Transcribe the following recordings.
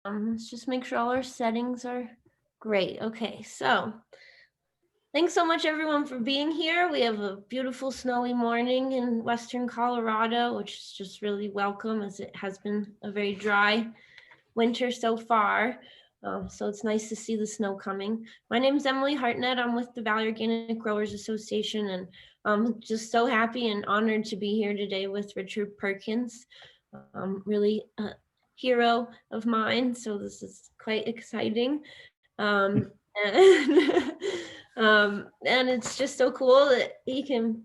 Let's just make sure all our settings are great. Okay, so thanks so much everyone for being here. We have a beautiful snowy morning in Western Colorado, which is just really welcome as it has been a very dry winter so far. So it's nice to see the snow coming. My name is Emily Hartnett. I'm with the Valley Organic Growers Association, and I'm just so happy and honored to be here today with Richard Perkins, really a hero of mine. So this is quite exciting. And, and it's just so cool that he can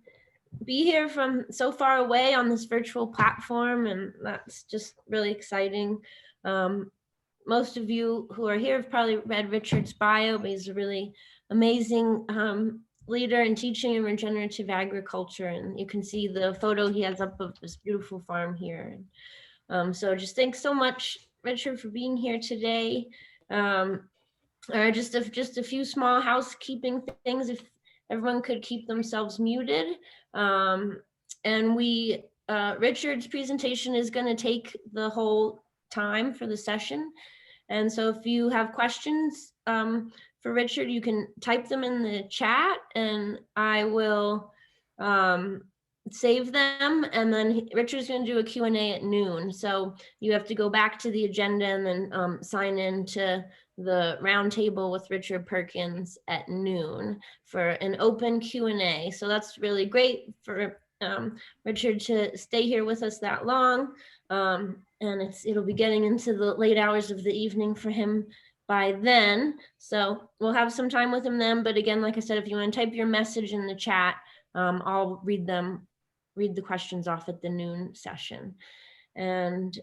be here from so far away on this virtual platform, and that's just really exciting. Most of you who are here have probably read Richard's bio, but he's a really amazing leader in teaching and regenerative agriculture. And you can see the photo he has up of this beautiful farm here. So just thanks so much, Richard, for being here today. Just a few small housekeeping things, if everyone could keep themselves muted. And Richard's presentation is going to take the whole time for the session. And so if you have questions for Richard, you can type them in the chat and I will save them. And then Richard's going to do a Q&A at noon. So you have to go back to the agenda and then sign in to the roundtable with Richard Perkins at noon for an open Q&A. So that's really great for Richard to stay here with us that long. And it'll be getting into the late hours of the evening for him by then. So we'll have some time with him then. But again, like I said, if you want to type your message in the chat, I'll read the questions off at the noon session. And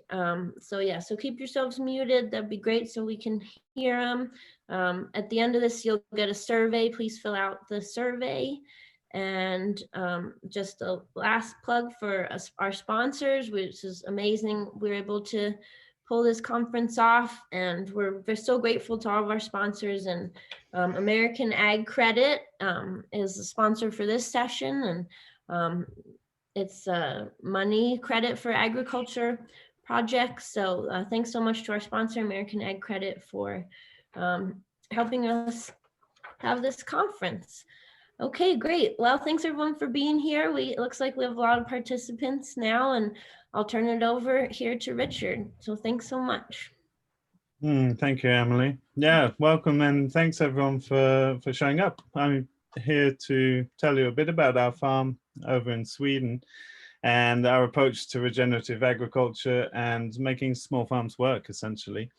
so keep yourselves muted. That'd be great so we can hear them. At the end of this, you'll get a survey. Please fill out the survey. And just a last plug for us, our sponsors, which is amazing. We're able to pull this conference off, and we're so grateful to all of our sponsors. And American Ag Credit is the sponsor for this session, and it's money credit for agriculture projects. So thanks so much to our sponsor, American Ag Credit, for helping us have this conference. Okay, great. Well, thanks everyone for being here. It looks like we have a lot of participants now, and I'll turn it over here to Richard. So thanks so much. Thank you, Emily. Yeah, welcome, and thanks everyone for showing up. I'm here to tell you a bit about our farm over in Sweden and our approach to regenerative agriculture and making small farms work, essentially.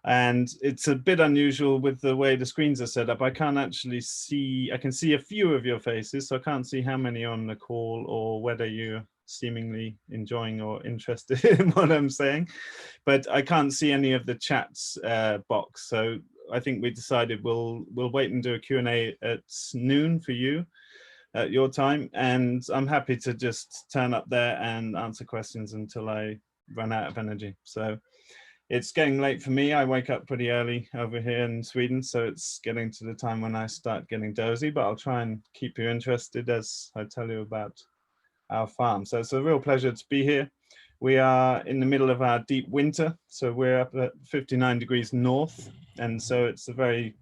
And it's a bit unusual with the way the screens are set up. I can't actually see, I can see a few of your faces, so I can't see how many are on the call or whether you're seemingly enjoying or interested in what I'm saying. But I can't see any of the chats box. So I think we decided we'll wait and do a Q&A at noon for you at your time. And I'm happy to just turn up there and answer questions until I run out of energy. So it's getting late for me. I wake up pretty early over here in Sweden, so it's getting to the time when I start getting dozy, but I'll try and keep you interested as I tell you about our farm. So it's a real pleasure to be here. We are in the middle of our deep winter, so we're up at 59 degrees north, and so it's a very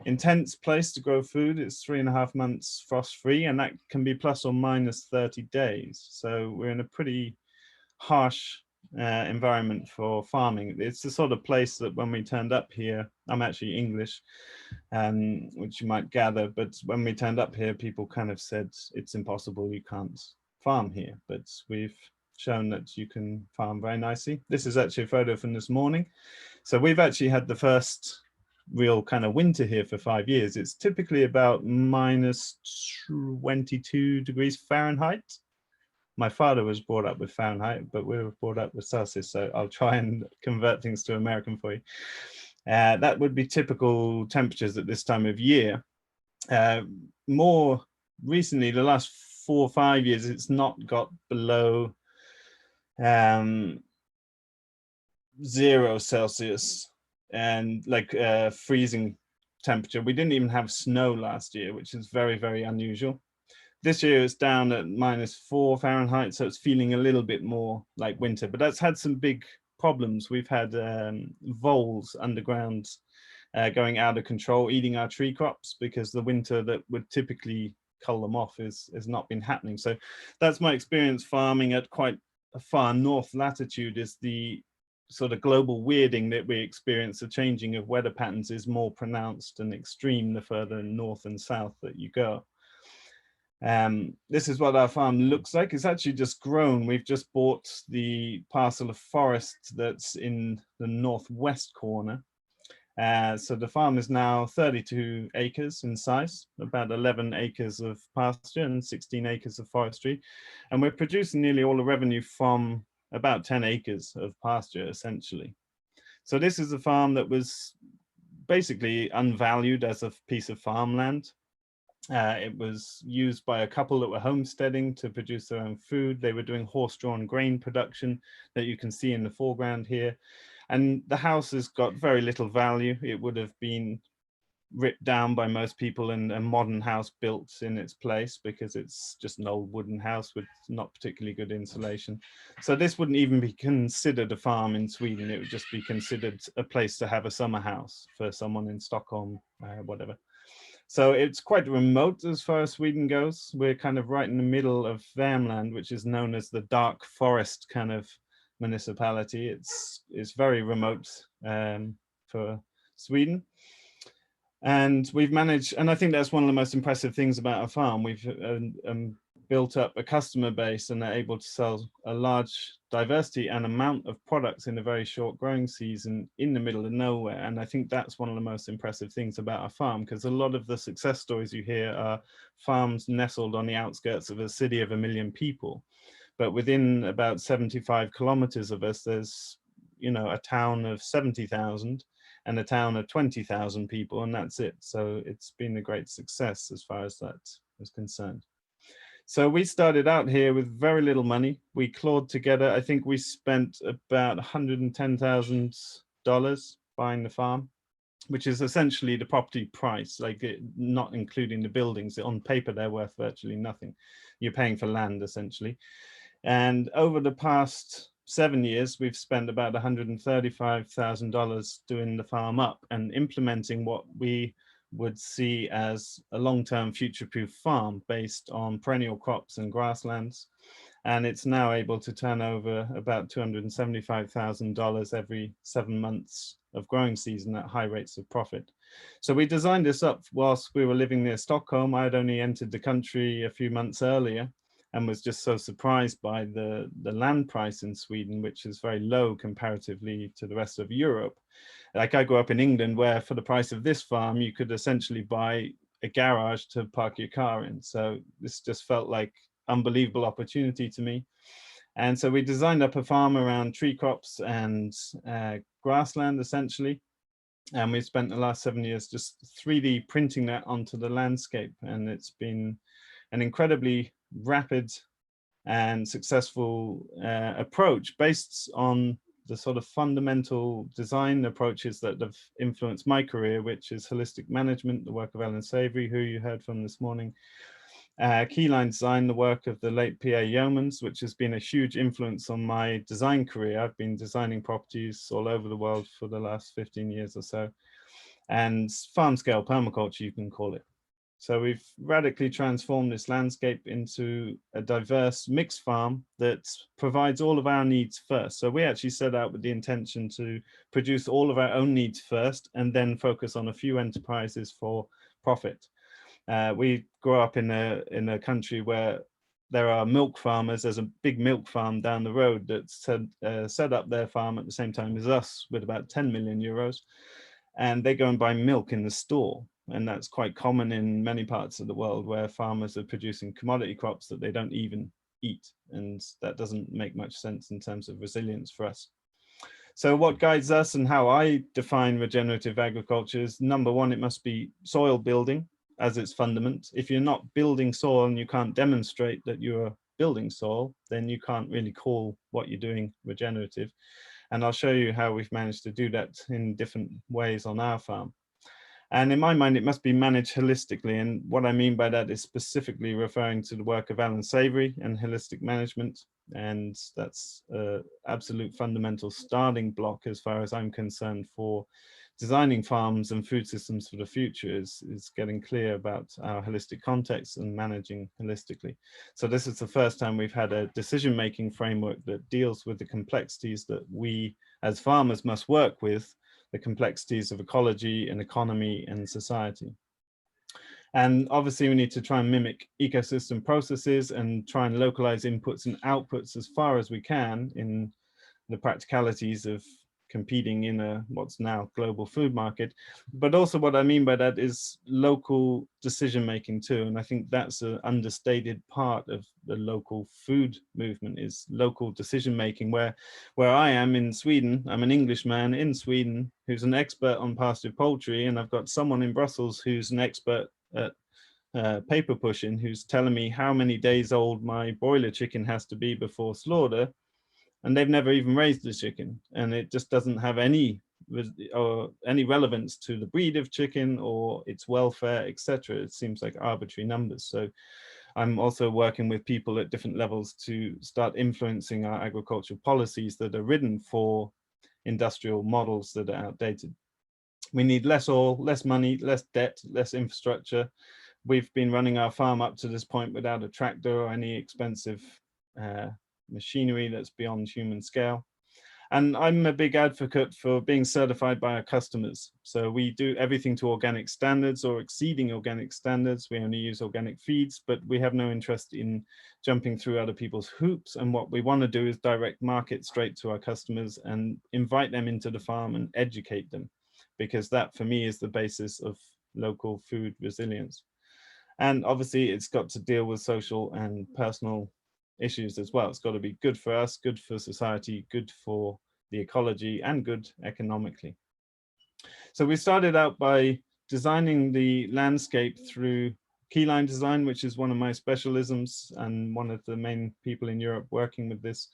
intense place to grow food. It's 3.5 months frost-free, and that can be plus or minus 30 days. So we're in a pretty harsh environment for farming. It's the sort of place that when we turned up here, I'm actually English, which you might gather, but when we turned up here, people kind of said it's impossible, you can't farm here, but we've shown that you can farm very nicely. This is actually a photo from this morning. So we've actually had the first real kind of winter here for 5 years. It's typically about minus 22 degrees Fahrenheit. My father was brought up with Fahrenheit, but we were brought up with Celsius, so I'll try and convert things to American for you. That would be typical temperatures at this time of year. More recently, the last 4 or 5 years, it's not got below 0 Celsius and like freezing temperature. We didn't even have snow last year, which is very, very unusual. This year it's down at -4 Fahrenheit, so it's feeling a little bit more like winter, but that's had some big problems. We've had voles underground going out of control, eating our tree crops, because the winter that would typically cull them off has not been happening. So that's my experience farming at quite a far north latitude. Is the sort of global weirding that we experience, the changing of weather patterns is more pronounced and extreme the further north and south that you go. This is what our farm looks like. It's actually just grown. We've just bought the parcel of forest that's in the northwest corner. So the farm is now 32 acres in size, about 11 acres of pasture and 16 acres of forestry. And we're producing nearly all the revenue from about 10 acres of pasture, essentially. So this is a farm that was basically unvalued as a piece of farmland. It was used by a couple that were homesteading to produce their own food. They were doing horse-drawn grain production that you can see in the foreground here. And the house has got very little value. It would have been ripped down by most people and a modern house built in its place, because it's just an old wooden house with not particularly good insulation. So this wouldn't even be considered a farm in Sweden. It would just be considered a place to have a summer house for someone in Stockholm, whatever. So it's quite remote as far as Sweden goes. We're kind of right in the middle of Värmland, which is known as the dark forest kind of municipality. It's very remote for Sweden. And we've managed, and I think that's one of the most impressive things about our farm. We've built up a customer base and are able to sell a large diversity and amount of products in a very short growing season in the middle of nowhere. And I think that's one of the most impressive things about our farm, because a lot of the success stories you hear are farms nestled on the outskirts of a city of 1 million people. But within about 75 kilometers of us, there's, you know, a town of 70,000 and a town of 20,000 people, and that's it. So it's been a great success as far as that is concerned. So we started out here with very little money. We clawed together, I think we spent about $110,000 buying the farm, which is essentially the property price, like not including the buildings. On paper, they're worth virtually nothing. You're paying for land, essentially. And over the past 7 years, we've spent about $135,000 doing the farm up and implementing what we would see as a long-term future-proof farm based on perennial crops and grasslands. And it's now able to turn over about $275,000 every 7 months of growing season at high rates of profit. So we designed this up whilst we were living near Stockholm. I had only entered the country a few months earlier and was just so surprised by the land price in Sweden, which is very low comparatively to the rest of Europe. Like, I grew up in England, where for the price of this farm, you could essentially buy a garage to park your car in. So this just felt like unbelievable opportunity to me. And so we designed up a farm around tree crops and grassland, essentially. And we spent the last 7 years just 3D printing that onto the landscape. And it's been an incredibly rapid and successful approach based on the sort of fundamental design approaches that have influenced my career, which is holistic management, the work of Ellen Savory, who you heard from this morning. Keyline design, the work of the late P.A. Yeomans, which has been a huge influence on my design career. I've been designing properties all over the world for the last 15 years or so. And farm scale permaculture, you can call it. So we've radically transformed this landscape into a diverse mixed farm that provides all of our needs first. So we actually set out with the intention to produce all of our own needs first and then focus on a few enterprises for profit. We grew up in a country where there are milk farmers. There's a big milk farm down the road that set up their farm at the same time as us with about 10 million euros. And they go and buy milk in the store. And that's quite common in many parts of the world, where farmers are producing commodity crops that they don't even eat. And that doesn't make much sense in terms of resilience for us. So what guides us and how I define regenerative agriculture is, number one, it must be soil building as its fundament. If you're not building soil and you can't demonstrate that you're building soil, then you can't really call what you're doing regenerative. And I'll show you how we've managed to do that in different ways on our farm. And in my mind, it must be managed holistically. And what I mean by that is specifically referring to the work of Alan Savory and holistic management. And that's an absolute fundamental starting block, as far as I'm concerned, for designing farms and food systems for the future, is getting clear about our holistic context and managing holistically. So this is the first time we've had a decision-making framework that deals with the complexities that we as farmers must work with, the complexities of ecology and economy and society. And obviously we need to try and mimic ecosystem processes and try and localize inputs and outputs as far as we can in the practicalities of competing in a what's now global food market. But also what I mean by that is local decision making too. And I think that's an understated part of the local food movement, is local decision making. Where I am in Sweden, I'm an Englishman in Sweden who's an expert on pastured poultry, and I've got someone in Brussels who's an expert at paper pushing, who's telling me how many days old my broiler chicken has to be before slaughter. And they've never even raised the chicken, and it just doesn't have any relevance to the breed of chicken or its welfare, etc. It seems like arbitrary numbers. So I'm also working with people at different levels to start influencing our agricultural policies that are written for industrial models that are outdated. We need less oil, less money, less debt, less infrastructure. We've been running our farm up to this point without a tractor or any expensive machinery that's beyond human scale. And I'm a big advocate for being certified by our customers. So we do everything to organic standards or exceeding organic standards. We only use organic feeds, but we have no interest in jumping through other people's hoops. And what we want to do is direct market straight to our customers and invite them into the farm and educate them, because that for me is the basis of local food resilience. And obviously it's got to deal with social and personal issues as well. It's got to be good for us, good for society, good for the ecology, and good economically. So we started out by designing the landscape through keyline design, which is one of my specialisms and one of the main people in Europe working with this.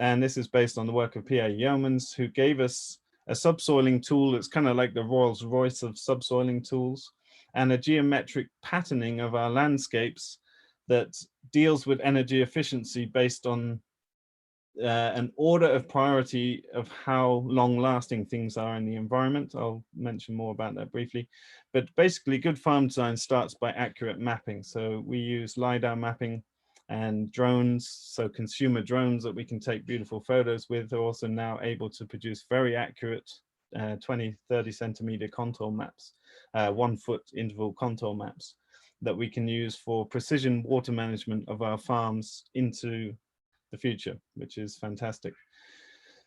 And this is based on the work of Pierre Yeomans, who gave us a subsoiling tool that's kind of like the Rolls Royce of subsoiling tools, and a geometric patterning of our landscapes that deals with energy efficiency based on an order of priority of how long lasting things are in the environment. I'll mention more about that briefly. But basically good farm design starts by accurate mapping. So we use LiDAR mapping and drones. So consumer drones that we can take beautiful photos with are also now able to produce very accurate 20, 30 centimeter contour maps, 1 foot interval contour maps that we can use for precision water management of our farms into the future, which is fantastic.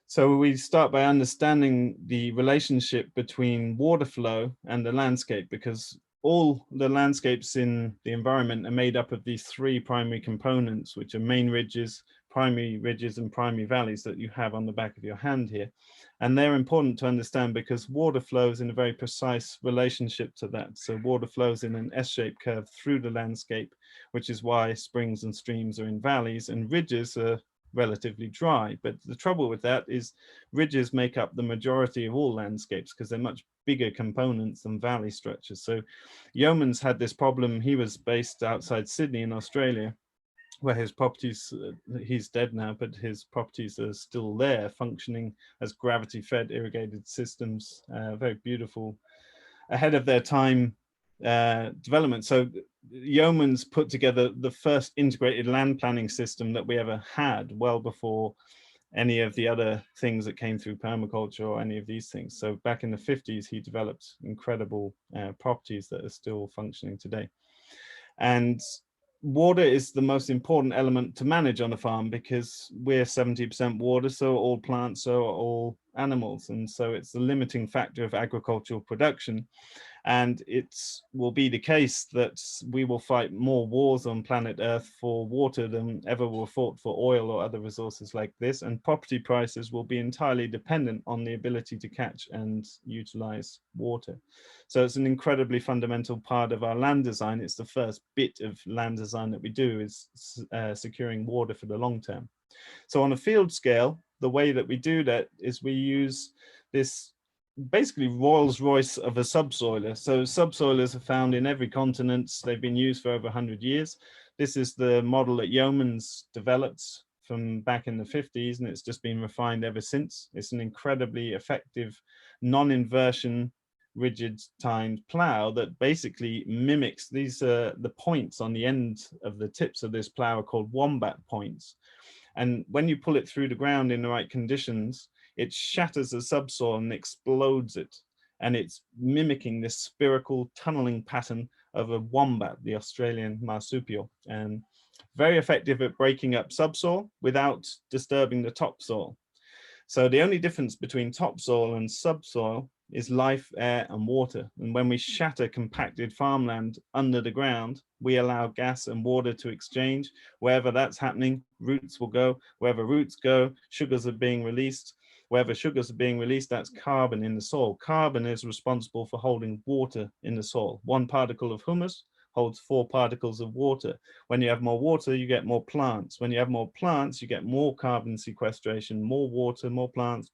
So we start by understanding the relationship between water flow and the landscape, because all the landscapes in the environment are made up of these 3 primary components, which are main ridges, and primary valleys that you have on the back of your hand here. And they're important to understand because water flows in a very precise relationship to that. So water flows in an S-shaped curve through the landscape, which is why springs and streams are in valleys and ridges are relatively dry. But the trouble with that is ridges make up the majority of all landscapes because they're much bigger components than valley structures. So Yeomans had this problem. He was based outside Sydney in Australia, where his properties, he's dead now, but his properties are still there, functioning as gravity-fed irrigated systems, very beautiful, ahead of their time development. So Yeomans put together the first integrated land planning system that we ever had, well before any of the other things that came through permaculture or any of these things. So back in the 50s, he developed incredible properties that are still functioning today. And water is the most important element to manage on a farm because we're 70% water, so all plants, so are all animals. And so it's the limiting factor of agricultural production. And it will be the case that we will fight more wars on planet Earth for water than ever were fought for oil or other resources like this. And property prices will be entirely dependent on the ability to catch and utilize water. So it's an incredibly fundamental part of our land design. It's the first bit of land design that we do, is securing water for the long term. So on a field scale, the way that we do that is we use this basically Rolls Royce of a subsoiler. So subsoilers are found in every continent. They've been used for over 100 years. This is the model that Yeoman's developed from back in the 50s, and it's just been refined ever since. It's an incredibly effective non-inversion rigid tined plow that basically mimics these the points on the end of the tips of this plow are called wombat points. And when you pull it through the ground in the right conditions, it shatters the subsoil and explodes it. And it's mimicking this spherical tunneling pattern of a wombat, the Australian marsupial, and very effective at breaking up subsoil without disturbing the topsoil. So the only difference between topsoil and subsoil is life, air, and water. And when we shatter compacted farmland under the ground, we allow gas and water to exchange. Wherever that's happening, roots will go. Wherever roots go, sugars are being released. Wherever sugars are being released, that's carbon in the soil. Carbon is responsible for holding water in the soil. One particle of humus holds 4 particles of water. When you have more water, you get more plants. When you have more plants, you get more carbon sequestration, more water, more plants.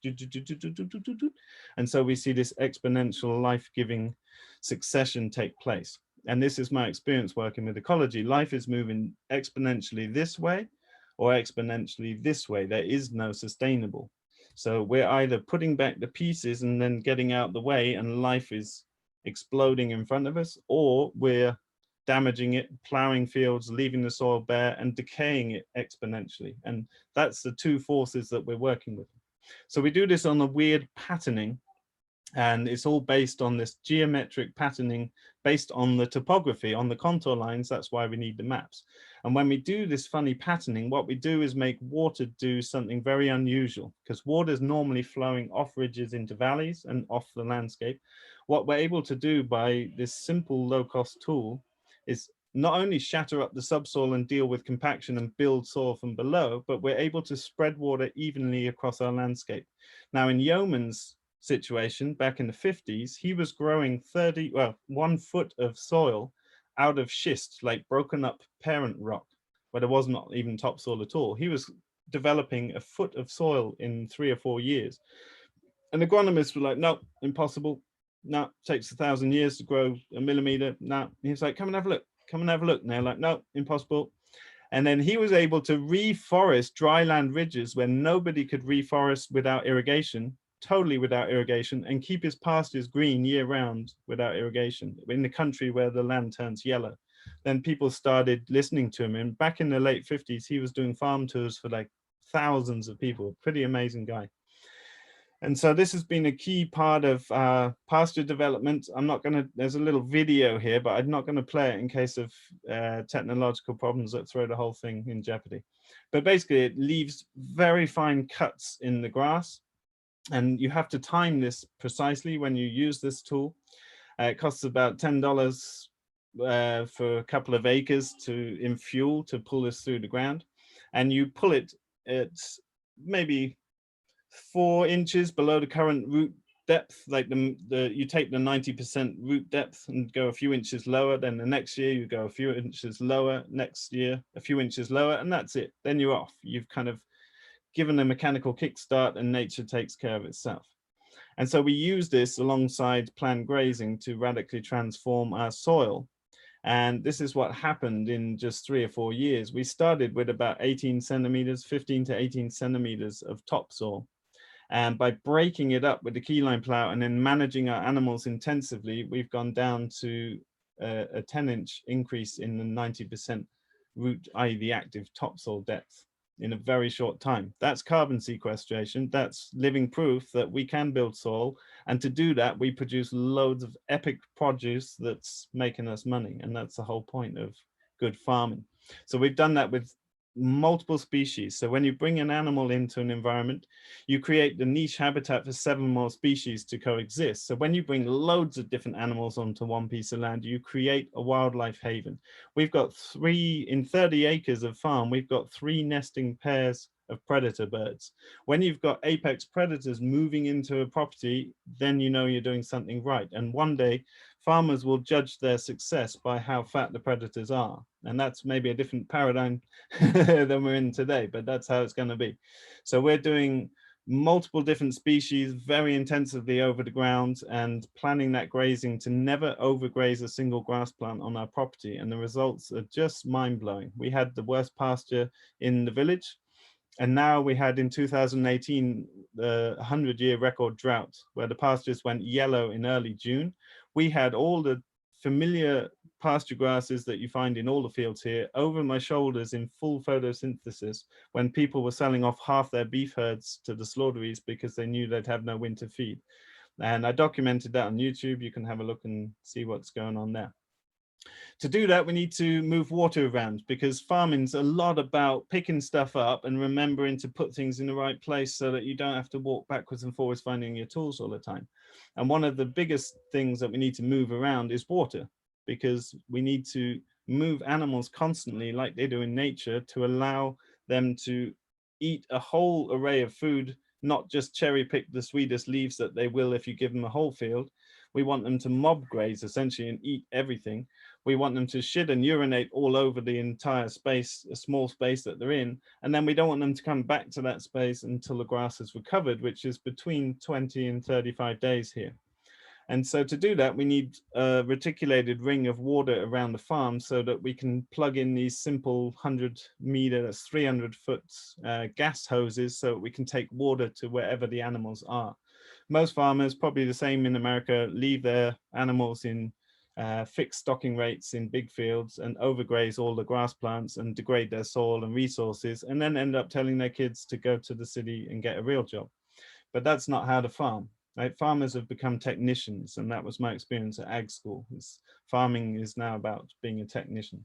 And so we see this exponential life-giving succession take place. And this is my experience working with ecology. Life is moving exponentially this way or exponentially this way. There is no sustainable. So we're either putting back the pieces and then getting out the way and life is exploding in front of us, or we're damaging it, plowing fields, leaving the soil bare and decaying it exponentially. And that's the 2 forces that we're working with. So we do this on a weird patterning, and it's all based on this geometric patterning based on the topography, on the contour lines. That's why we need the maps. And when we do this funny patterning, what we do is make water do something very unusual, because water is normally flowing off ridges into valleys and off the landscape. What we're able to do by this simple low-cost tool is not only shatter up the subsoil and deal with compaction and build soil from below, but we're able to spread water evenly across our landscape. Now in Yeoman's situation back in the 50s, he was growing 1 foot of soil out of schist, like broken up parent rock, where there was not even topsoil at all. He was developing 1 foot of soil in 3 or 4 years. And agronomists were like, no, impossible. No, takes 1,000 years to grow a millimeter. No, he was like, come and have a look, come and have a look. And they're like, no, impossible. And then he was able to reforest dryland ridges where nobody could reforest without irrigation, totally without irrigation, and keep his pastures green year round without irrigation in the country where the land turns yellow. Then people started listening to him. And back in the late 50s, he was doing farm tours for like thousands of people. Pretty amazing guy. And so this has been a key part of pasture development. I'm not going to, there's a little video here, but I'm not going to play it in case of technological problems that throw the whole thing in jeopardy. But basically it leaves very fine cuts in the grass, and you have to time this precisely when you use this tool. It costs about $10 for a couple of acres in fuel to pull this through the ground. And you pull it at maybe 4 inches below the current root depth. Like you take the 90% root depth and go a few inches lower. Then the next year you go a few inches lower, next year a few inches lower, and that's it. Then you're off. You've kind of given a mechanical kickstart and nature takes care of itself. And so we use this alongside planned grazing to radically transform our soil. And this is what happened in just 3 or 4 years. We started with about 18 centimeters, 15 to 18 centimeters of topsoil. And by breaking it up with the keyline plow and then managing our animals intensively, we've gone down to a 10-inch increase in the 90% root, i.e. the active topsoil depth in a very short time. That's carbon sequestration. That's living proof that we can build soil. And to do that, we produce loads of epic produce that's making us money. And that's the whole point of good farming. So we've done that with multiple species. So when you bring an animal into an environment, you create the niche habitat for 7 more species to coexist. So when you bring loads of different animals onto one piece of land, you create a wildlife haven. We've got 3 in 30 acres of farm. We've got 3 nesting pairs of predator birds. When you've got apex predators moving into a property, then you know you're doing something right. And one day farmers will judge their success by how fat the predators are. And that's maybe a different paradigm than we're in today, but that's how it's going to be. So we're doing multiple different species very intensively over the ground, and planning that grazing to never overgraze a single grass plant on our property. And the results are just mind-blowing. We had the worst pasture in the village. And now we had in 2018, the 100-year record drought, where the pastures went yellow in early June. We had all the familiar pasture grasses that you find in all the fields here over my shoulders in full photosynthesis when people were selling off half their beef herds to the slaughteries because they knew they'd have no winter feed. And I documented that on YouTube. You can have a look and see what's going on there. To do that, we need to move water around, because farming's a lot about picking stuff up and remembering to put things in the right place so that you don't have to walk backwards and forwards finding your tools all the time. And one of the biggest things that we need to move around is water, because we need to move animals constantly like they do in nature to allow them to eat a whole array of food, not just cherry pick the sweetest leaves that they will if you give them a whole field. We want them to mob graze essentially and eat everything. We want them to shit and urinate all over the entire space, a small space that they're in. And then we don't want them to come back to that space until the grass has recovered, which is between 20 and 35 days here. And so to do that, we need a reticulated ring of water around the farm so that we can plug in these simple 100-meter, that's 300-foot gas hoses, so we can take water to wherever the animals are. Most farmers, probably the same in America, leave their animals in fixed stocking rates in big fields and overgraze all the grass plants and degrade their soil and resources, and then end up telling their kids to go to the city and get a real job. But that's not how to farm. Right? Farmers have become technicians, and that was my experience at ag school. Farming is now about being a technician.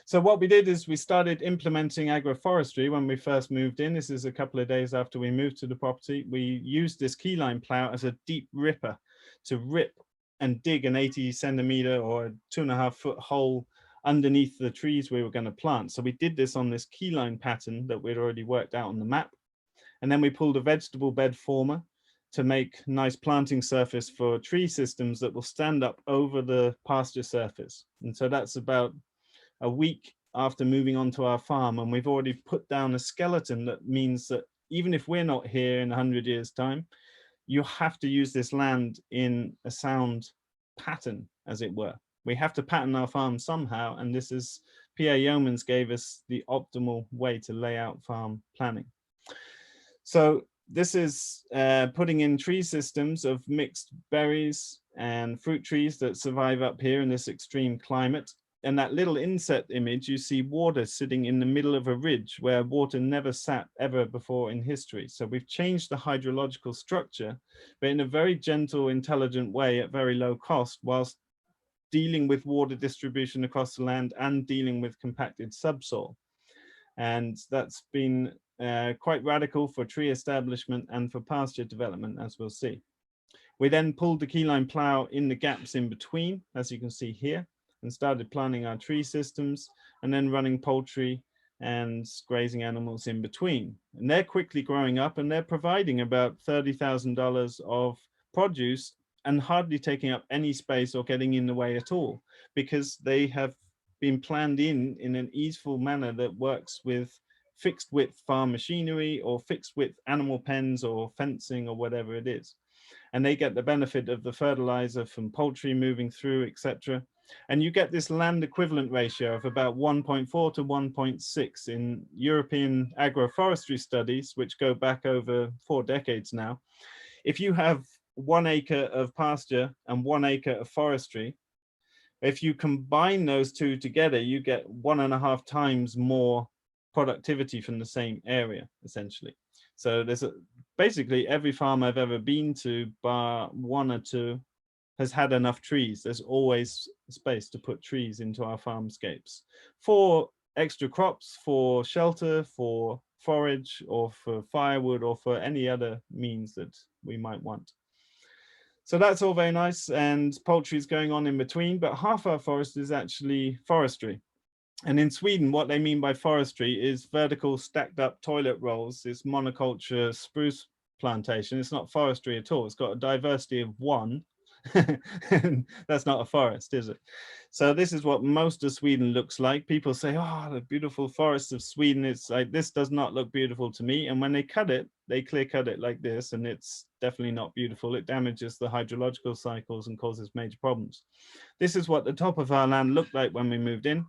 So what we did is we started implementing agroforestry when we first moved in. This is a couple of days after we moved to the property. We used this keyline plow as a deep ripper to rip and dig an 80 centimeter or 2.5-foot hole underneath the trees we were going to plant. So we did this on this keyline pattern that we'd already worked out on the map. And then we pulled a vegetable bed former to make nice planting surface for tree systems that will stand up over the pasture surface. And so that's about a week after moving onto our farm, and we've already put down a skeleton that means that even if we're not here in 100 years' time, you have to use this land in a sound pattern, as it were. We have to pattern our farm somehow, and this is, P.A. Yeomans gave us the optimal way to lay out farm planning. So this is putting in tree systems of mixed berries and fruit trees that survive up here in this extreme climate. And that little inset image, you see water sitting in the middle of a ridge where water never sat ever before in history. So we've changed the hydrological structure, but in a very gentle, intelligent way at very low cost, whilst dealing with water distribution across the land and dealing with compacted subsoil. And that's been quite radical for tree establishment and for pasture development, as we'll see. We then pulled the keyline plow in the gaps in between, as you can see here, and started planting our tree systems, and then running poultry and grazing animals in between. And they're quickly growing up, and they're providing about $30,000 of produce and hardly taking up any space or getting in the way at all, because they have been planned in an easeful manner that works with fixed width farm machinery or fixed width animal pens or fencing or whatever it is. And they get the benefit of the fertilizer from poultry moving through, etc. And you get this land equivalent ratio of about 1.4 to 1.6 in European agroforestry studies, which go back over 4 decades now. If you have 1 acre of pasture and 1 acre of forestry, if you combine those two together, you get 1.5 times more productivity from the same area, essentially. So there's basically every farm I've ever been to, bar 1 or 2, has had enough trees. There's always space to put trees into our farmscapes for extra crops, for shelter, for forage, or for firewood, or for any other means that we might want. So that's all very nice, and poultry is going on in between, but half our forest is actually forestry. And in Sweden, what they mean by forestry is vertical stacked up toilet rolls. It's monoculture spruce plantation. It's not forestry at all. It's got a diversity of 1. That's not a forest, is it? So this is what most of Sweden looks like. People say, oh, the beautiful forests of Sweden. It's like, this does not look beautiful to me. And when they cut it, they clear cut it like this, and it's definitely not beautiful. It damages the hydrological cycles and causes major problems. This is what the top of our land looked like when we moved in.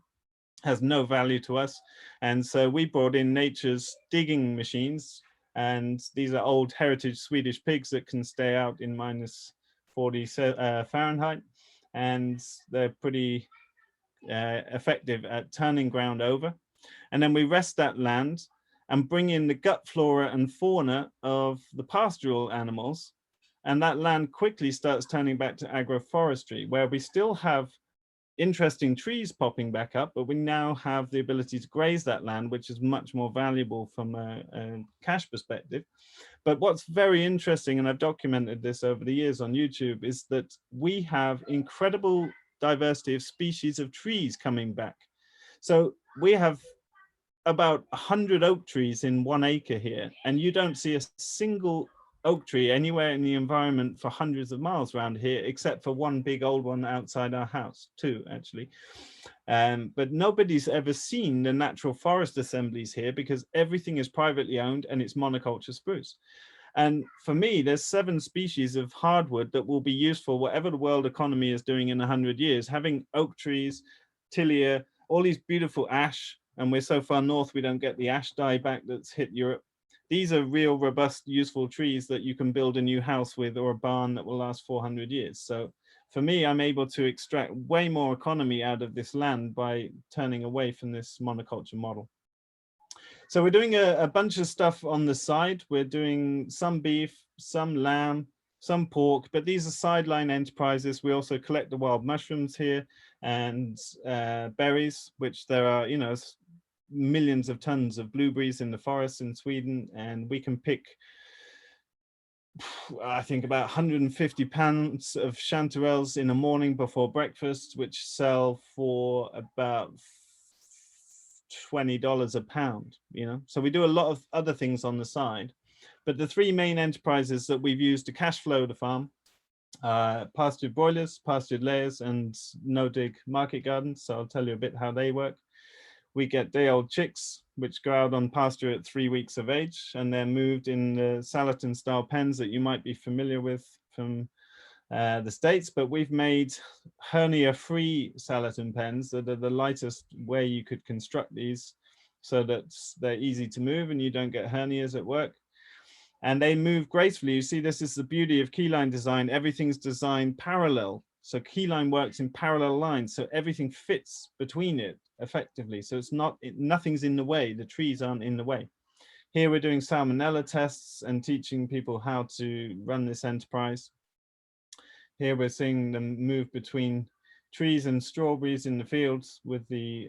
Has no value to us. And so we brought in nature's digging machines. And these are old heritage Swedish pigs that can stay out in -40 Fahrenheit. And they're pretty effective at turning ground over. And then we rest that land and bring in the gut flora and fauna of the pastoral animals. And that land quickly starts turning back to agroforestry, where we still have interesting trees popping back up, but we now have the ability to graze that land, which is much more valuable from a cash perspective. But what's very interesting, and I've documented this over the years on YouTube, is that we have incredible diversity of species of trees coming back. So we have about 100 oak trees in 1 acre here, and you don't see a single oak tree anywhere in the environment for hundreds of miles around here, except for one big old one outside our house, two actually. But nobody's ever seen the natural forest assemblies here because everything is privately owned and it's monoculture spruce. And for me, there's 7 species of hardwood that will be used for whatever the world economy is doing in 100 years. Having oak trees, tilia, all these beautiful ash, and we're so far north we don't get the ash dieback that's hit Europe. These are real robust, useful trees that you can build a new house with, or a barn that will last 400 years. So for me, I'm able to extract way more economy out of this land by turning away from this monoculture model. So we're doing a bunch of stuff on the side. We're doing some beef, some lamb, some pork, but these are sideline enterprises. We also collect the wild mushrooms here and berries, which there are, you know, millions of tons of blueberries in the forests in Sweden, and we can pick, I think, about 150 pounds of chanterelles in the morning before breakfast, which sell for about $20 a pound, you know. So we do a lot of other things on the side, but the 3 main enterprises that we've used to cash flow the farm, pastured broilers, pastured layers, and no-dig market gardens. So I'll tell you a bit how they work. We get day-old chicks, which go out on pasture at 3 weeks of age, and they're moved in the Salatin-style pens that you might be familiar with from the States. But we've made hernia-free Salatin pens that are the lightest way you could construct these, so that they're easy to move and you don't get hernias at work. And they move gracefully. You see, this is the beauty of keyline design. Everything's designed parallel. So keyline works in parallel lines, so everything fits between it effectively. So it's not, nothing's in the way. The trees aren't in the way. Here we're doing salmonella tests and teaching people how to run this enterprise. Here we're seeing them move between trees and strawberries in the fields with the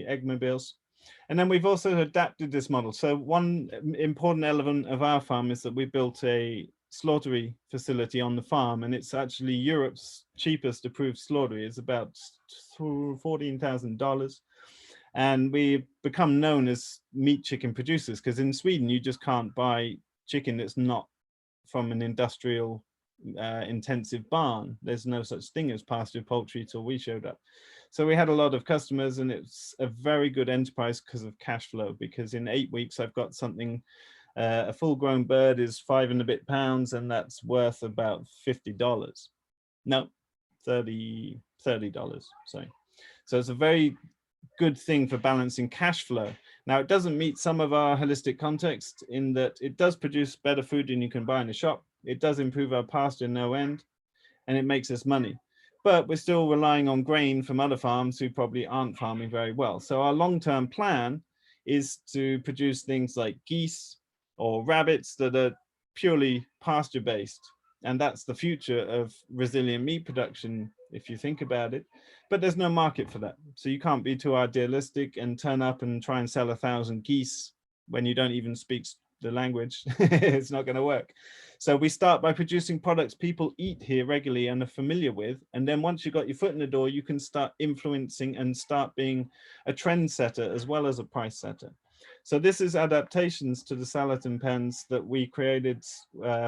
eggmobiles. And then we've also adapted this model. So one important element of our farm is that we built a slaughtery facility on the farm, and it's actually Europe's cheapest approved slaughtery. It's about $14,000. And we've become known as meat chicken producers, because in Sweden, you just can't buy chicken that's not from an industrial intensive barn. There's no such thing as pastured poultry till we showed up. So we had a lot of customers, and it's a very good enterprise because of cash flow, because in 8 weeks, I've got something, a full grown bird is 5 and a bit pounds, and that's worth about $50. No, $30, sorry. So it's a very good thing for balancing cash flow. Now, it doesn't meet some of our holistic context in that it does produce better food than you can buy in a shop. It does improve our pasture no end, and it makes us money. But we're still relying on grain from other farms who probably aren't farming very well. So our long-term plan is to produce things like geese or rabbits that are purely pasture-based. And that's the future of resilient meat production, if you think about it. But there's no market for that. So you can't be too idealistic and turn up and try and sell 1,000 geese when you don't even speak the language. It's not going to work. So we start by producing products people eat here regularly and are familiar with. And then once you've got your foot in the door, you can start influencing and start being a trend setter as well as a price setter. So this is adaptations to the Salatin pens that we created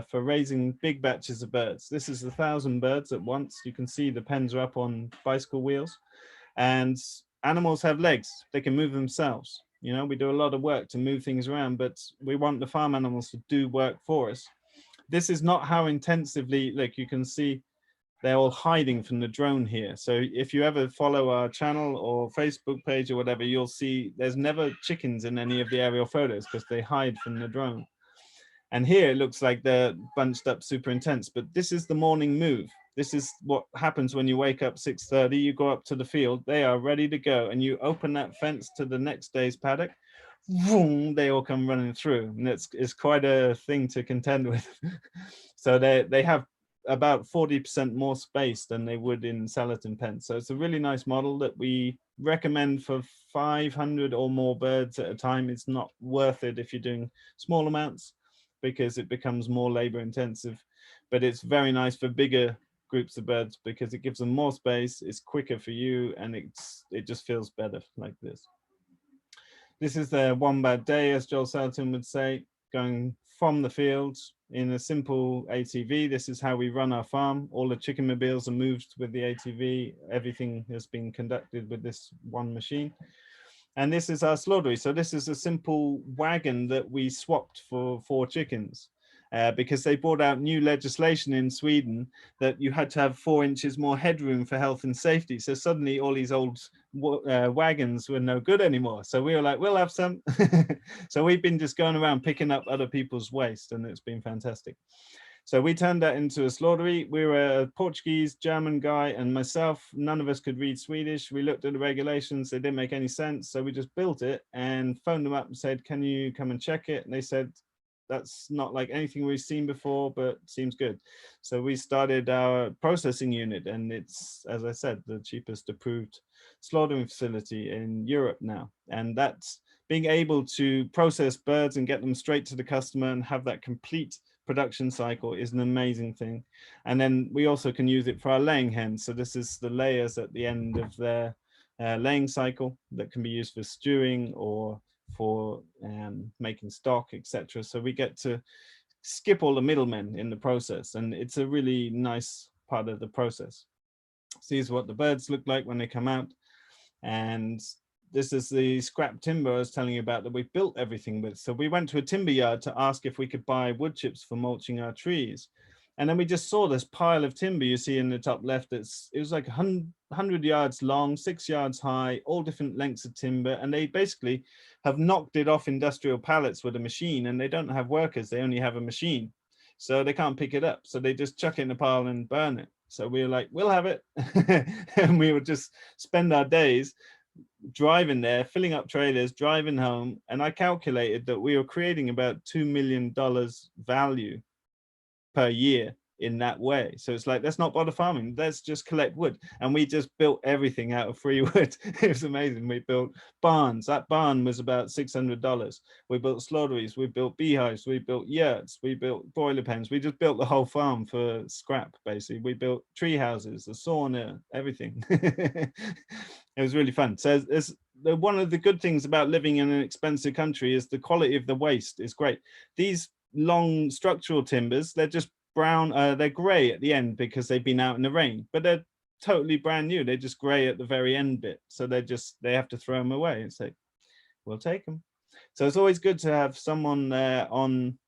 for raising big batches of birds. This is 1,000 birds at once. You can see the pens are up on bicycle wheels, and animals have legs. They can move themselves. You know, we do a lot of work to move things around, but we want the farm animals to do work for us. This is not how intensively, look, you can see they're all hiding from the drone here. So if you ever follow our channel or Facebook page or whatever, you'll see there's never chickens in any of the aerial photos because they hide from the drone. And here it looks like they're bunched up super intense, but this is the morning move. This is what happens when you wake up 6:30, you go up to the field, they are ready to go, and you open that fence to the next day's paddock, vroom, they all come running through. And it's quite a thing to contend with. So they have about 40% more space than they would in Salatin pens. So it's a really nice model that we recommend for 500 or more birds at a time. It's not worth it if you're doing small amounts because it becomes more labor intensive, but it's very nice for bigger groups of birds because it gives them more space, it's quicker for you, and it just feels better like this. This is the one bad day, as Joel Salatin would say, going from the field in a simple ATV. This is how we run our farm. All the chicken mobiles are moved with the ATV. Everything has been conducted with this one machine. And this is our slaughtery. So this is a simple wagon that we swapped for 4 chickens because they brought out new legislation in Sweden that you had to have 4 inches more headroom for health and safety. So suddenly all these old wagons were no good anymore. So we were like, we'll have some. So we've been just going around picking up other people's waste, and it's been fantastic. So we turned that into a slaughtery. We were a Portuguese, German guy and myself. None of us could read Swedish. We looked at the regulations. They didn't make any sense. So we just built it and phoned them up and said, can you come and check it? And they said, that's not like anything we've seen before, but seems good. So we started our processing unit, and it's, as I said, the cheapest approved slaughtering facility in Europe now. And that's being able to process birds and get them straight to the customer and have that complete production cycle is an amazing thing. And then we also can use it for our laying hens. So this is the layers at the end of their laying cycle that can be used for stewing or for making stock, etc. So we get to skip all the middlemen in the process, and it's a really nice part of the process. So these are what the birds look like when they come out, and this is the scrap timber I was telling you about that we've built everything with. So we went to a timber yard to ask if we could buy wood chips for mulching our trees. And then we just saw this pile of timber you see in the top left. It was like 100 yards long, 6 yards high, all different lengths of timber. And they basically have knocked it off industrial pallets with a machine, and they don't have workers. They only have a machine. So they can't pick it up. So they just chuck it in a pile and burn it. So we were like, we'll have it. And we would just spend our days driving there, filling up trailers, driving home. And I calculated that we were creating about $2 million value per year in that way. So it's like, let's not bother farming, let's just collect wood. And we just built everything out of free wood. It was amazing. We built barns. That barn was about $600. We built slaughteries, we built beehives, we built yurts, we built boiler pens. We just built the whole farm for scrap, basically. We built tree houses, a sauna, everything. It was really fun. So one of the good things about living in an expensive country is the quality of the waste is great. These long structural timbers, they're just brown, they're gray at the end because they've been out in the rain, but they're totally brand new. They're just gray at the very end bit, so they have to throw them away and say, we'll take them. So it's always good to have someone there on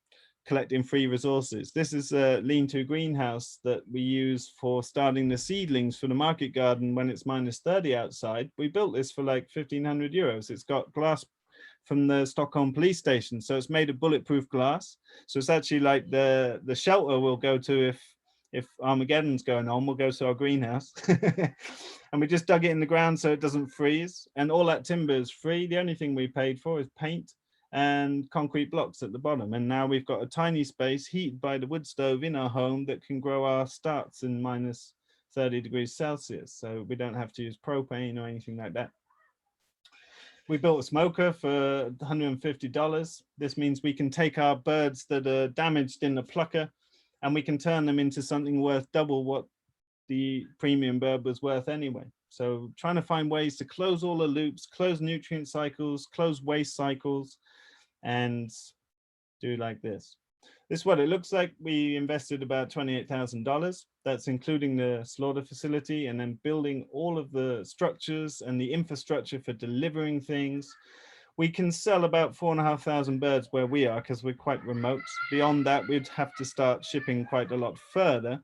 collecting free resources. This is a lean-to greenhouse that we use for starting the seedlings for the market garden when it's -30 outside. We built this for like 1,500 euros. It's got glass from the Stockholm police station, so it's made of bulletproof glass. So it's actually like the shelter we'll go to if Armageddon's going on. We'll go to our greenhouse. And we just dug it in the ground so it doesn't freeze, and all that timber is free. The only thing we paid for is paint and concrete blocks at the bottom, and now we've got a tiny space heated by the wood stove in our home that can grow our starts in -30 degrees Celsius, so we don't have to use propane or anything like that. We built a smoker for $150. This means we can take our birds that are damaged in the plucker and we can turn them into something worth double what the premium bird was worth anyway. So trying to find ways to close all the loops, close nutrient cycles, close waste cycles, and do like this. This is what it looks like. We invested about $28,000. That's including the slaughter facility and then building all of the structures and the infrastructure for delivering things. We can sell about 4,500 birds where we are because we're quite remote. Beyond that, we'd have to start shipping quite a lot further,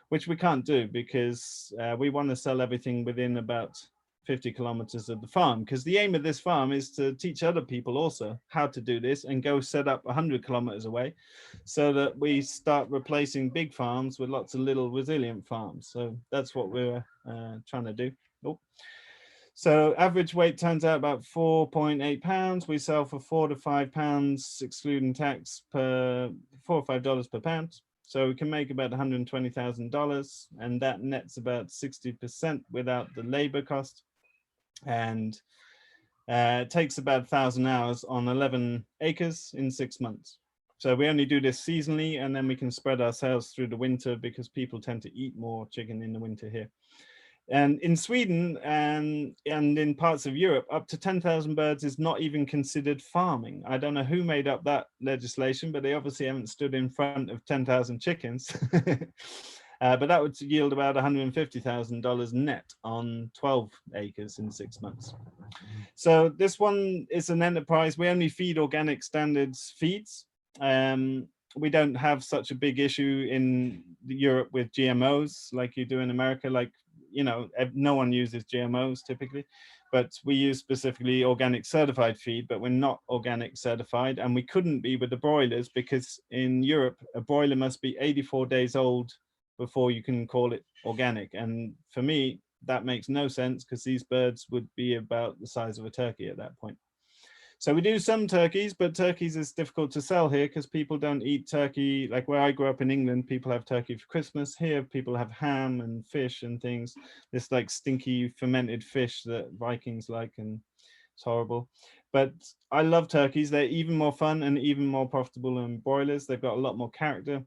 which we can't do because we want to sell everything within about 50 kilometers of the farm, because the aim of this farm is to teach other people also how to do this and go set up 100 kilometers away, so that we start replacing big farms with lots of little resilient farms. So that's what we're trying to do. Oh. So average weight turns out about 4.8 pounds. We sell for £4 to £5, excluding tax, per $4 or $5 per pound. So we can make about $120,000, and that nets about 60% without the labor cost. And it takes about 1,000 hours on 11 acres in 6 months. So we only do this seasonally, and then we can spread our sales through the winter because people tend to eat more chicken in the winter here. And in Sweden and in parts of Europe, up to 10,000 birds is not even considered farming. I don't know who made up that legislation, but they obviously haven't stood in front of 10,000 chickens. But that would yield about $150,000 net on 12 acres in 6 months. So this one is an enterprise. We only feed organic standards feeds. We don't have such a big issue in Europe with GMOs like you do in America. Like, you know, no one uses GMOs typically, but we use specifically organic certified feed, but we're not organic certified, and we couldn't be with the broilers because in Europe, a broiler must be 84 days old before you can call it organic. And for me, that makes no sense because these birds would be about the size of a turkey at that point. So we do some turkeys, but turkeys is difficult to sell here because people don't eat turkey. Like where I grew up in England, people have turkey for Christmas. Here, people have ham and fish and things. This like stinky fermented fish that Vikings like, and it's horrible. But I love turkeys. They're even more fun and even more profitable than broilers. They've got a lot more character.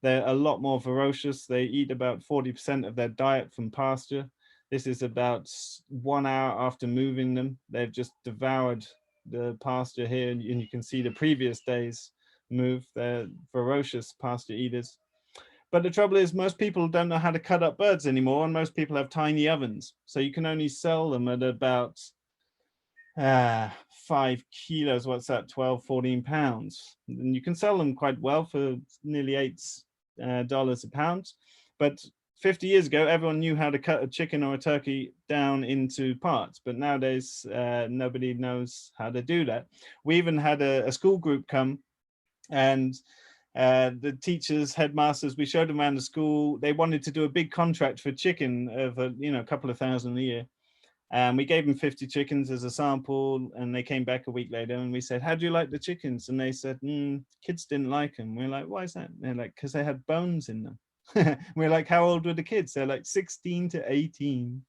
They're a lot more ferocious. They eat about 40% of their diet from pasture. This is about 1 hour after moving them. They've just devoured the pasture here, and you can see the previous days move. They're ferocious pasture eaters. But the trouble is most people don't know how to cut up birds anymore, and most people have tiny ovens. So you can only sell them at about 5 kilos. What's that? 12, 14 pounds. And you can sell them quite well for nearly $8 a pound. But 50 years ago, everyone knew how to cut a chicken or a turkey down into parts, but nowadays nobody knows how to do that. We even had a school group come, and the teachers, headmasters, we showed them around the school. They wanted to do a big contract for chicken of a couple of thousand a year. And we gave them 50 chickens as a sample, and they came back a week later and we said, how do you like the chickens? And they said, kids didn't like them. We're like, why is that? They're like, because they had bones in them. We're like, how old were the kids? They're like 16 to 18.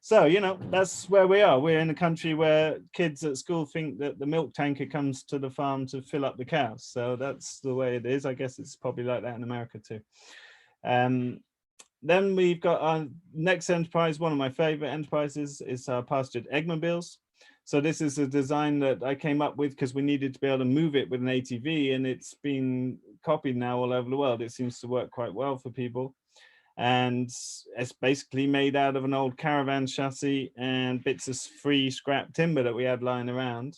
So, you know, that's where we are. We're in a country where kids at school think that the milk tanker comes to the farm to fill up the cows. So that's the way it is. I guess it's probably like that in America too. Then we've got our next enterprise. One of my favorite enterprises is our pastured eggmobiles. So this is a design that I came up with because we needed to be able to move it with an ATV, and it's been copied now all over the world. It seems to work quite well for people. And it's basically made out of an old caravan chassis and bits of free scrap timber that we had lying around,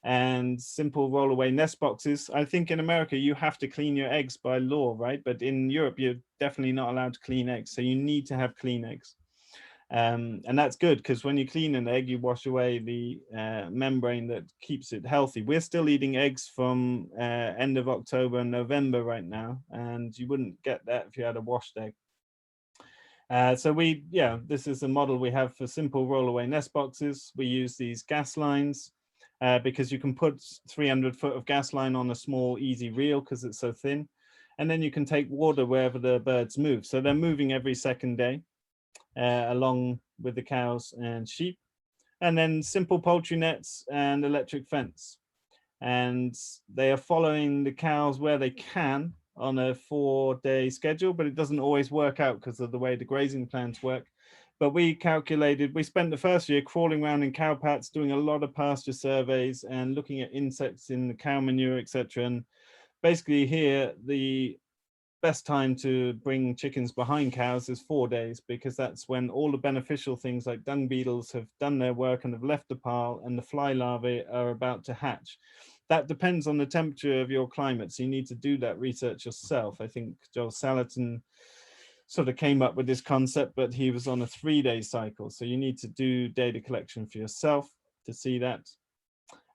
and simple rollaway nest boxes. I think in America, you have to clean your eggs by law, right? But in Europe, you're definitely not allowed to clean eggs. So you need to have clean eggs. And that's good because when you clean an egg, you wash away the membrane that keeps it healthy. We're still eating eggs from end of October and November right now, and you wouldn't get that if you had a washed egg. So this is a model we have for simple rollaway nest boxes. We use these gas lines because you can put 300 foot of gas line on a small easy reel because it's so thin. And then you can take water wherever the birds move. So they're moving every second day along with the cows and sheep. And then simple poultry nets and electric fence. And they are following the cows where they can on a 4-day schedule, but it doesn't always work out because of the way the grazing plans work. But we calculated, we spent the first year crawling around in cow pats, doing a lot of pasture surveys and looking at insects in the cow manure, etc. And basically here, the best time to bring chickens behind cows is 4 days, because that's when all the beneficial things like dung beetles have done their work and have left the pile, and the fly larvae are about to hatch. That depends on the temperature of your climate, so you need to do that research yourself. I think Joel Salatin sort of came up with this concept, but he was on a 3-day cycle. So you need to do data collection for yourself to see that.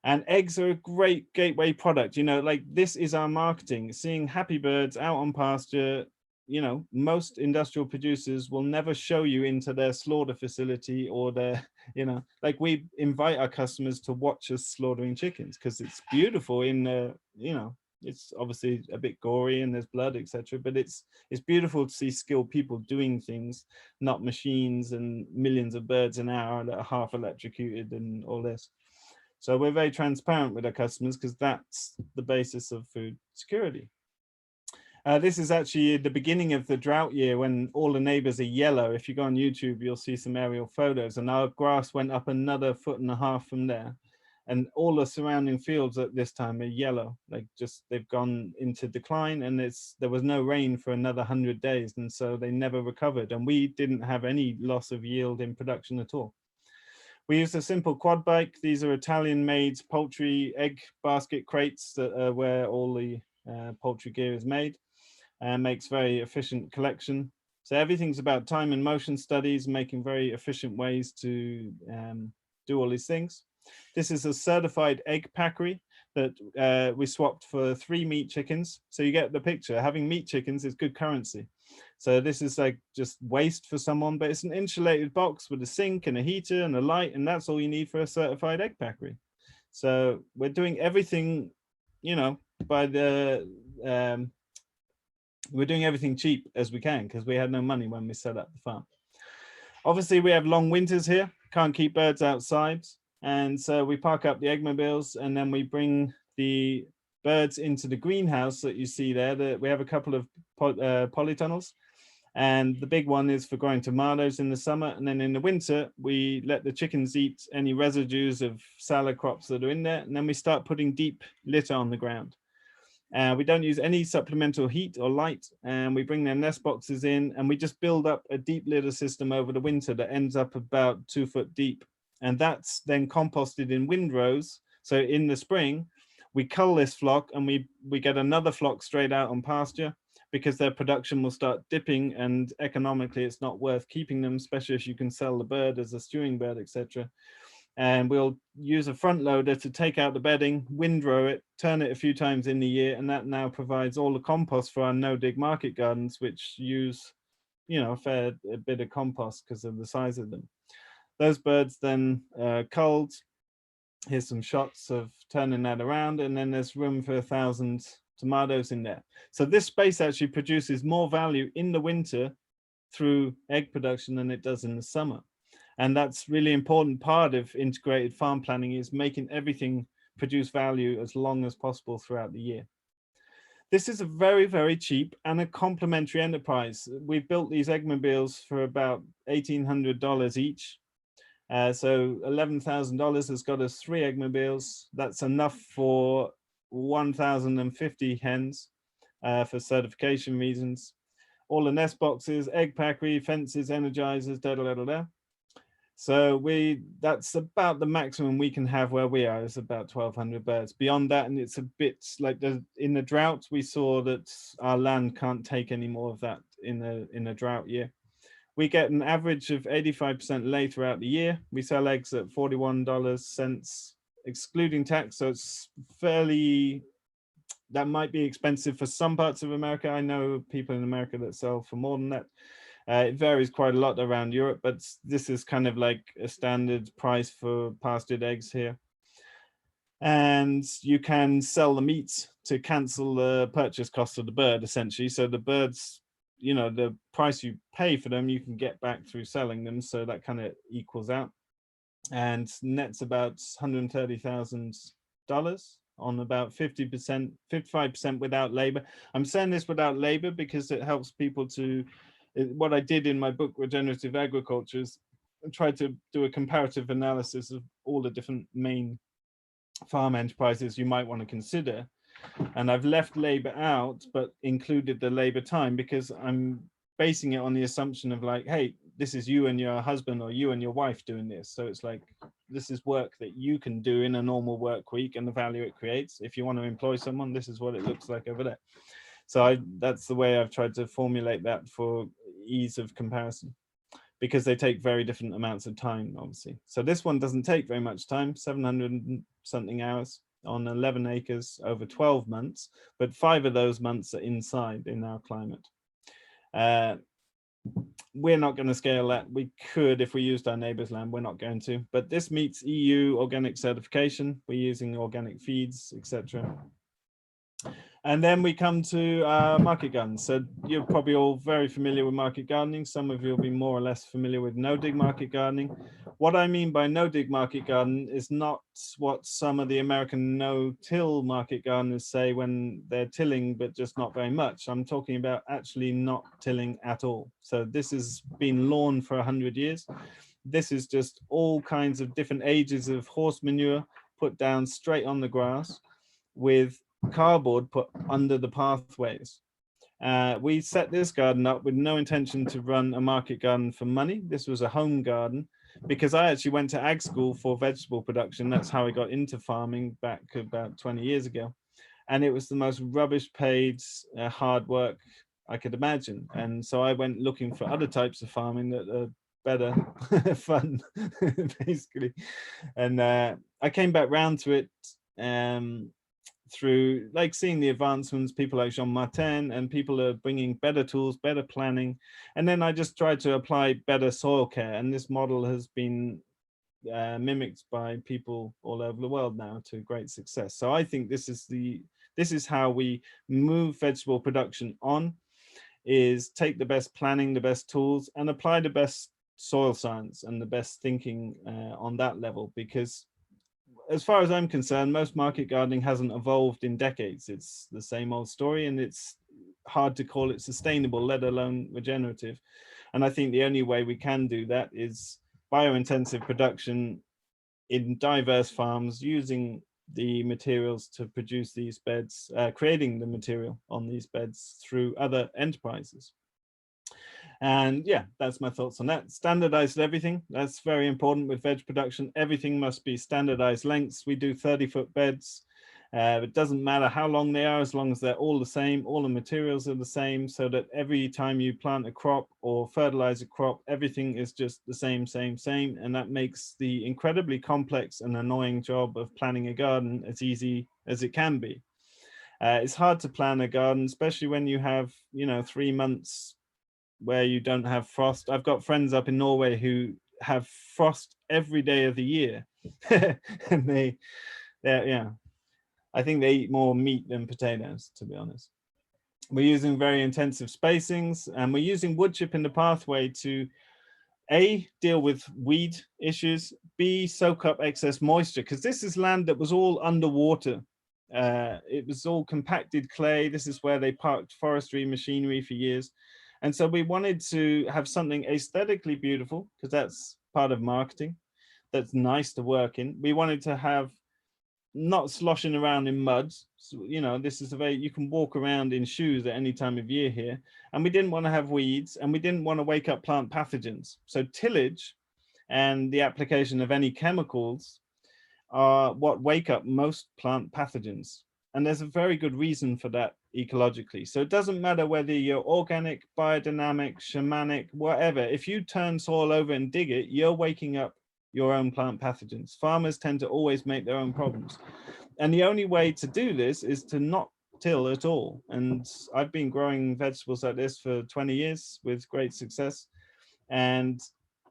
And eggs are a great gateway product. You know, like this is our marketing, seeing happy birds out on pasture. You know, most industrial producers will never show you into their slaughter facility or their, you know, like we invite our customers to watch us slaughtering chickens because it's beautiful in the, you know, it's obviously a bit gory and there's blood, etc. But it's beautiful to see skilled people doing things, not machines and millions of birds an hour that are half electrocuted and all this. So we're very transparent with our customers because that's the basis of food security. This is actually the beginning of the drought year when all the neighbors are yellow. If you go on YouTube, you'll see some aerial photos, and our grass went up another 1.5 feet from there. And all the surrounding fields at this time are yellow, like just they've gone into decline, and there was no rain for another 100 days. And so they never recovered. And we didn't have any loss of yield in production at all. We used a simple quad bike. These are Italian-made poultry egg basket crates that are where all the poultry gear is made, and makes very efficient collection. So everything's about time and motion studies, making very efficient ways to do all these things. This is a certified egg packery that we swapped for 3 meat chickens. So you get the picture. Having meat chickens is good currency. So this is like just waste for someone, but it's an insulated box with a sink and a heater and a light, and that's all you need for a certified egg packery. So we're doing everything, you know, by the, we're doing everything cheap as we can because we had no money when we set up the farm. Obviously, we have long winters here, can't keep birds outside. And so we park up the eggmobiles and then we bring the birds into the greenhouse that you see there. We have a couple of polytunnels, and the big one is for growing tomatoes in the summer. And then in the winter, we let the chickens eat any residues of salad crops that are in there. And then we start putting deep litter on the ground. We don't use any supplemental heat or light, and we bring their nest boxes in, and we just build up a deep litter system over the winter that ends up about 2 foot deep. And that's then composted in windrows. So in the spring, we cull this flock and we get another flock straight out on pasture because their production will start dipping, and economically it's not worth keeping them, especially if you can sell the bird as a stewing bird, etc. And we'll use a front loader to take out the bedding, windrow it, turn it a few times in the year, and that now provides all the compost for our no-dig market gardens, which use, you know, a bit of compost because of the size of them. Those birds then culled. Here's some shots of turning that around, and then there's room for 1,000 tomatoes in there. So this space actually produces more value in the winter through egg production than it does in the summer. And that's really important part of integrated farm planning, is making everything produce value as long as possible throughout the year. This is a very, very cheap and a complementary enterprise. We've built these eggmobiles for about $1,800 each. So $11,000 has got us 3 eggmobiles. That's enough for 1,050 hens for certification reasons. All the nest boxes, egg packery, fences, energizers, da da da da da. So that's about the maximum we can have where we are, is about 1,200 birds. Beyond that, and it's a bit like in the drought, we saw that our land can't take any more of that in a drought year. We get an average of 85% lay throughout the year. We sell eggs at $41 excluding tax. So it's fairly, that might be expensive for some parts of America. I know people in America that sell for more than that. It varies quite a lot around Europe, but this is kind of like a standard price for pastured eggs here. And you can sell the meat to cancel the purchase cost of the bird, essentially. So the birds, you know, the price you pay for them, you can get back through selling them. So that kind of equals out. And net's about $130,000 on about 50%, 55% without labor. I'm saying this without labor because it helps people to, what I did in my book, Regenerative Agriculture, is try to do a comparative analysis of all the different main farm enterprises you might want to consider. And I've left labor out, but included the labor time because I'm basing it on the assumption of like, hey, this is you and your husband or you and your wife doing this. So it's like, this is work that you can do in a normal work week and the value it creates. If you want to employ someone, this is what it looks like over there. So that's the way I've tried to formulate that for ease of comparison, because they take very different amounts of time, obviously. So this one doesn't take very much time, 700 something hours on 11 acres over 12 months, but 5 of those months are inside in our climate. We're not going to scale that. We could if we used our neighbour's land. We're not going to, but this meets EU organic certification. We're using organic feeds, etc. And then we come to market gardens. So you're probably all very familiar with market gardening. Some of you will be more or less familiar with no-dig market gardening. What I mean by no-dig market garden is not what some of the American no-till market gardeners say when they're tilling, but just not very much. I'm talking about actually not tilling at all. So this has been lawn for 100 years. This is just all kinds of different ages of horse manure put down straight on the grass with cardboard put under the pathways. We set this garden up with no intention to run a market garden for money. This was a home garden because I actually went to ag school for vegetable production. That's how I got into farming back about 20 years ago. And it was the most rubbish paid hard work I could imagine. And so I went looking for other types of farming that are better fun, basically. And I came back round to it through like seeing the advancements, people like Jean Martin, and people are bringing better tools, better planning. And then I just tried to apply better soil care. And this model has been mimicked by people all over the world now to great success. So I think this is how we move vegetable production on, is take the best planning, the best tools, and apply the best soil science and the best thinking on that level. Because as far as I'm concerned, most market gardening hasn't evolved in decades. It's the same old story, and it's hard to call it sustainable, let alone regenerative. And I think the only way we can do that is bio-intensive production in diverse farms, using the materials to produce these beds, creating the material on these beds through other enterprises. And yeah, that's my thoughts on that. Standardized everything. That's very important with veg production. Everything must be standardized lengths. We do 30-foot beds. It doesn't matter how long they are, as long as they're all the same, all the materials are the same, so that every time you plant a crop or fertilize a crop, everything is just the same. And that makes the incredibly complex and annoying job of planning a garden as easy as it can be. It's hard to plan a garden, especially when you have, 3 months where you don't have frost. I've got friends up in Norway who have frost every day of the year. And I think they eat more meat than potatoes, to be honest. We're using very intensive spacings, and we're using wood chip in the pathway to A, deal with weed issues, B, soak up excess moisture, because this is land that was all underwater. It was all compacted clay. This is where they parked forestry machinery for years. And so we wanted to have something aesthetically beautiful, because that's part of marketing, that's nice to work in. We wanted to have not sloshing around in mud. So, this is you can walk around in shoes at any time of year here. And we didn't want to have weeds, and we didn't want to wake up plant pathogens. So tillage and the application of any chemicals are what wake up most plant pathogens. And there's a very good reason for that ecologically. So it doesn't matter whether you're organic, biodynamic, shamanic, whatever. If you turn soil over and dig it, you're waking up your own plant pathogens. Farmers tend to always make their own problems. And the only way to do this is to not till at all. And I've been growing vegetables like this for 20 years with great success. And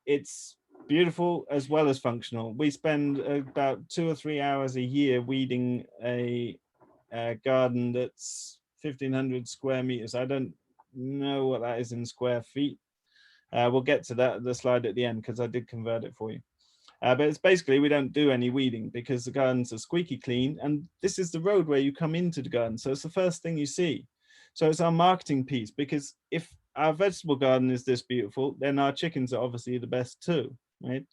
it's beautiful as well as functional. We spend about 2 or 3 hours a year weeding a garden that's 1,500 square meters. I don't know what that is in square feet. We'll get to that, the slide at the end, because I did convert it for you. But it's basically, we don't do any weeding because the gardens are squeaky clean. And this is the road where you come into the garden. So it's the first thing you see. So it's our marketing piece, because if our vegetable garden is this beautiful, then our chickens are obviously the best too, right?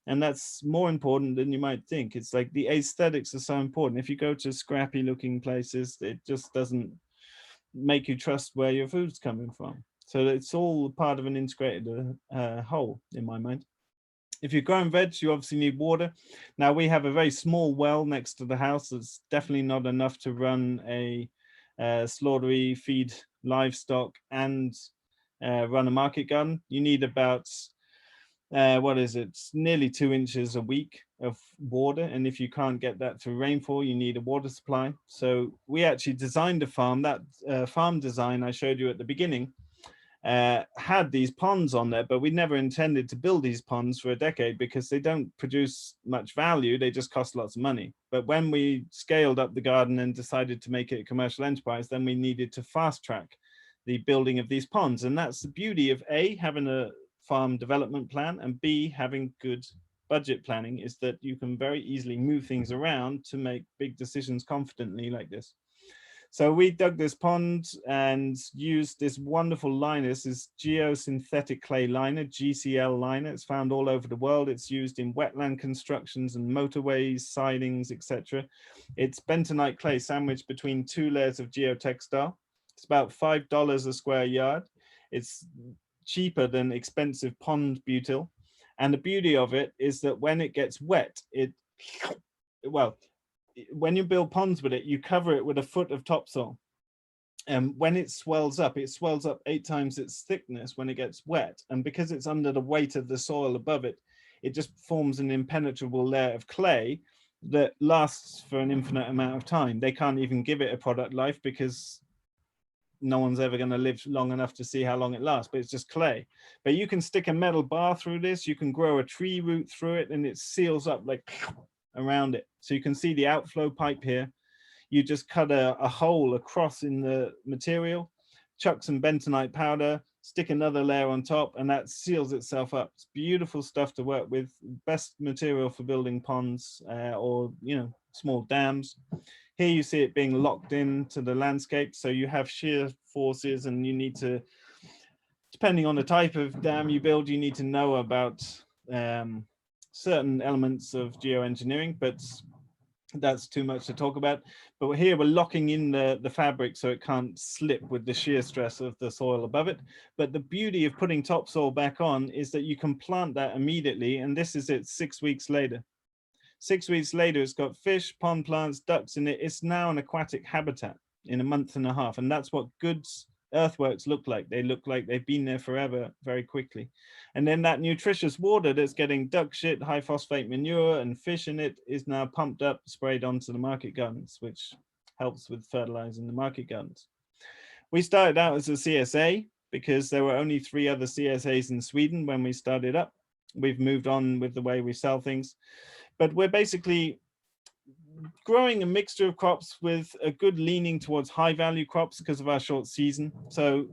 And that's more important than you might think. It's like the aesthetics are so important. If you go to scrappy looking places, it just doesn't make you trust where your food's coming from. So it's all part of an integrated whole in my mind. If you're growing veg, you obviously need water. Now we have a very small well next to the house. It's definitely not enough to run a slaughtery, feed livestock, and run a market garden. You need about what is it? It's nearly 2 inches a week of water. And if you can't get that through rainfall, you need a water supply. So we actually designed a farm. That farm design I showed you at the beginning had these ponds on there, but we never intended to build these ponds for a decade because they don't produce much value. They just cost lots of money. But when we scaled up the garden and decided to make it a commercial enterprise, then we needed to fast track the building of these ponds. And that's the beauty of A, having a farm development plan, and B, having good budget planning, is that you can very easily move things around to make big decisions confidently like this. So we dug this pond and used this wonderful liner. This is geosynthetic clay liner, GCL liner. It's found all over the world. It's used in wetland constructions and motorways, sidings, etc. It's bentonite clay sandwiched between 2 layers of geotextile. It's about $5 a square yard. It's cheaper than expensive pond butyl. And the beauty of it is that when it gets wet, when you build ponds with it, you cover it with a foot of topsoil. And when it swells up 8 times its thickness when it gets wet. And because it's under the weight of the soil above it, it just forms an impenetrable layer of clay that lasts for an infinite amount of time. They can't even give it a product life because no one's ever going to live long enough to see how long it lasts, but it's just clay. But you can stick a metal bar through this, you can grow a tree root through it, and it seals up like around it. So you can see the outflow pipe here. You just cut a hole across in the material, chuck some bentonite powder, stick another layer on top, and that seals itself up. It's beautiful stuff to work with. Best material for building ponds or small dams. Here you see it being locked into the landscape. So you have shear forces, and you need to, depending on the type of dam you build, you need to know about certain elements of geoengineering, but that's too much to talk about. But here we're locking in the fabric so it can't slip with the shear stress of the soil above it. But the beauty of putting topsoil back on is that you can plant that immediately. And this is it 6 weeks later. 6 weeks later, it's got fish, pond plants, ducks in it. It's now an aquatic habitat in a month and a half. And that's what good earthworks look like. They look like they've been there forever, very quickly. And then that nutritious water that's getting duck shit, high phosphate manure and fish in it is now pumped up, sprayed onto the market gardens, which helps with fertilizing the market gardens. We started out as a CSA because there were only 3 other CSAs in Sweden when we started up. We've moved on with the way we sell things, but we're basically growing a mixture of crops with a good leaning towards high value crops because of our short season. So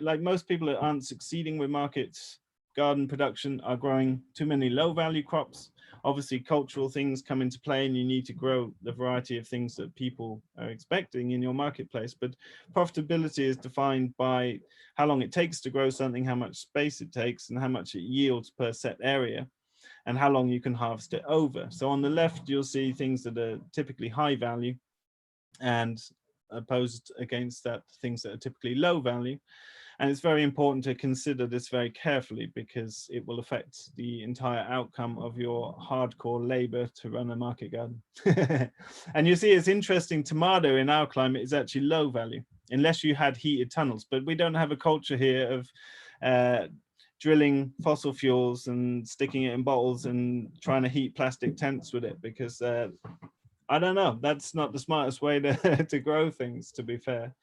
like most people that aren't succeeding with markets, garden production, are growing too many low value crops. Obviously cultural things come into play, and you need to grow the variety of things that people are expecting in your marketplace. But profitability is defined by how long it takes to grow something, how much space it takes, and how much it yields per set area, and how long you can harvest it over. So on the left, you'll see things that are typically high value, and opposed against that, things that are typically low value. And it's very important to consider this very carefully because it will affect the entire outcome of your hardcore labor to run a market garden. And you see, it's interesting, tomato in our climate is actually low value, unless you had heated tunnels. But we don't have a culture here of drilling fossil fuels and sticking it in bottles and trying to heat plastic tents with it, because I don't know, that's not the smartest way to grow things, to be fair.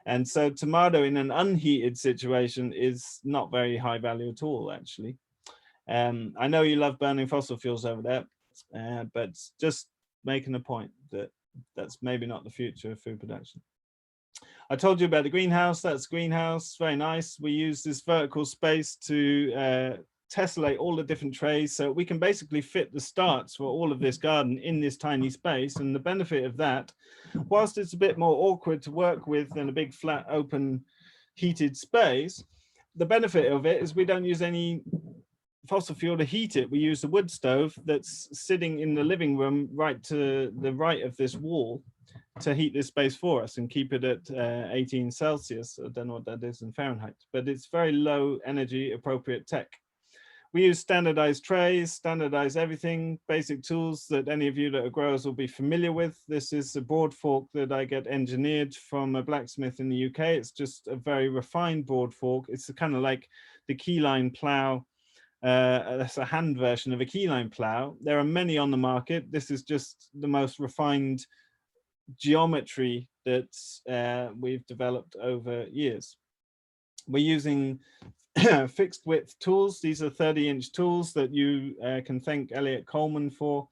And so tomato in an unheated situation is not very high value at all, actually. I know you love burning fossil fuels over there, but just making a point that that's maybe not the future of food production. I told you about the greenhouse. That's greenhouse, very nice. We use this vertical space to tessellate all the different trays, so we can basically fit the starts for all of this garden in this tiny space. And the benefit of that, whilst it's a bit more awkward to work with than a big flat open heated space, the benefit of it is we don't use any fossil fuel to heat it. We use a wood stove that's sitting in the living room right to the right of this wall to heat this space for us and keep it at 18 Celsius. I don't know what that is in Fahrenheit, but it's very low energy appropriate tech. We use standardized trays, standardized everything, basic tools that any of you that are growers will be familiar with. This is a broad fork that I get engineered from a blacksmith in the UK. It's just a very refined broad fork. It's kind of like the keyline plow. That's a hand version of a keyline plow. There are many on the market. This is just the most refined geometry that we've developed over years. We're using fixed width tools. These are 30-inch tools that you can thank Elliot Coleman for,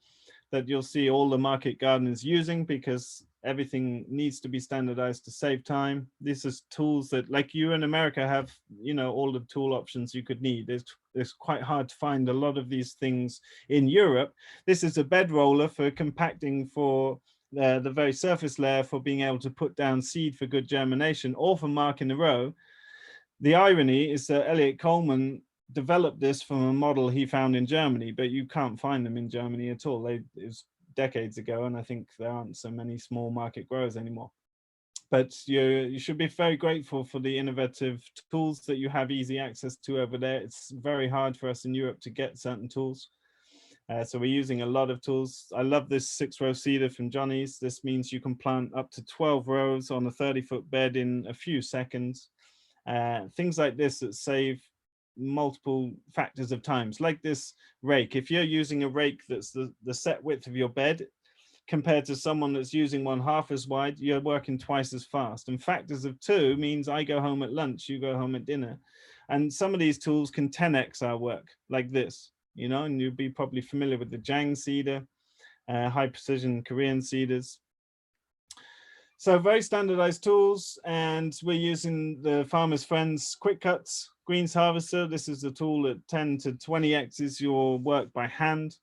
that you'll see all the market gardeners using, because everything needs to be standardized to save time. This is tools that, like you in America, have, you know, all the tool options you could need. It's quite hard to find a lot of these things in Europe. This is a bed roller for compacting, for the very surface layer, for being able to put down seed for good germination, or for marking a row. The irony is that Elliot Coleman developed this from a model he found in Germany, but you can't find them in Germany at all. It was decades ago, and I think there aren't so many small market growers anymore. But you should be very grateful for the innovative tools that you have easy access to over there. It's very hard for us in Europe to get certain tools. So we're using a lot of tools. I love this 6-row seeder from Johnny's. This means you can plant up to 12 rows on a 30-foot bed in a few seconds. Things like this that save multiple factors of times, like this rake. If you're using a rake that's the set width of your bed, compared to someone that's using one half as wide, you're working twice as fast. And factors of 2 means I go home at lunch, you go home at dinner. And some of these tools can 10x our work, like this, you know, and you'll be probably familiar with the Jang seeder, high precision Korean seeders. So very standardized tools, and we're using the Farmer's Friends Quick Cuts Greens Harvester. This is a tool that 10 to 20x's your work by hand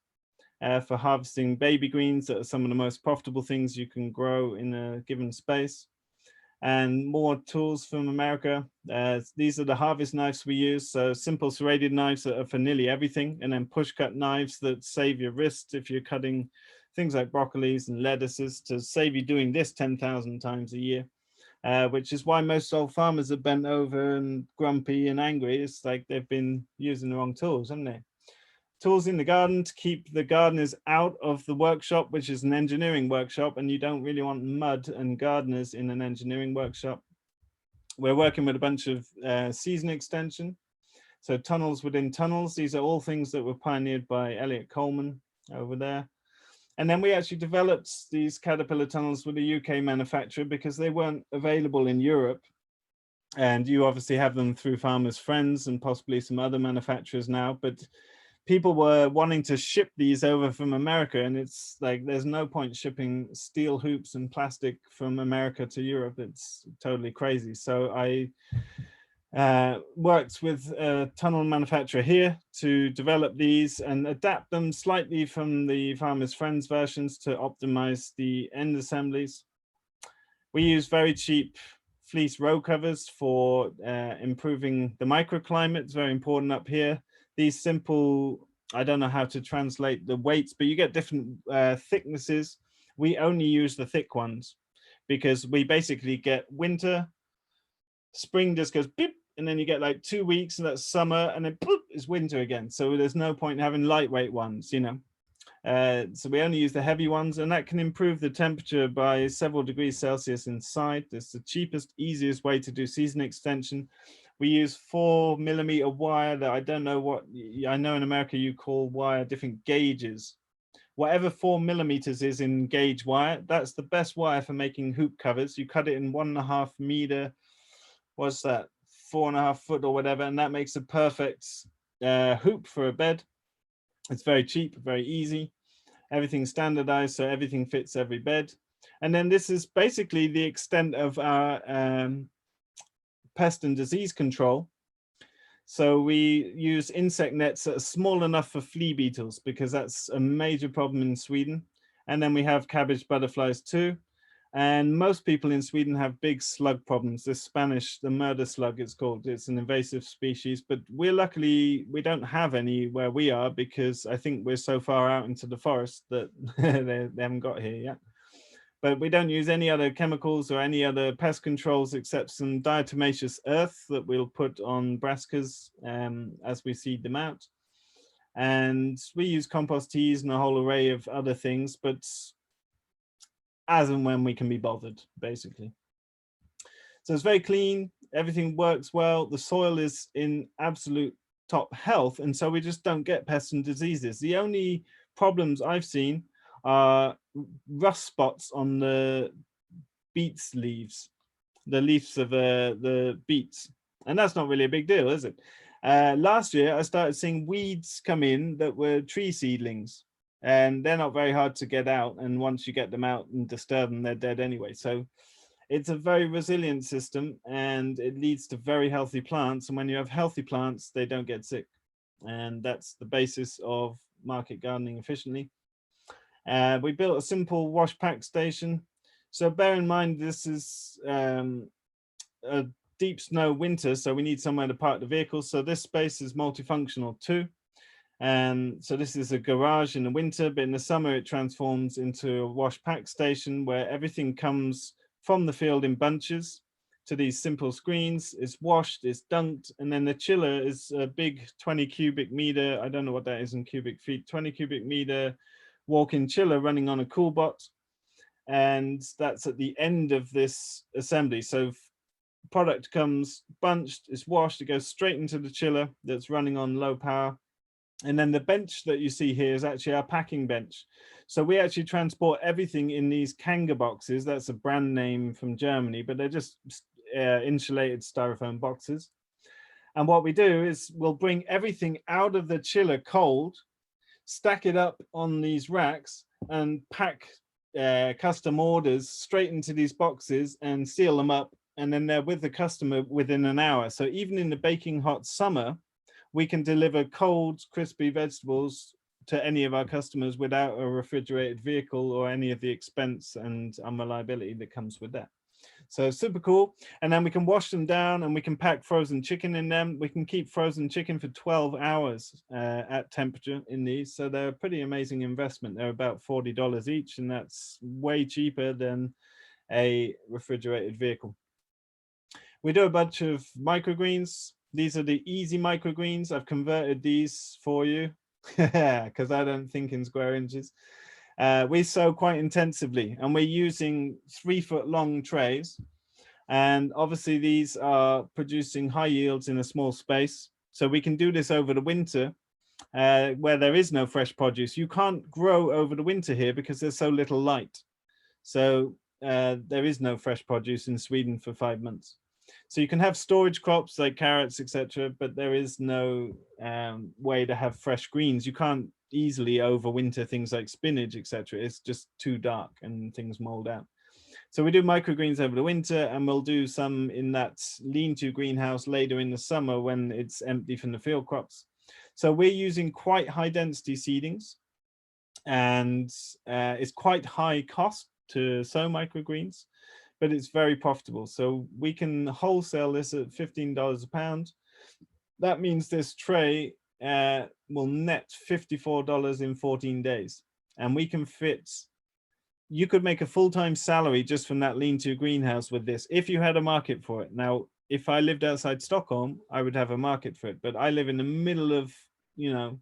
for harvesting baby greens that are some of the most profitable things you can grow in a given space. And more tools from America. These are the harvest knives we use. So simple serrated knives that are for nearly everything, and then push cut knives that save your wrist if you're cutting things like broccolis and lettuces, to save you doing this 10,000 times a year, which is why most old farmers are bent over and grumpy and angry. It's like they've been using the wrong tools, haven't they? Tools in the garden to keep the gardeners out of the workshop, which is an engineering workshop, and you don't really want mud and gardeners in an engineering workshop. We're working with a bunch of season extension, so tunnels within tunnels. These are all things that were pioneered by Elliot Coleman over there. And then we actually developed these Caterpillar tunnels with a UK manufacturer because they weren't available in Europe. And you obviously have them through Farmers Friends and possibly some other manufacturers now, but people were wanting to ship these over from America, and it's like there's no point shipping steel hoops and plastic from America to Europe. It's totally crazy. So I worked with a tunnel manufacturer here to develop these and adapt them slightly from the Farmers Friends versions to optimize the end assemblies. We use very cheap fleece row covers for improving the microclimate. It's very important up here. These simple, I don't know how to translate the weights, but you get different thicknesses. We only use the thick ones because we basically get winter, spring just goes beep, and then you get like 2 weeks, and that's summer, and then boop, it's winter again. So there's no point in having lightweight ones, you know. So we only use the heavy ones, and that can improve the temperature by several degrees Celsius inside. It's the cheapest, easiest way to do season extension. We use 4mm wire that I don't know what, I know in America you call wire different gauges. Whatever 4mm is in gauge wire, that's the best wire for making hoop covers. You cut it in 1.5 meter, what's that, 4.5 foot or whatever, and that makes a perfect hoop for a bed. It's very cheap, very easy. Everything's standardized, so everything fits every bed. And then this is basically the extent of our pest and disease control. So we use insect nets that are small enough for flea beetles, because that's a major problem in Sweden. And then we have cabbage butterflies too. And most people in Sweden have big slug problems. This Spanish, the murder slug it's called, it's an invasive species, but we don't have any where we are, because I think we're so far out into the forest that they haven't got here yet. But we don't use any other chemicals or any other pest controls except some diatomaceous earth that we'll put on brassicas as we seed them out. And we use compost teas and a whole array of other things, but as and when we can be bothered, basically. So it's very clean, everything works well, the soil is in absolute top health, and so we just don't get pests and diseases. The only problems I've seen are rust spots on the beets leaves, the leaves of the beets, and that's not really a big deal, is it? Last year I started seeing weeds come in that were tree seedlings, and they're not very hard to get out, and once you get them out and disturb them, they're dead anyway. So it's a very resilient system, and it leads to very healthy plants, and when you have healthy plants, they don't get sick, and that's the basis of market gardening efficiently. We built a simple wash pack station. So bear in mind, this is a deep snow winter, so we need somewhere to park the vehicles. So this space is multifunctional too. And so this is a garage in the winter, but in the summer it transforms into a wash pack station where everything comes from the field in bunches to these simple screens. It's washed, it's dunked, and then the chiller is a big 20 cubic meter, I don't know what that is in cubic feet, 20 cubic meter walk-in chiller running on a CoolBot. And that's at the end of this assembly. So product comes bunched, it's washed, it goes straight into the chiller that's running on low power. And then the bench that you see here is actually our packing bench. So we actually transport everything in these Kanga boxes. That's a brand name from Germany, but they're just insulated styrofoam boxes. And what we do is we'll bring everything out of the chiller cold, stack it up on these racks, and pack custom orders straight into these boxes and seal them up. And then they're with the customer within an hour. So even in the baking hot summer, we can deliver cold, crispy vegetables to any of our customers without a refrigerated vehicle or any of the expense and unreliability that comes with that. So super cool. And then we can wash them down and we can pack frozen chicken in them. We can keep frozen chicken for 12 hours at temperature in these. So they're a pretty amazing investment. They're about $40 each, and that's way cheaper than a refrigerated vehicle. We do a bunch of microgreens. These are the easy microgreens. I've converted these for you because I don't think in square inches. We sow quite intensively, and we're using 3-foot long trays. And obviously these are producing high yields in a small space. So we can do this over the winter where there is no fresh produce. You can't grow over the winter here because there's so little light. So there is no fresh produce in Sweden for 5 months. So you can have storage crops like carrots, etc., but there is no way to have fresh greens. You can't easily overwinter things like spinach, etc. It's just too dark and things mold out. So we do microgreens over the winter, and we'll do some in that lean-to greenhouse later in the summer when it's empty from the field crops. So we're using quite high density seedings, and it's quite high cost to sow microgreens, but it's very profitable. So we can wholesale this at $15 a pound. That means this tray will net $54 in 14 days. And we can fit, you could make a full-time salary just from that lean-to greenhouse with this, if you had a market for it. Now, if I lived outside Stockholm, I would have a market for it, but I live in the middle of, you know,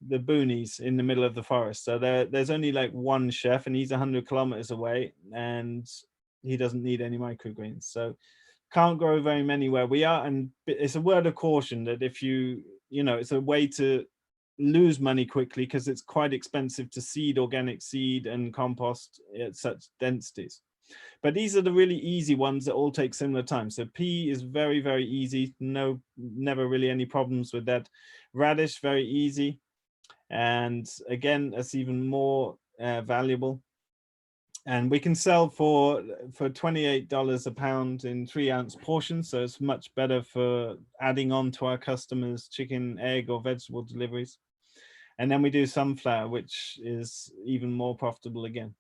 the boonies in the middle of the forest. So there's only like one chef, and he's 100 kilometers away, and he doesn't need any microgreens. So can't grow very many where we are. And it's a word of caution that if you know, it's a way to lose money quickly because it's quite expensive to seed organic seed and compost at such densities. But these are the really easy ones that all take similar time. So pea is very, very easy. Never really any problems with that. Radish, very easy. And again, that's even more valuable. And we can sell for $28 a pound in 3-ounce portions. So it's much better for adding on to our customers' chicken, egg, or vegetable deliveries. And then we do sunflower, which is even more profitable again.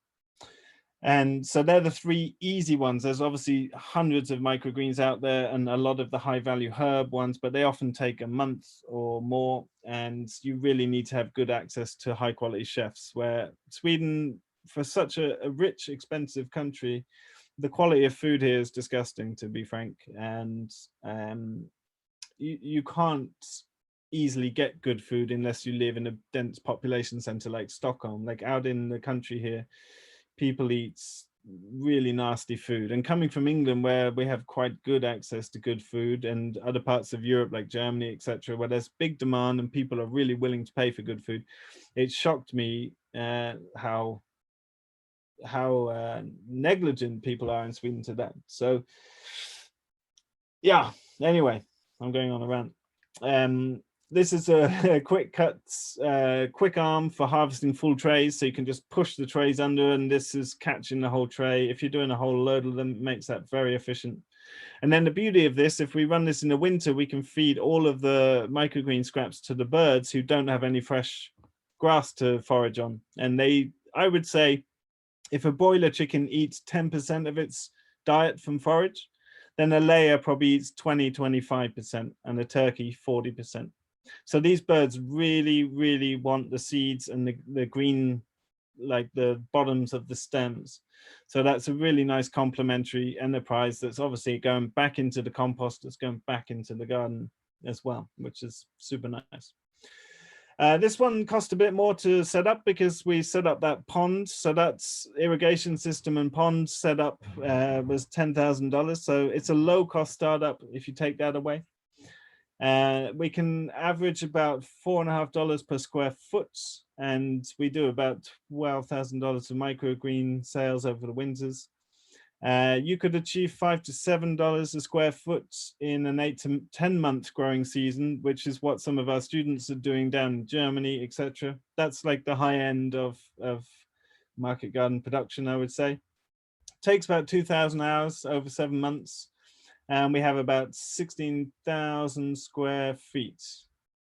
And so they're the 3 easy ones. There's obviously hundreds of microgreens out there and a lot of the high value herb ones, but they often take a month or more. And you really need to have good access to high quality chefs, where Sweden, for such a rich, expensive country, the quality of food here is disgusting, to be frank. And you can't easily get good food unless you live in a dense population center like Stockholm. Like out in the country here, people eat really nasty food. And coming from England, where we have quite good access to good food, and other parts of Europe like Germany, etc., where there's big demand and people are really willing to pay for good food, it shocked me how negligent people are in Sweden to that. So yeah, anyway, I'm going on a rant. This is a quick arm for harvesting full trays, so you can just push the trays under, and this is catching the whole tray. If you're doing a whole load of them, it makes that very efficient. And then the beauty of this, if we run this in the winter, we can feed all of the microgreen scraps to the birds who don't have any fresh grass to forage on. And I would say, if a broiler chicken eats 10% of its diet from forage, then a layer probably eats 20-25%, and a turkey 40%. So these birds really, really want the seeds and the green, like the bottoms of the stems. So that's a really nice complementary enterprise that's obviously going back into the compost, that's going back into the garden as well, which is super nice. This one cost a bit more to set up because we set up that pond. So that's irrigation system and pond setup was $10,000. So it's a low cost startup if you take that away. We can average about $4.50 per square foot, and we do about $12,000 of microgreen sales over the winters. You could achieve $5 to $7 a square foot in an 8 to 10 month growing season, which is what some of our students are doing down in Germany, etc. That's like the high end of market garden production, I would say. It takes about 2,000 hours over 7 months. And we have about 16,000 square feet.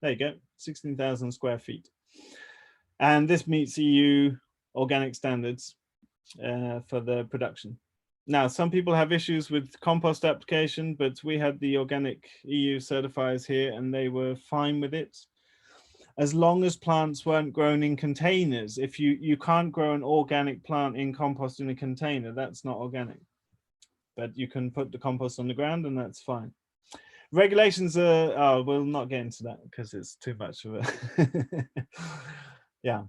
There you go, 16,000 square feet. And this meets EU organic standards for the production. Now, some people have issues with compost application, but we had the organic EU certifiers here and they were fine with it. As long as plants weren't grown in containers. If you can't grow an organic plant in compost in a container, that's not organic. But you can put the compost on the ground and that's fine. Regulations are, oh, we'll not get into that because it's too much of a, yeah.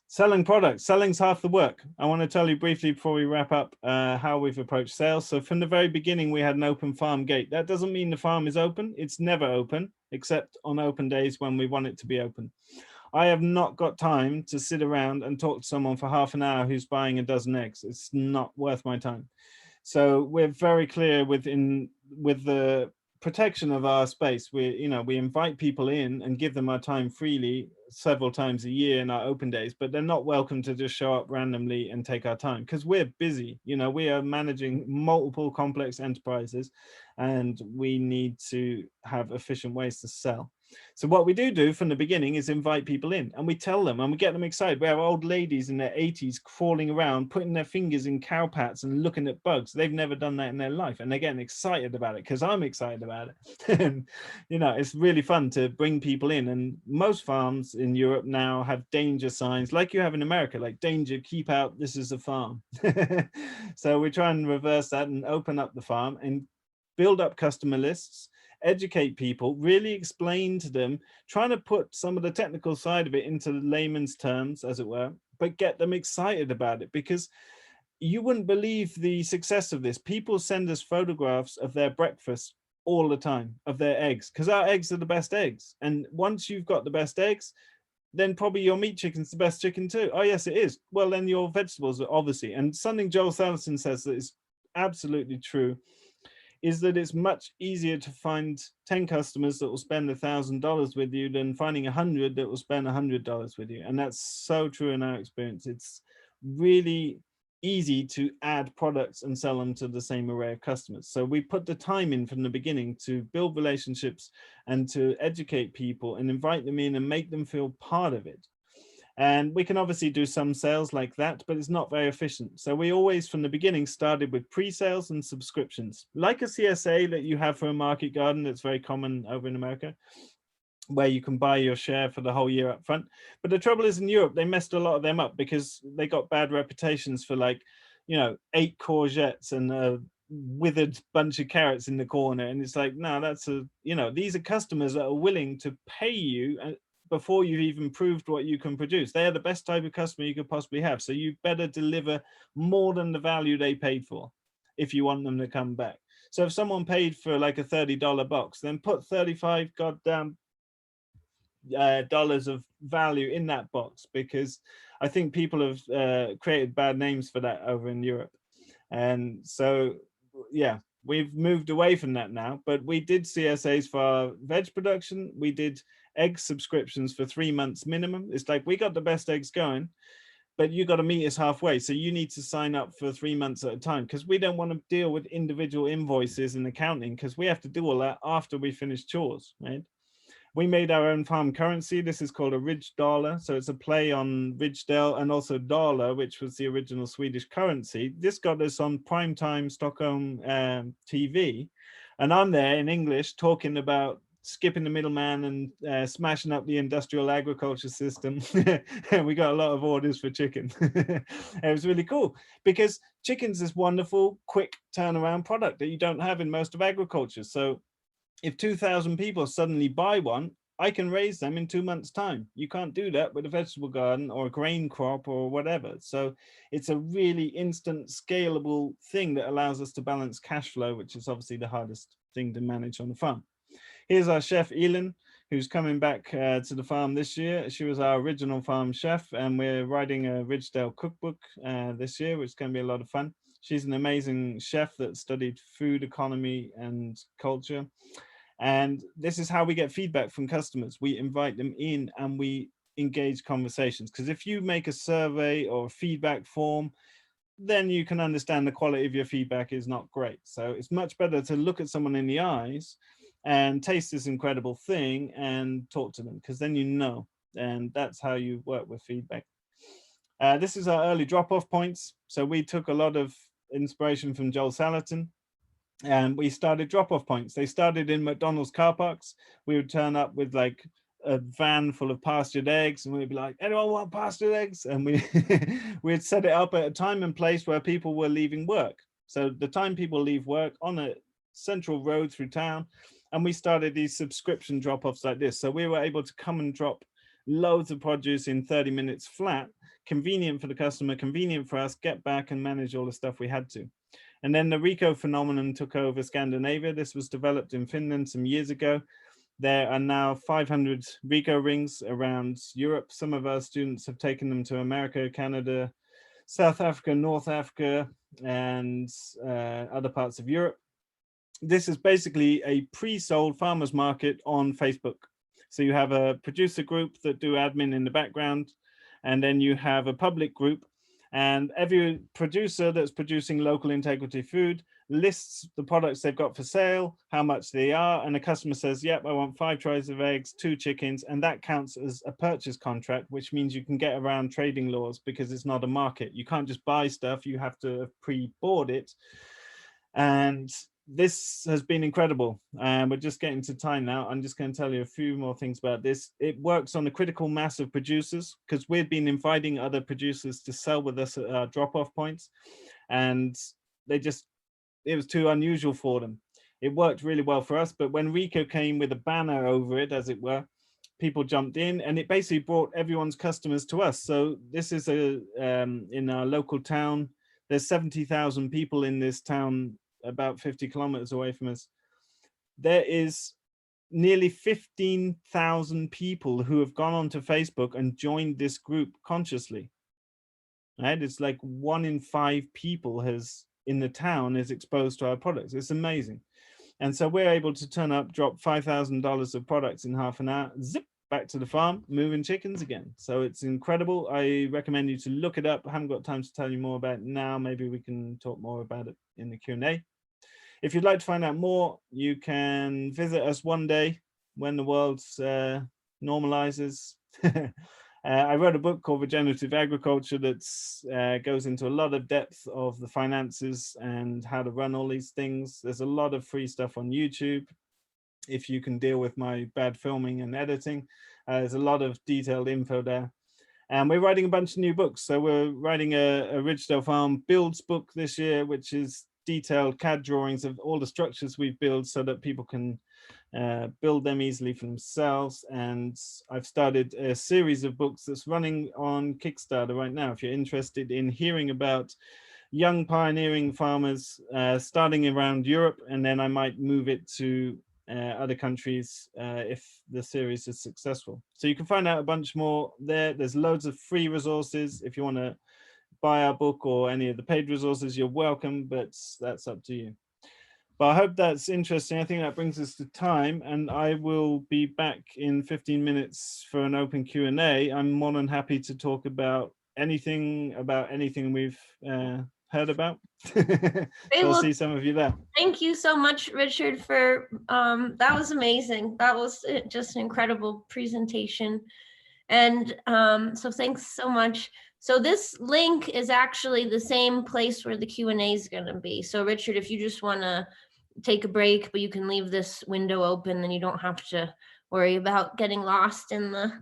Selling products, selling's half the work. I want to tell you briefly before we wrap up how we've approached sales. So from the very beginning, we had an open farm gate. That doesn't mean the farm is open. It's never open, except on open days when we want it to be open. I have not got time to sit around and talk to someone for half an hour who's buying a dozen eggs. It's not worth my time. So we're very clear with the protection of our space. We invite people in and give them our time freely several times a year in our open days, but they're not welcome to just show up randomly and take our time because we're busy. We are managing multiple complex enterprises and we need to have efficient ways to sell. So what we do from the beginning is invite people in and we tell them and we get them excited. We have old ladies in their 80s crawling around, putting their fingers in cow pats and looking at bugs. They've never done that in their life. And they're getting excited about it because I'm excited about it. And, it's really fun to bring people in. And most farms in Europe now have danger signs like you have in America, like danger, keep out, this is a farm. So we try and reverse that and open up the farm and build up customer lists, educate people, really explain to them, trying to put some of the technical side of it into layman's terms, as it were, but get them excited about it because you wouldn't believe the success of this. People send us photographs of their breakfast all the time, of their eggs, because our eggs are the best eggs. And once you've got the best eggs, then probably your meat chicken's the best chicken too. Oh, yes, it is. Well, then your vegetables are obviously. And something Joel Salatin says that is absolutely true is that it's much easier to find 10 customers that will spend $1,000 with you than finding 100 that will spend $100 with you. And that's so true in our experience. It's really easy to add products and sell them to the same array of customers. So we put the time in from the beginning to build relationships and to educate people and invite them in and make them feel part of it. And we can obviously do some sales like that, but it's not very efficient. So we always, from the beginning, started with pre-sales and subscriptions, like a CSA that you have for a market garden that's very common over in America, where you can buy your share for the whole year up front. But the trouble is, in Europe, they messed a lot of them up because they got bad reputations for, like, 8 courgettes and a withered bunch of carrots in the corner. And it's like, no, that's these are customers that are willing to pay you before you've even proved what you can produce. They are the best type of customer you could possibly have. So you better deliver more than the value they paid for if you want them to come back. So if someone paid for like a $30 box, then put 35 goddamn dollars of value in that box, because I think people have created bad names for that over in Europe. And so, yeah, we've moved away from that now, but we did CSAs for our veg production. We did egg subscriptions for 3 months minimum. It's like, we got the best eggs going, but you got to meet us halfway. So you need to sign up for 3 months at a time, because we don't want to deal with individual invoices and accounting, because we have to do all that after we finish chores, right? We made our own farm currency. This is called a Ridge dollar. So it's a play on Ridgedale and also dollar, which was the original Swedish currency. This got us on primetime Stockholm TV. And I'm there in English talking about skipping the middleman and smashing up the industrial agriculture system. And we got a lot of orders for chicken. It was really cool, because chicken's this wonderful, quick turnaround product that you don't have in most of agriculture. So if 2,000 people suddenly buy one, I can raise them in 2 months' time. You can't do that with a vegetable garden or a grain crop or whatever. So it's a really instant, scalable thing that allows us to balance cash flow, which is obviously the hardest thing to manage on a farm. Here's our chef, Elin, who's coming back to the farm this year. She was our original farm chef, and we're writing a Ridgedale cookbook this year, which is going to be a lot of fun. She's an amazing chef that studied food economy and culture. And this is how we get feedback from customers. We invite them in and we engage conversations. Because if you make a survey or a feedback form, then you can understand the quality of your feedback is not great. So it's much better to look at someone in the eyes and taste this incredible thing and talk to them, because then you know, and that's how you work with feedback. This is our early drop-off points. So we took a lot of inspiration from Joel Salatin, and we started drop-off points. They started in McDonald's car parks. We would turn up with like a van full of pastured eggs, and we'd be like, anyone want pastured eggs? And we'd set it up at a time and place where people were leaving work. So the time people leave work, on a central road through town, and we started these subscription drop-offs like this. So we were able to come and drop loads of produce in 30 minutes flat, convenient for the customer, convenient for us, get back and manage all the stuff we had to. And then the Rico phenomenon took over Scandinavia. This was developed in Finland some years ago. There are now 500 Rico rings around Europe. Some of our students have taken them to America, Canada, South Africa, North Africa, and other parts of Europe. This is basically a pre-sold farmers market on Facebook. So you have a producer group that do admin in the background, and then you have a public group. And every producer that's producing local integrity food lists the products they've got for sale, how much they are, and the customer says, yep, I want 5 trays of eggs, 2 chickens, and that counts as a purchase contract, which means you can get around trading laws because it's not a market. You can't just buy stuff, you have to pre-board it. And this has been incredible. We're just getting to time now. I'm just going to tell you a few more things about this. It works on a critical mass of producers, because we've been inviting other producers to sell with us at our drop-off points, and it was too unusual for them. It worked really well for us, but when Rico came with a banner over it, as it were, people jumped in, and it basically brought everyone's customers to us. So this is in our local town. There's 70,000 people in this town, about 50 kilometers away from us. There is nearly 15,000 people who have gone onto Facebook and joined this group consciously. Right? It's like 1 in 5 people in the town is exposed to our products. It's amazing. And so we're able to turn up, drop $5,000 of products in half an hour, zip, back to the farm, moving chickens again. So it's incredible. I recommend you to look it up. I haven't got time to tell you more about it now. Maybe we can talk more about it in the Q&A. If you'd like to find out more, you can visit us one day when the world normalizes. I wrote a book called Regenerative Agriculture that goes into a lot of depth of the finances and how to run all these things. There's a lot of free stuff on YouTube. If you can deal with my bad filming and editing, there's a lot of detailed info there. And we're writing a bunch of new books. So we're writing a Ridgedale Farm builds book this year, which is detailed CAD drawings of all the structures we've built so that people can build them easily for themselves. And I've started a series of books that's running on Kickstarter right now. If you're interested in hearing about young pioneering farmers starting around Europe, and then I might move it to other countries if the series is successful. So you can find out a bunch more there. There's loads of free resources. If you want to buy our book or any of the paid resources, you're welcome, but that's up to you. But I hope that's interesting. I think that brings us to time, and I will be back in 15 minutes for an open Q&A. I'm more than happy to talk about anything we've heard about. So I'll see some of you there. Thank you so much, Richard, for that was amazing. That was just an incredible presentation. And so thanks so much. So this link is actually the same place where the Q&A is going to be. So Richard, if you just want to take a break, but you can leave this window open, then you don't have to worry about getting lost in the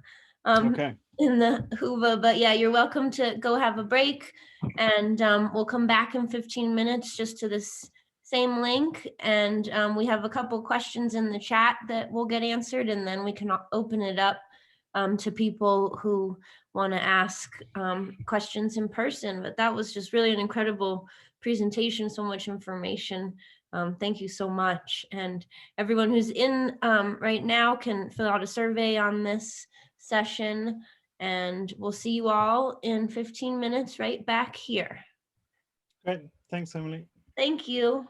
in the Hoover. But yeah, you're welcome to go have a break, and we'll come back in 15 minutes just to this same link. And we have a couple questions in the chat that will get answered, and then we can open it up to people who want to ask questions in person. But that was just really an incredible presentation, so much information. Thank you so much. And everyone who's in right now can fill out a survey on this session, and we'll see you all in 15 minutes right back here. Great. Thanks, Emily. Thank you.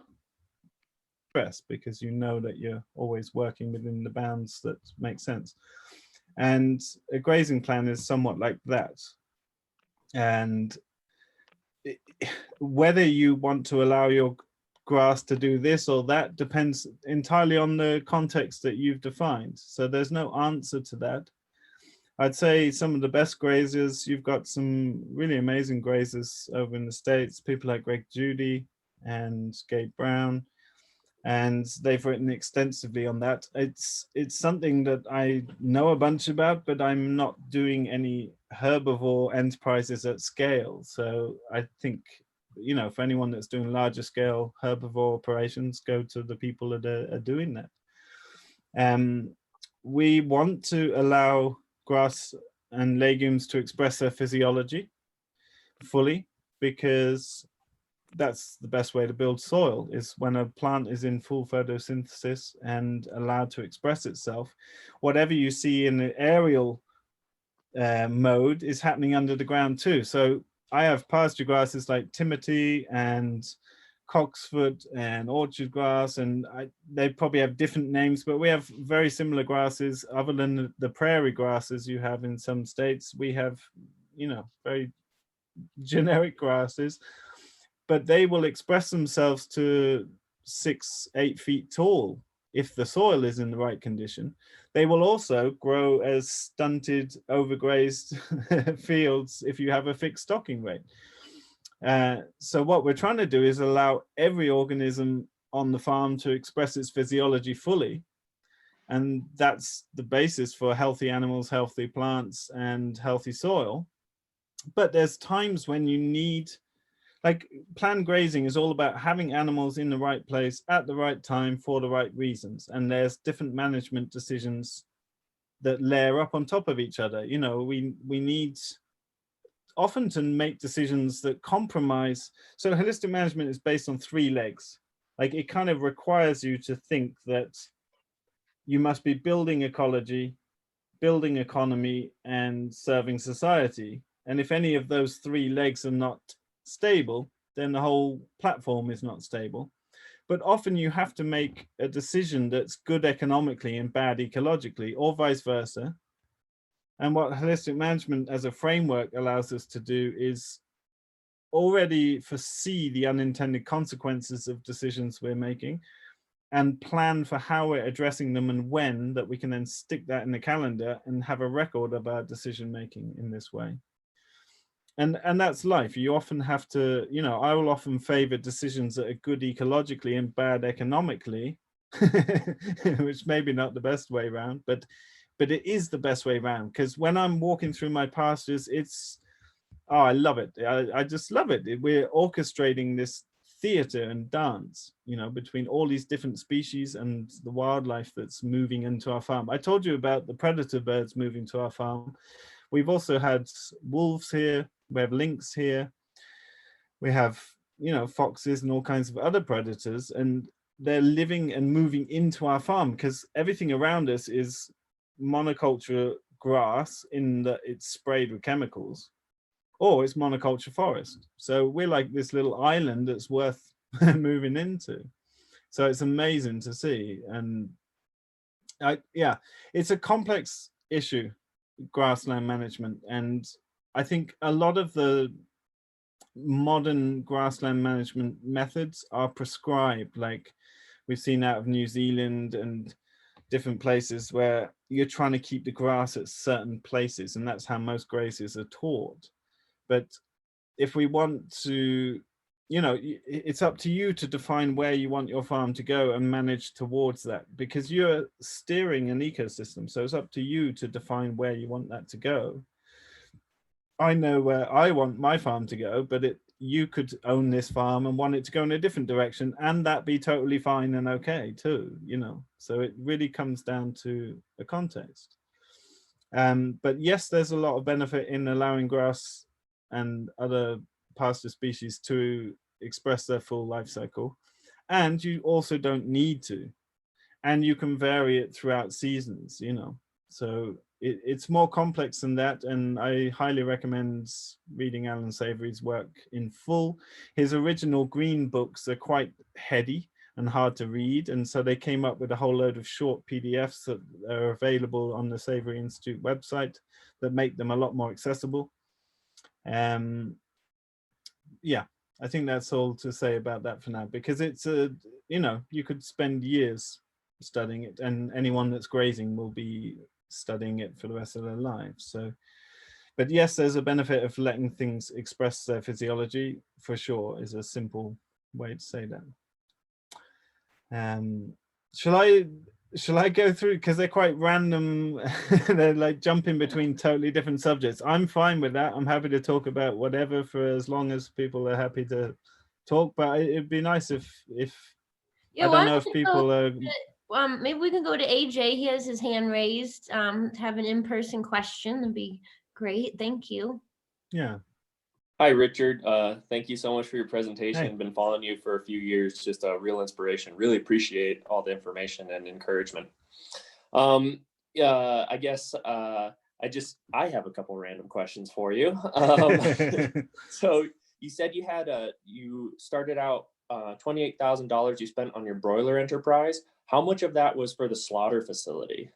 Because you know that you're always working within the bounds that make sense. And a grazing plan is somewhat like that. And whether you want to allow your grass to do this or that depends entirely on the context that you've defined. So there's no answer to that. I'd say some of the best grazers, you've got some really amazing grazers over in the States, people like Greg Judy and Gabe Brown, and they've written extensively on that. It's something that I know a bunch about, but I'm not doing any herbivore enterprises at scale. So I think, you know, for anyone that's doing larger scale herbivore operations, go to the people that are doing that. We want to allow grass and legumes to express their physiology fully, because that's the best way to build soil, is when a plant is in full photosynthesis and allowed to express itself. Whatever you see in the aerial mode is happening under the ground too. So I have pasture grasses like Timothy and Coxfoot and orchard grass, and they probably have different names, but we have very similar grasses. Other than the prairie grasses you have in some states, we have, you know, very generic grasses, but they will express themselves to 6-8 feet tall if the soil is in the right condition. They will also grow as stunted, overgrazed fields if you have a fixed stocking rate. So what we're trying to do is allow every organism on the farm to express its physiology fully. And that's the basis for healthy animals, healthy plants, and healthy soil. But there's times when you need, like planned grazing is all about having animals in the right place at the right time for the right reasons. And there's different management decisions that layer up on top of each other. You know, we need often to make decisions that compromise. So holistic management is based on 3 legs. Like it kind of requires you to think that you must be building ecology, building economy, and serving society. And if any of those 3 legs are not stable, then the whole platform is not stable. But often you have to make a decision that's good economically and bad ecologically, or vice versa. And what holistic management as a framework allows us to do is already foresee the unintended consequences of decisions we're making and plan for how we're addressing them and when, that we can then stick that in the calendar and have a record of our decision making in this way. And that's life. You often have to, you know, I will often favor decisions that are good ecologically and bad economically, which maybe not the best way around, but it is the best way around, because when I'm walking through my pastures, it's, oh, I love it. I just love it. We're orchestrating this theater and dance, you know, between all these different species and the wildlife that's moving into our farm. I told you about the predator birds moving to our farm. We've also had wolves here. We have lynx here. We have, you know, foxes and all kinds of other predators, and they're living and moving into our farm because everything around us is monoculture grass in that it's sprayed with chemicals, or it's monoculture forest. So we're like this little island that's worth moving into. So it's amazing to see. And yeah, it's a complex issue, grassland management. And I think a lot of the modern grassland management methods are prescribed, like we've seen out of New Zealand and different places where you're trying to keep the grass at certain places, and that's how most grazers are taught. But if we want to, you know, it's up to you to define where you want your farm to go and manage towards that, because you're steering an ecosystem. So it's up to you to define where you want that to go. I know where I want my farm to go, but you could own this farm and want it to go in a different direction, and that be totally fine and okay too, you know. So it really comes down to the context. But yes, there's a lot of benefit in allowing grass and other pasture species to express their full life cycle. And you also don't need to. And you can vary it throughout seasons, you know. So it's more complex than that. And I highly recommend reading Alan Savory's work in full. His original green books are quite heady and hard to read. And so they came up with a whole load of short PDFs that are available on the Savory Institute website that make them a lot more accessible. Yeah, I think that's all to say about that for now, because it's a, you know, you could spend years studying it, and anyone that's grazing will be studying it for the rest of their lives. So, but yes, there's a benefit of letting things express their physiology, for sure, is a simple way to say that. Shall I go through, because they're quite random, they're like jumping between totally different subjects. I'm fine with that. I'm happy to talk about whatever for as long as people are happy to talk, but it'd be nice if Yeah, I don't know if people are... maybe we can go to AJ. He has his hand raised. To have an in-person question would be great. Thank you. Yeah. Hi, Richard. Thank you so much for your presentation. Hey. Been following you for a few years. Just a real inspiration. Really appreciate all the information and encouragement. Yeah, I guess I have a couple random questions for you. So you said you started out $28,000 you spent on your broiler enterprise. How much of that was for the slaughter facility?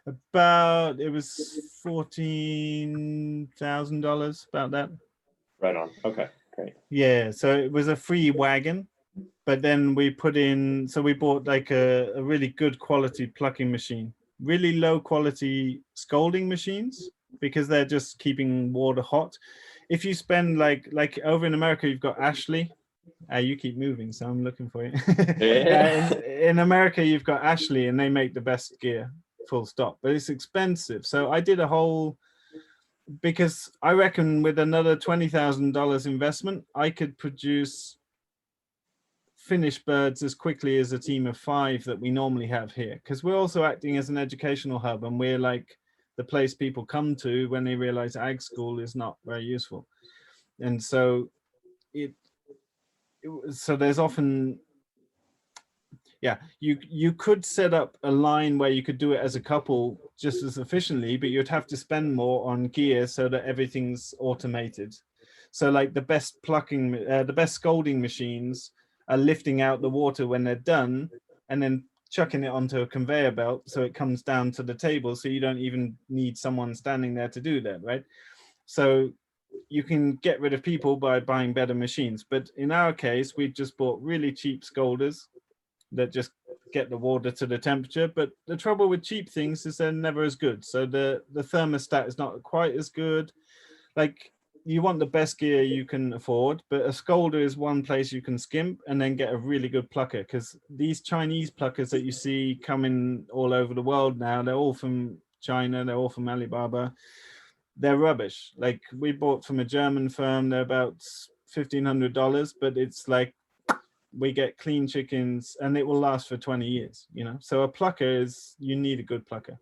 It was $14,000, about that. Right on. Okay, great. Yeah, so it was a free wagon, but then we bought like a really good quality plucking machine, really low quality scalding machines, because they're just keeping water hot. If you spend like over in America, you've got Ashley. You keep moving, so I'm looking for you. Yeah. In America, you've got Ashley, and they make the best gear, full stop, but it's expensive. So I did a whole, because I reckon with another $20,000 investment, I could produce finished birds as quickly as a team of 5 that we normally have here, because we're also acting as an educational hub, and we're like the place people come to when they realize ag school is not very useful. And so so there's often, yeah, you could set up a line where you could do it as a couple just as efficiently, but you'd have to spend more on gear so that everything's automated. So like the best scalding machines are lifting out the water when they're done, and then chucking it onto a conveyor belt so it comes down to the table, so you don't even need someone standing there to do that, right? So you can get rid of people by buying better machines. But in our case, we just bought really cheap scolders that just get the water to the temperature. But the trouble with cheap things is they're never as good. So the thermostat is not quite as good. Like, you want the best gear you can afford, but a scalder is one place you can skimp and then get a really good plucker, because these Chinese pluckers that you see coming all over the world now, they're all from China, they're all from Alibaba. They're rubbish. Like, we bought from a German firm, they're about $1,500, but it's like, we get clean chickens and it will last for 20 years, you know? So a plucker is, you need a good plucker.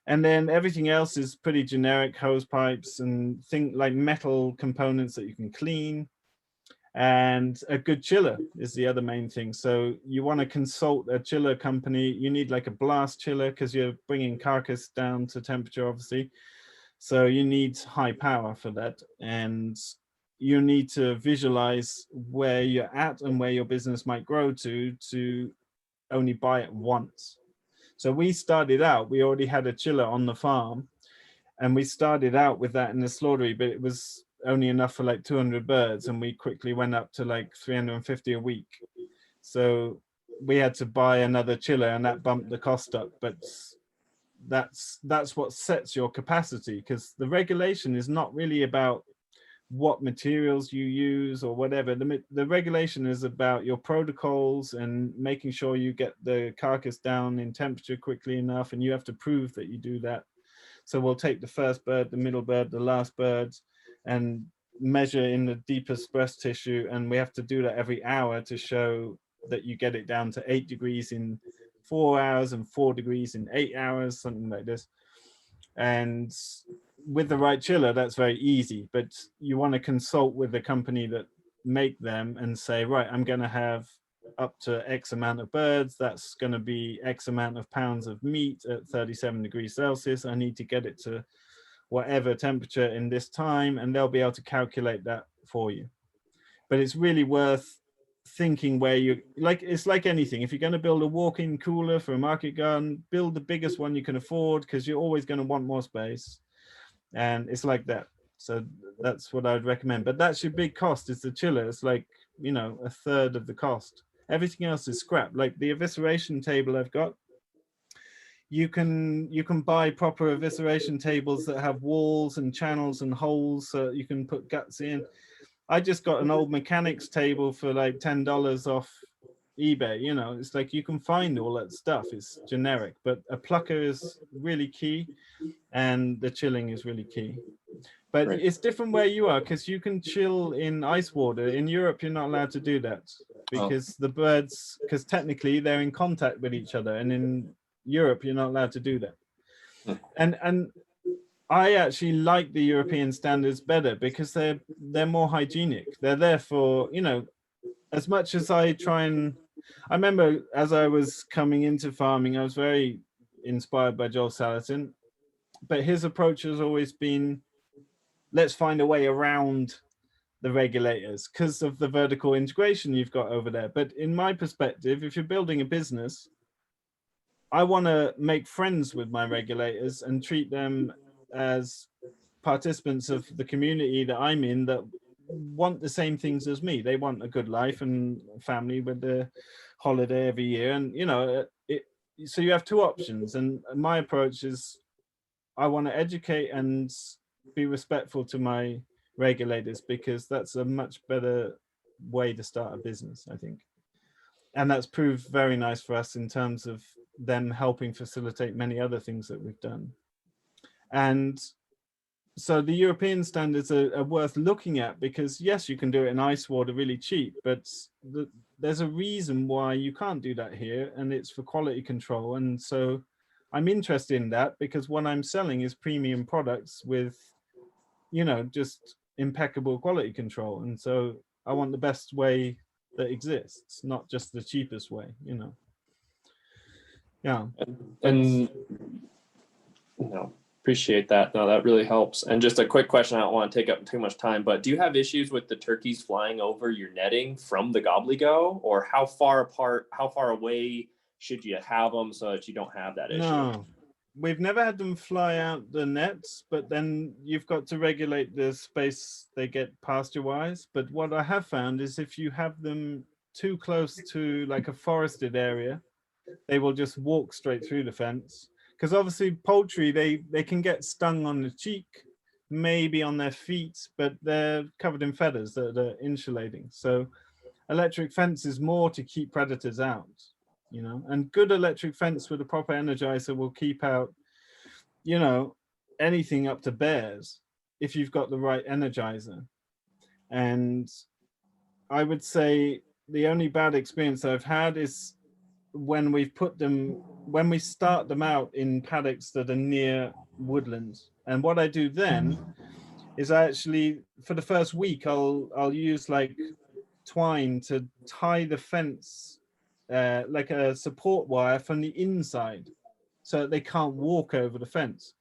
And then everything else is pretty generic, hose pipes and things like metal components that you can clean. And a good chiller is the other main thing. So you want to consult a chiller company. You need like a blast chiller because you're bringing carcass down to temperature, obviously. So you need high power for that. And you need to visualize where you're at and where your business might grow to only buy it once. So we started out, we already had a chiller on the farm, and we started out with that in the slaughtery, but it was only enough for like 200 birds, and we quickly went up to like 350 a week. So we had to buy another chiller, and that bumped the cost up. But that's what sets your capacity, because the regulation is not really about what materials you use or whatever. The regulation is about your protocols and making sure you get the carcass down in temperature quickly enough, and you have to prove that you do that. So we'll take the first bird, the middle bird, the last bird, and measure in the deepest breast tissue, and we have to do that every hour to show that you get it down to 8 degrees in 4 hours and 4 degrees in 8 hours, something like this. And with the right chiller, that's very easy, but you want to consult with the company that make them and say, right, I'm going to have up to X amount of birds. That's going to be X amount of pounds of meat at 37 degrees Celsius. I need to get it to whatever temperature in this time, and they'll be able to calculate that for you. But it's really worth thinking where you, like, it's like anything. If you're going to build a walk-in cooler for a market garden, build the biggest one you can afford, because you're always going to want more space. And it's like that. So that's what I'd recommend. But that's your big cost, is the chiller. It's like, you know, a third of the cost. Everything else is scrap. Like the evisceration table I've got, you can buy proper evisceration tables that have walls and channels and holes so you can put guts in. I just got an old mechanics table for like $10 off eBay. You know, it's like you can find all that stuff. It's generic, but a plucker is really key, and the chilling is really key. But Right. It's different where you are, because you can chill in ice water. In Europe, you're not allowed to do that, because the birds, because technically they're in contact with each other, and in Europe you're not allowed to do that. And I actually like the European standards better, because they're more hygienic. They're there for, you know, as much as I try and, I remember as I was coming into farming, I was very inspired by Joel Salatin, but his approach has always been, let's find a way around the regulators because of the vertical integration you've got over there. But in my perspective, if you're building a business, I want to make friends with my regulators and treat them as participants of the community that I'm in, that want the same things as me. They want a good life and family with the holiday every year. And, you know, so you have two options. And my approach is, I want to educate and be respectful to my regulators, because that's a much better way to start a business, I think. And that's proved very nice for us in terms of them helping facilitate many other things that we've done. And so the European standards are worth looking at, because yes, you can do it in ice water really cheap, but there's a reason why you can't do that here, and it's for quality control. And so I'm interested in that, because what I'm selling is premium products with, you know, just impeccable quality control. And so I want the best way that exists, not just the cheapest way, you know. Yeah. And no, appreciate that. No, that really helps. And just a quick question, I don't want to take up too much time, but do you have issues with the turkeys flying over your netting from the gobbledygook, or how far apart, how far away should you have them so that you don't have that issue? No, we've never had them fly out the nets, but then you've got to regulate the space they get pasture-wise. But what I have found is if you have them too close to like a forested area, they will just walk straight through the fence. Because obviously poultry, they can get stung on the cheek, maybe on their feet, but they're covered in feathers that are insulating. So electric fence is more to keep predators out, you know, and good electric fence with a proper energizer will keep out, you know, anything up to bears if you've got the right energizer. And I would say the only bad experience I've had is when we start them out in paddocks that are near woodlands. And what I do then is I actually, for the first week, I'll use like twine to tie the fence, like a support wire from the inside, so that they can't walk over the fence.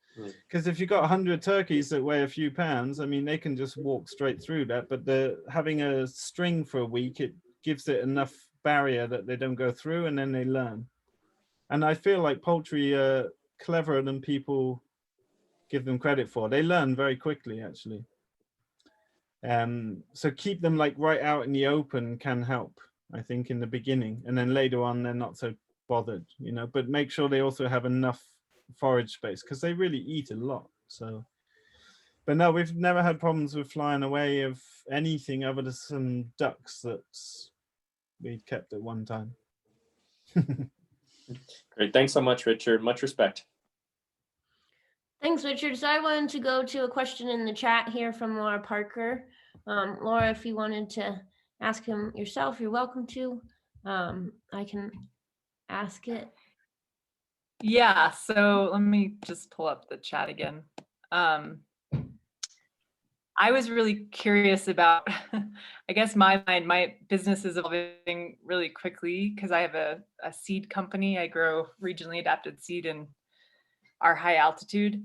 Because if you've got 100 turkeys that weigh a few pounds, I mean, they can just walk straight through that. But having a string for a week, it gives it enough barrier that they don't go through, and then they learn. And I feel like poultry are cleverer than people give them credit for. They learn very quickly, actually. So keep them like right out in the open can help, I think, in the beginning, and then later on they're not so bothered, you know. But make sure they also have enough forage space, because they really eat a lot. So, but no, we've never had problems with flying away of anything other than some ducks that we kept at one time. Great, thanks so much, Richard. Much respect. Thanks, Richard. So I wanted to go to a question in the chat here from Laura Parker. Laura, if you wanted to ask him yourself, you're welcome to. I can ask it. Yeah, so let me just pull up the chat again. I was really curious about, I guess my business is evolving really quickly because I have a seed company. I grow regionally adapted seed in our high altitude.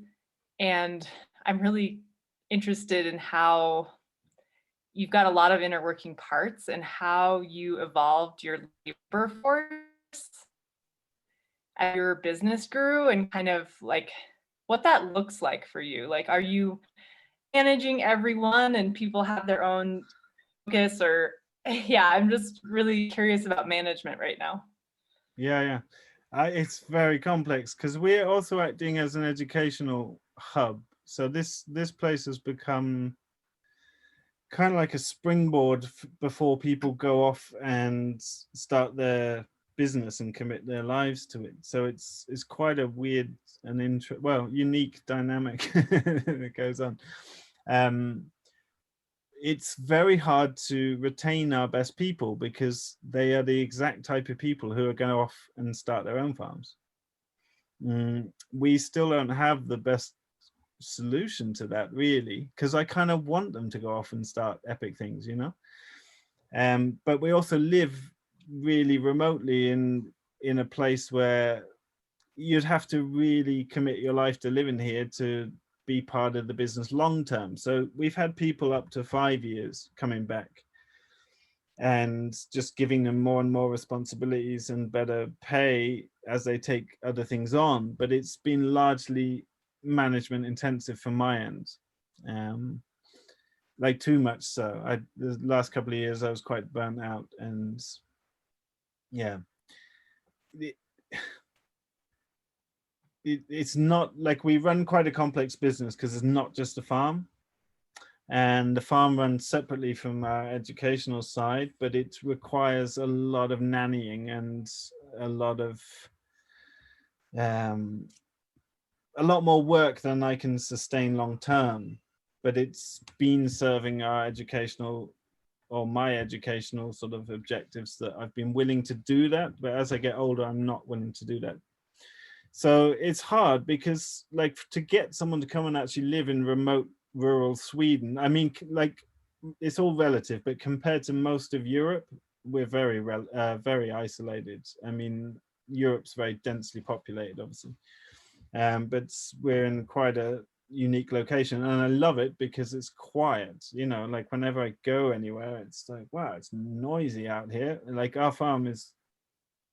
And I'm really interested in how you've got a lot of inner working parts and how you evolved your labor force as your business grew, and kind of like what that looks like for you. Like, are you managing everyone and people have their own focus, or yeah, I'm just really curious about management right now. Yeah. It's very complex because we're also acting as an educational hub. So this place has become kind of like a springboard before people go off and start their business and commit their lives to it. So it's quite a weird and unique dynamic that goes on. It's very hard to retain our best people because they are the exact type of people who are going off and start their own farms. We still don't have the best solution to that, really, because I kind of want them to go off and start epic things, you know. But we also live really remotely in a place where you'd have to really commit your life to living here to be part of the business long term. So we've had people up to 5 years coming back and just giving them more and more responsibilities and better pay as they take other things on. But it's been largely management intensive from my end, like too much so. The last couple of years I was quite burnt out, and yeah, it's not like we run quite a complex business because it's not just a farm, and the farm runs separately from our educational side, but it requires a lot of nannying and a lot more work than I can sustain long term. But it's been serving our educational, or my educational sort of objectives, that I've been willing to do that. But as I get older, I'm not willing to do that. So it's hard because, like, to get someone to come and actually live in remote rural Sweden, I mean, like, it's all relative, but compared to most of Europe, we're very isolated. I mean, Europe's very densely populated, obviously, but we're in quite a unique location, and I love it because it's quiet. You know, like whenever I go anywhere, it's like, wow, it's noisy out here. Like, our farm is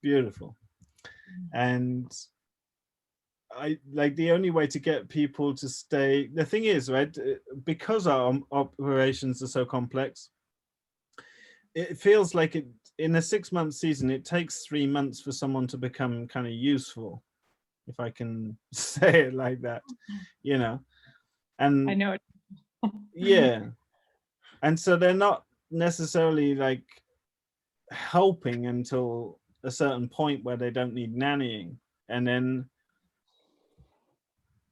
beautiful. And I like the only way to get people to stay. The thing is, right, because our operations are so complex, it feels like it in a 6-month season, it takes 3 months for someone to become kind of useful, if I can say it like that, you know. And I know. yeah, and so they're not necessarily like helping until a certain point where they don't need nannying. And then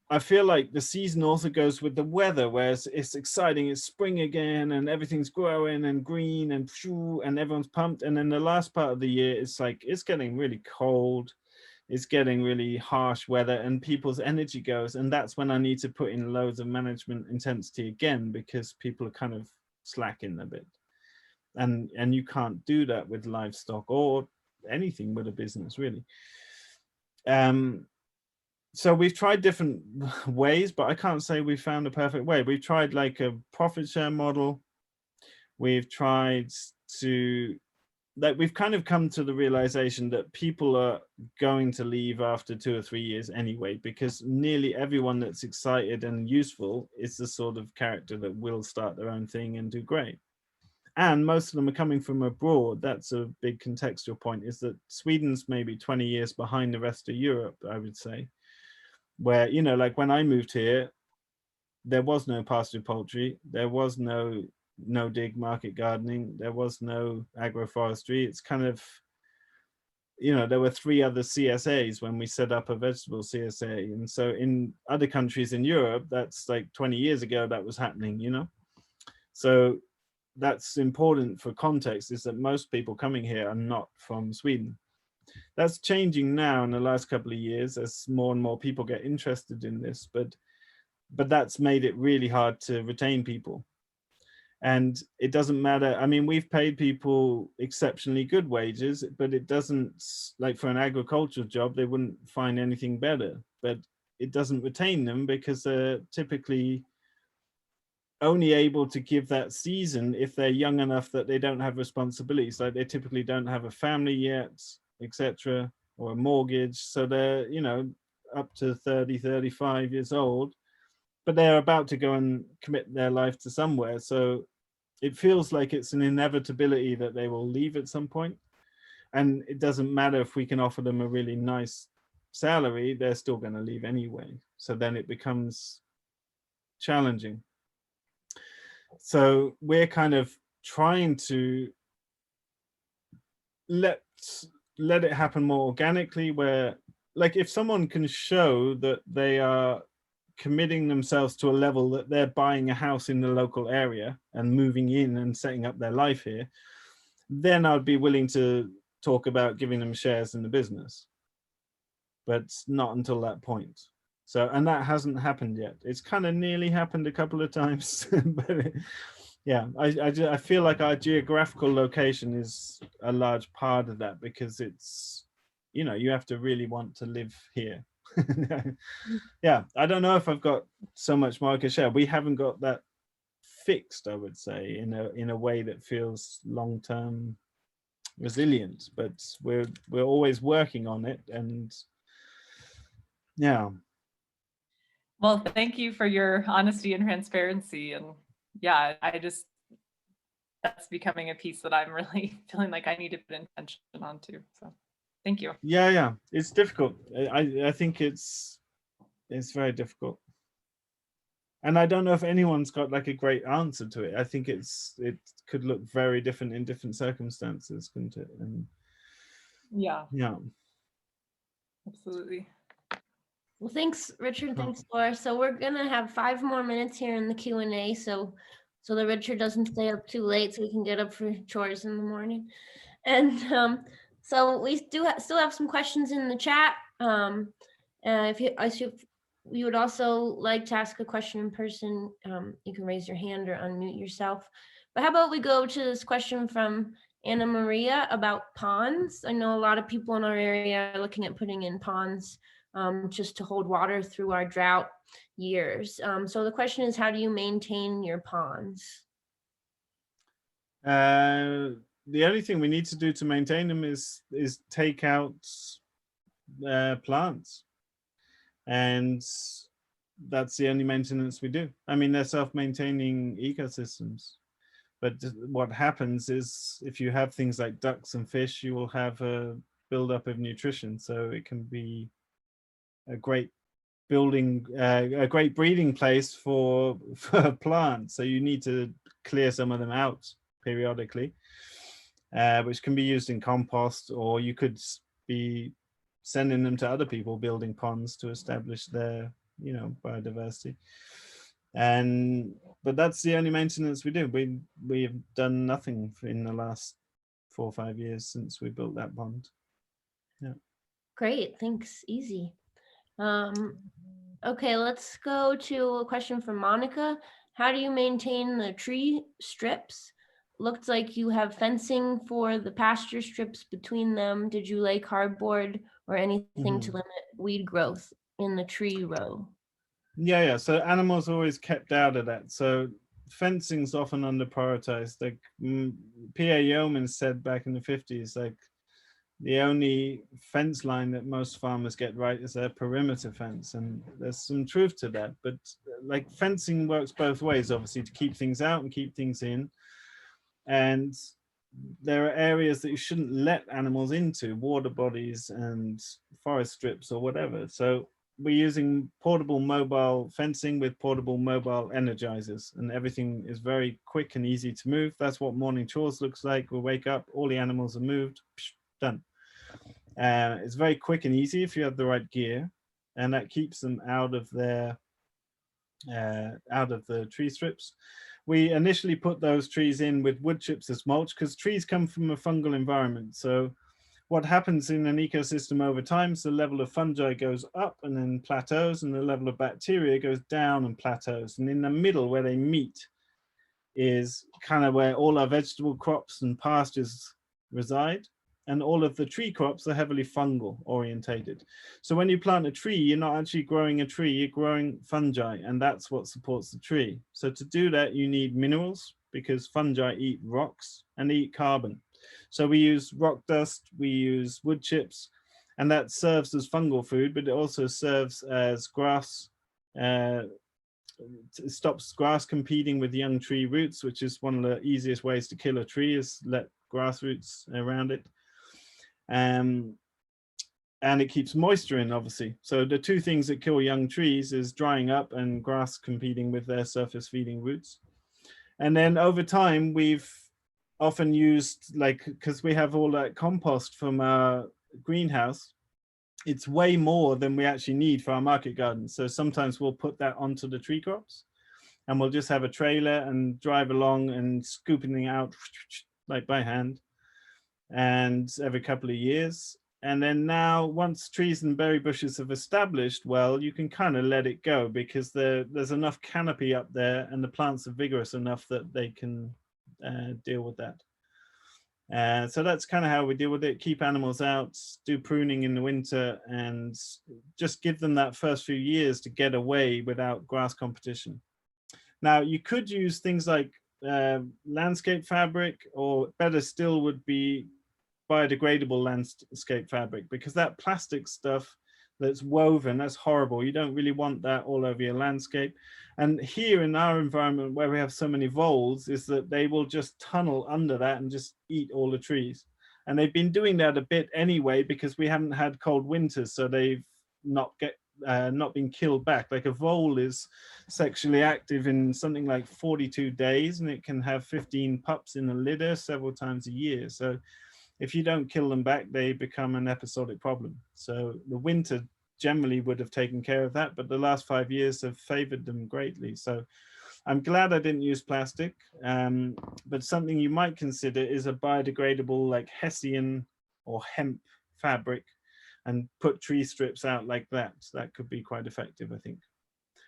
I feel like the season also goes with the weather, where it's exciting, it's spring again, and everything's growing and green and everyone's pumped. And then the last part of the year, it's like it's getting really cold, it's getting really harsh weather, and people's energy goes. And that's when I need to put in loads of management intensity again, because people are kind of slacking a bit. And you can't do that with livestock or anything with a business, really. So we've tried different ways, but I can't say we found a perfect way. We've tried like a profit share model. We've tried to, like, we've kind of come to the realization that people are going to leave after 2 or 3 years anyway, because nearly everyone that's excited and useful is the sort of character that will start their own thing and do great. And most of them are coming from abroad. That's a big contextual point, is that Sweden's maybe 20 years behind the rest of Europe, I would say. Where, you know, like when I moved here, there was no pasture poultry, there was no dig market gardening, there was no agroforestry. It's kind of, you know, there were 3 other CSAs when we set up a vegetable CSA. And so in other countries in Europe, that's like 20 years ago that was happening, you know. So that's important for context, is that most people coming here are not from Sweden. That's changing now in the last couple of years as more and more people get interested in this, but that's made it really hard to retain people. And it doesn't matter. I mean, we've paid people exceptionally good wages, but it doesn't, like for an agricultural job, they wouldn't find anything better, but it doesn't retain them because they're typically only able to give that season if they're young enough that they don't have responsibilities. Like they typically don't have a family yet, etc., or a mortgage. So they're, you know, up to 30, 35 years old, but they're about to go and commit their life to somewhere. So it feels like it's an inevitability that they will leave at some point. And it doesn't matter if we can offer them a really nice salary, they're still going to leave anyway. So then it becomes challenging. So we're kind of trying to let it happen more organically, where like if someone can show that they are committing themselves to a level that they're buying a house in the local area and moving in and setting up their life here, then I'd be willing to talk about giving them shares in the business, but not until that point. So, and that hasn't happened yet. It's kind of nearly happened a couple of times, but yeah, I feel like our geographical location is a large part of that, because it's, you know, you have to really want to live here. Yeah, I don't know if I've got so much market share. We haven't got that fixed, I would say, in a way that feels long-term resilient, but we're always working on it. And yeah. Well, thank you for your honesty and transparency. And yeah, that's becoming a piece that I'm really feeling like I need to put intention onto. So thank you. Yeah, it's difficult. I think it's very difficult. And I don't know if anyone's got like a great answer to it. I think it could look very different in different circumstances, couldn't it? And yeah, absolutely. Well, thanks, Richard. Thanks, Laura. So we're gonna have 5 more minutes here in the Q&A, so that Richard doesn't stay up too late, so we can get up for chores in the morning. And so we still have some questions in the chat. If you would also like to ask a question in person, you can raise your hand or unmute yourself. But how about we go to this question from Anna Maria about ponds? I know a lot of people in our area are looking at putting in ponds just to hold water through our drought years. So the question is, how do you maintain your ponds? The only thing we need to do to maintain them is take out plants, and that's the only maintenance we do. I mean, they're self-maintaining ecosystems, but what happens is if you have things like ducks and fish, you will have a buildup of nutrition, so it can be a great a great breeding place for plants. So you need to clear some of them out periodically, which can be used in compost, or you could be sending them to other people building ponds to establish their, you know, biodiversity. But that's the only maintenance we do. We've done nothing in the last 4 or 5 years since we built that pond. Yeah. Great, thanks. Easy. Okay, let's go to a question from Monica. How do you maintain the tree strips? Looked like you have fencing for the pasture strips between them. Did you lay cardboard or anything to limit weed growth in the tree row? Yeah. So animals are always kept out of that. So fencing's often under prioritized. Like P.A. Yeoman said back in the 50s, like the only fence line that most farmers get right is their perimeter fence, and there's some truth to that. But like fencing works both ways, obviously, to keep things out and keep things in. And there are areas that you shouldn't let animals into, water bodies and forest strips or whatever. So we're using portable mobile fencing with portable mobile energizers, and everything is very quick and easy to move. That's what morning chores looks like. We wake up, all the animals are moved, done. It's very quick and easy if you have the right gear, and that keeps them out of the tree strips. We initially put those trees in with wood chips as mulch, because trees come from a fungal environment. So what happens in an ecosystem over time is the level of fungi goes up and then plateaus, and the level of bacteria goes down and plateaus. And in the middle where they meet is kind of where all our vegetable crops and pastures reside. And all of the tree crops are heavily fungal orientated. So when you plant a tree, you're not actually growing a tree, you're growing fungi, and that's what supports the tree. So to do that, you need minerals, because fungi eat rocks and they eat carbon. So we use rock dust, we use wood chips, and that serves as fungal food, but it also serves as grass. It stops grass competing with young tree roots, which is one of the easiest ways to kill a tree, is let grass roots around it. And it keeps moisture in, obviously. So the two things that kill young trees is drying up and grass competing with their surface feeding roots. And then over time, we've often used, like, because we have all that compost from our greenhouse, it's way more than we actually need for our market garden. So sometimes we'll put that onto the tree crops, and we'll just have a trailer and drive along and scooping it out like by hand, and every couple of years. And then now, once trees and berry bushes have established well, you can kind of let it go, because there's enough canopy up there and the plants are vigorous enough that they can deal with that. So that's kind of how we deal with it. Keep animals out, do pruning in the winter, and just give them that first few years to get away without grass competition. Now, you could use things like landscape fabric, or better still would be biodegradable landscape fabric, because that plastic stuff that's woven, that's horrible. You don't really want that all over your landscape. And here in our environment, where we have so many voles, is that they will just tunnel under that and just eat all the trees. And they've been doing that a bit anyway, because we haven't had cold winters, so they've not been killed back. Like a vole is sexually active in something like 42 days, and it can have 15 pups in a litter several times a year. So if you don't kill them back, they become an episodic problem. So the winter generally would have taken care of that, but the last 5 years have favored them greatly. So I'm glad I didn't use plastic, but something you might consider is a biodegradable, like Hessian or hemp fabric, and put tree strips out like that. So that could be quite effective, I think.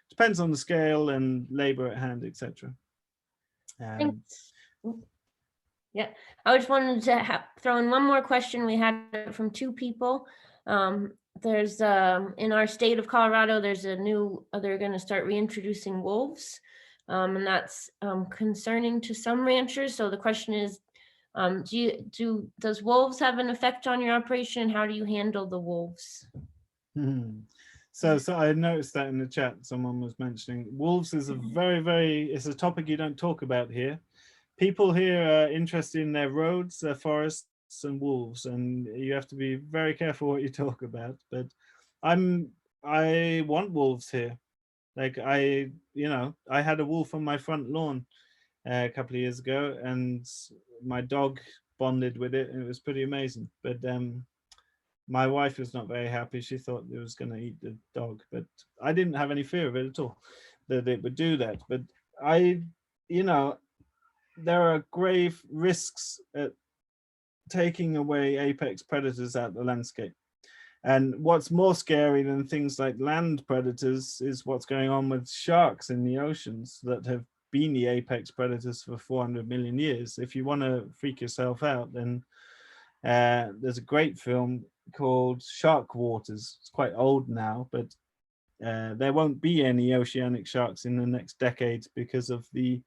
Depends on the scale and labor at hand, etc. Yeah, I just wanted to throw in one more question. We had it from two people. There's in our state of Colorado, there's they're going to start reintroducing wolves, and that's concerning to some ranchers. So the question is, Does wolves have an effect on your operation? How do you handle the wolves? So I noticed that in the chat, someone was mentioning wolves is a it's a topic you don't talk about here. People here are interested in their roads, their forests, and wolves, and you have to be very careful what you talk about. But I want wolves here. Like I had a wolf on my front lawn a couple of years ago, and my dog bonded with it, and it was pretty amazing. But my wife was not very happy. She thought it was going to eat the dog, but I didn't have any fear of it at all, that it would do that. But there are grave risks at taking away apex predators out of the landscape. And what's more scary than things like land predators is what's going on with sharks in the oceans that have been the apex predators for 400 million years. If you want to freak yourself out, then there's a great film called Shark Waters. It's quite old now, but there won't be any oceanic sharks in the next decade because of the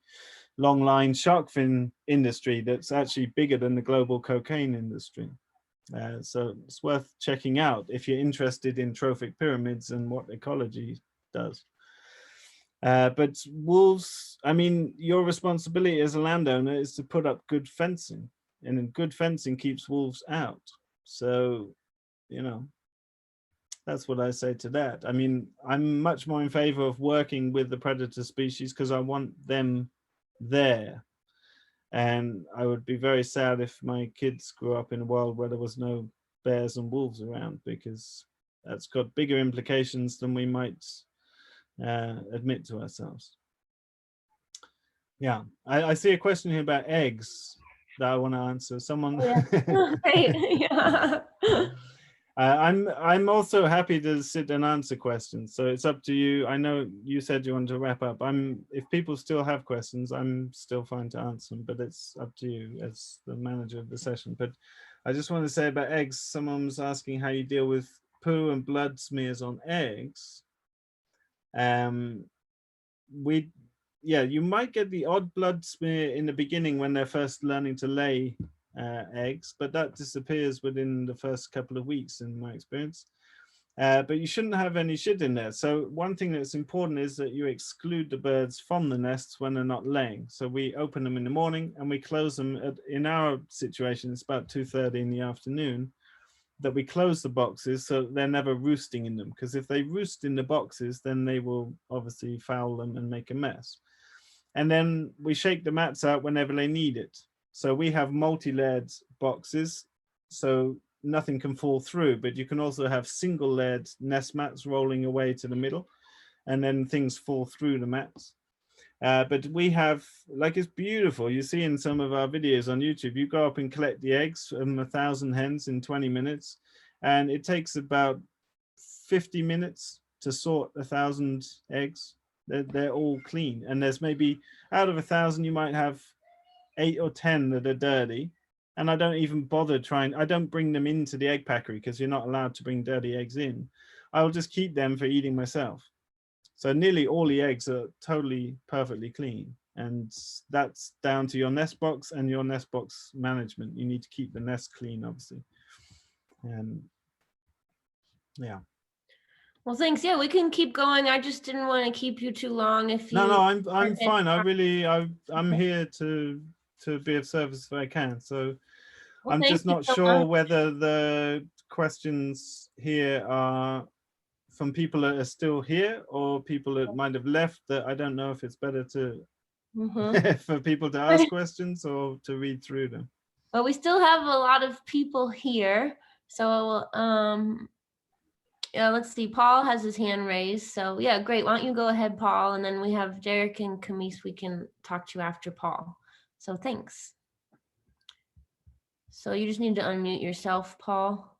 long line shark fin industry that's actually bigger than the global cocaine industry. So it's worth checking out if you're interested in trophic pyramids and what ecology does. But wolves, I mean, your responsibility as a landowner is to put up good fencing, and good fencing keeps wolves out. So, that's what I say to that. I mean, I'm much more in favor of working with the predator species because I want them there. And I would be very sad if my kids grew up in a world where there was no bears and wolves around, because that's got bigger implications than we might admit to ourselves. Yeah, I see a question here about eggs that I want to answer. Someone. Yeah. I'm also happy to sit and answer questions, so it's up to you. I know you said you want to wrap up. If people still have questions, I'm still fine to answer them, but it's up to you as the manager of the session. But I just want to say about eggs, someone was asking how you deal with poo and blood smears on eggs. You might get the odd blood smear in the beginning when they're first learning to lay eggs, but that disappears within the first couple of weeks in my experience. But you shouldn't have any shit in there. So one thing that's important is that you exclude the birds from the nests when they're not laying. So we open them in the morning and we close them in our situation, it's about 2:30 in the afternoon, that we close the boxes so they're never roosting in them. Because if they roost in the boxes, then they will obviously foul them and make a mess. And then we shake the mats out whenever they need it. So we have multi-layered boxes, so nothing can fall through, but you can also have single-layered nest mats rolling away to the middle, and then things fall through the mats. But we have, like, it's beautiful. You see in some of our videos on YouTube, you go up and collect the eggs from 1,000 hens in 20 minutes, and it takes about 50 minutes to sort 1,000 eggs. They're all clean, and there's maybe out of 1,000 you might have 8 or 10 that are dirty, and I don't even bother I don't bring them into the egg packery because you're not allowed to bring dirty eggs in. I'll just keep them for eating myself. So nearly all the eggs are totally perfectly clean, and that's down to your nest box and your nest box management. You need to keep the nest clean, obviously. And yeah. Well, thanks. Yeah, we can keep going. I just didn't want to keep you too long. If you No, I'm fine. I'm here to be of service if I can. So Well, I'm thank just you not so sure much. whether the questions here are from people that are still here or people that might have left. That I don't know if it's better to for people to ask questions or to read through them. But we still have a lot of people here. So yeah, let's see. Paul has his hand raised. So yeah, great. Why don't you go ahead, Paul? And then we have Derek and Camise. We can talk to you after Paul. So thanks. So you just need to unmute yourself, Paul.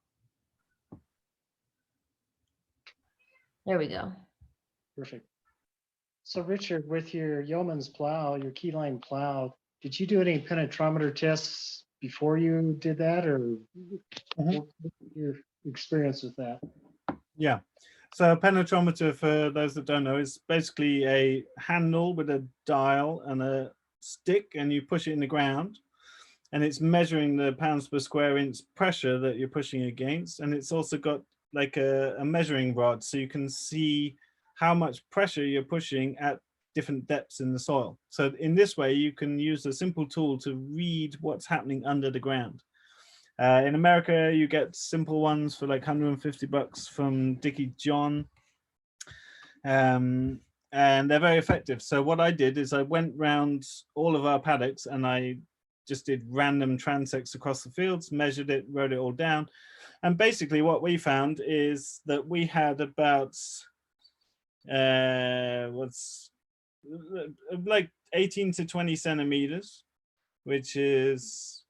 There we go. Perfect. So Richard, with your yeoman's plow, your keyline plow, did you do any penetrometer tests before you did that, or what your experience with that? Yeah. So a penetrometer, for those that don't know, is basically a handle with a dial and a stick, and you push it in the ground. and it's measuring the pounds per square inch pressure that you're pushing against. And it's also got like a measuring rod, so you can see how much pressure you're pushing at different depths in the soil. So in this way, you can use a simple tool to read what's happening under the ground. In America, you get simple ones for like $150 from Dickie John. And they're very effective. So what I did is I went round all of our paddocks and I just did random transects across the fields, measured it, wrote it all down. And basically what we found is that we had about, like 18 to 20 centimeters, which is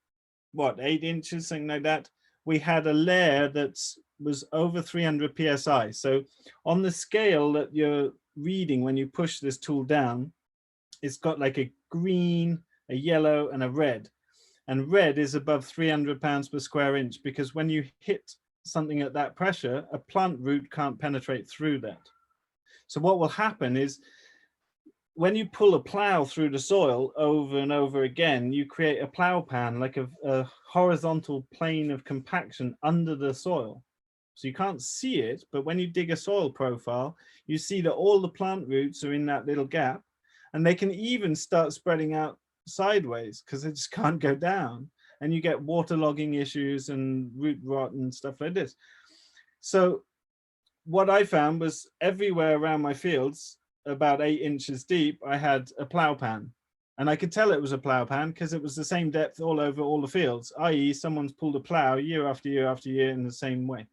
what, 8 inches, something like that. We had a layer that was over 300 psi. So on the scale that you're reading when you push this tool down, it's got like a green, a yellow, and a red. And red is above 300 pounds per square inch, because when you hit something at that pressure, a plant root can't penetrate through that. So what will happen is, when you pull a plow through the soil over and over again, you create a plow pan, like a horizontal plane of compaction under the soil. So you can't see it, but when you dig a soil profile, you see that all the plant roots are in that little gap, and they can even start spreading out sideways because they just can't go down. And you get waterlogging issues and root rot and stuff like this. So what I found was everywhere around my fields, about 8 inches deep, I had a plow pan, and I could tell it was a plow pan because it was the same depth all over all the fields, i.e. someone's pulled a plow year after year after year in the same way.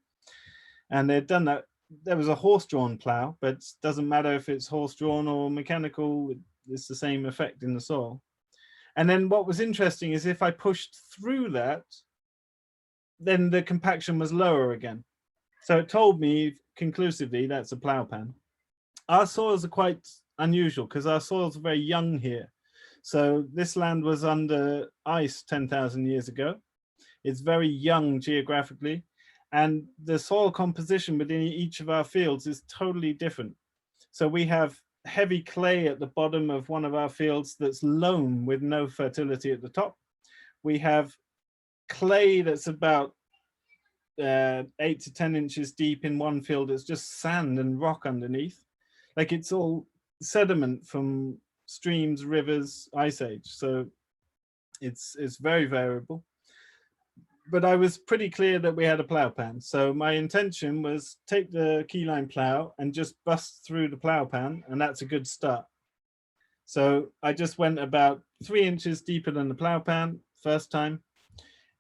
And they'd done that. There was a horse-drawn plow, but it doesn't matter if it's horse-drawn or mechanical, it's the same effect in the soil. And then what was interesting is if I pushed through that, then the compaction was lower again. So it told me conclusively that's a plow pan. Our soils are quite unusual because our soils are very young here. So this land was under ice 10,000 years ago. It's very young geographically, and the soil composition within each of our fields is totally different. So we have heavy clay at the bottom of one of our fields that's loam with no fertility at the top. We have clay that's about 8 to 10 inches deep in one field. It's just sand and rock underneath. Like it's all sediment from streams, rivers, ice age. So it's very variable. But I was pretty clear that we had a plow pan. So my intention was take the keyline plow and just bust through the plow pan, and that's a good start. So I just went about 3 inches deeper than the plow pan first time,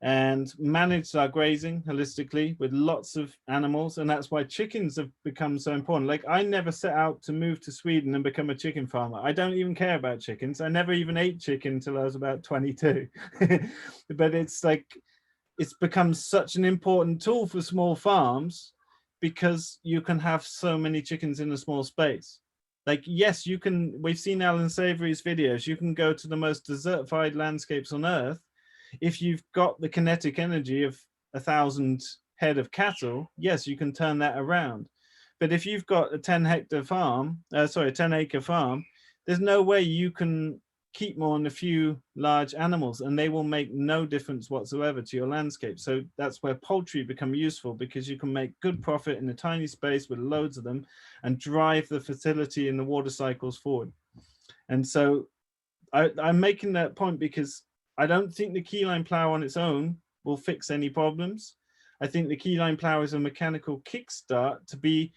and managed our grazing holistically with lots of animals. And that's why chickens have become so important. Like I never set out to move to Sweden and become a chicken farmer. I don't even care about chickens. I never even ate chicken till I was about 22. But it's like, it's become such an important tool for small farms because you can have so many chickens in a small space. Like, yes, you can, we've seen Alan Savory's videos, you can go to the most desertified landscapes on earth. If you've got the kinetic energy of 1,000 head of cattle, yes, you can turn that around. But if you've got a 10-acre farm, there's no way you can keep more than a few large animals, and they will make no difference whatsoever to your landscape. So that's where poultry become useful, because you can make good profit in a tiny space with loads of them and drive the fertility in the water cycles forward. And so I'm making that point because I don't think the keyline plow on its own will fix any problems. I think the keyline plow is a mechanical kickstart to be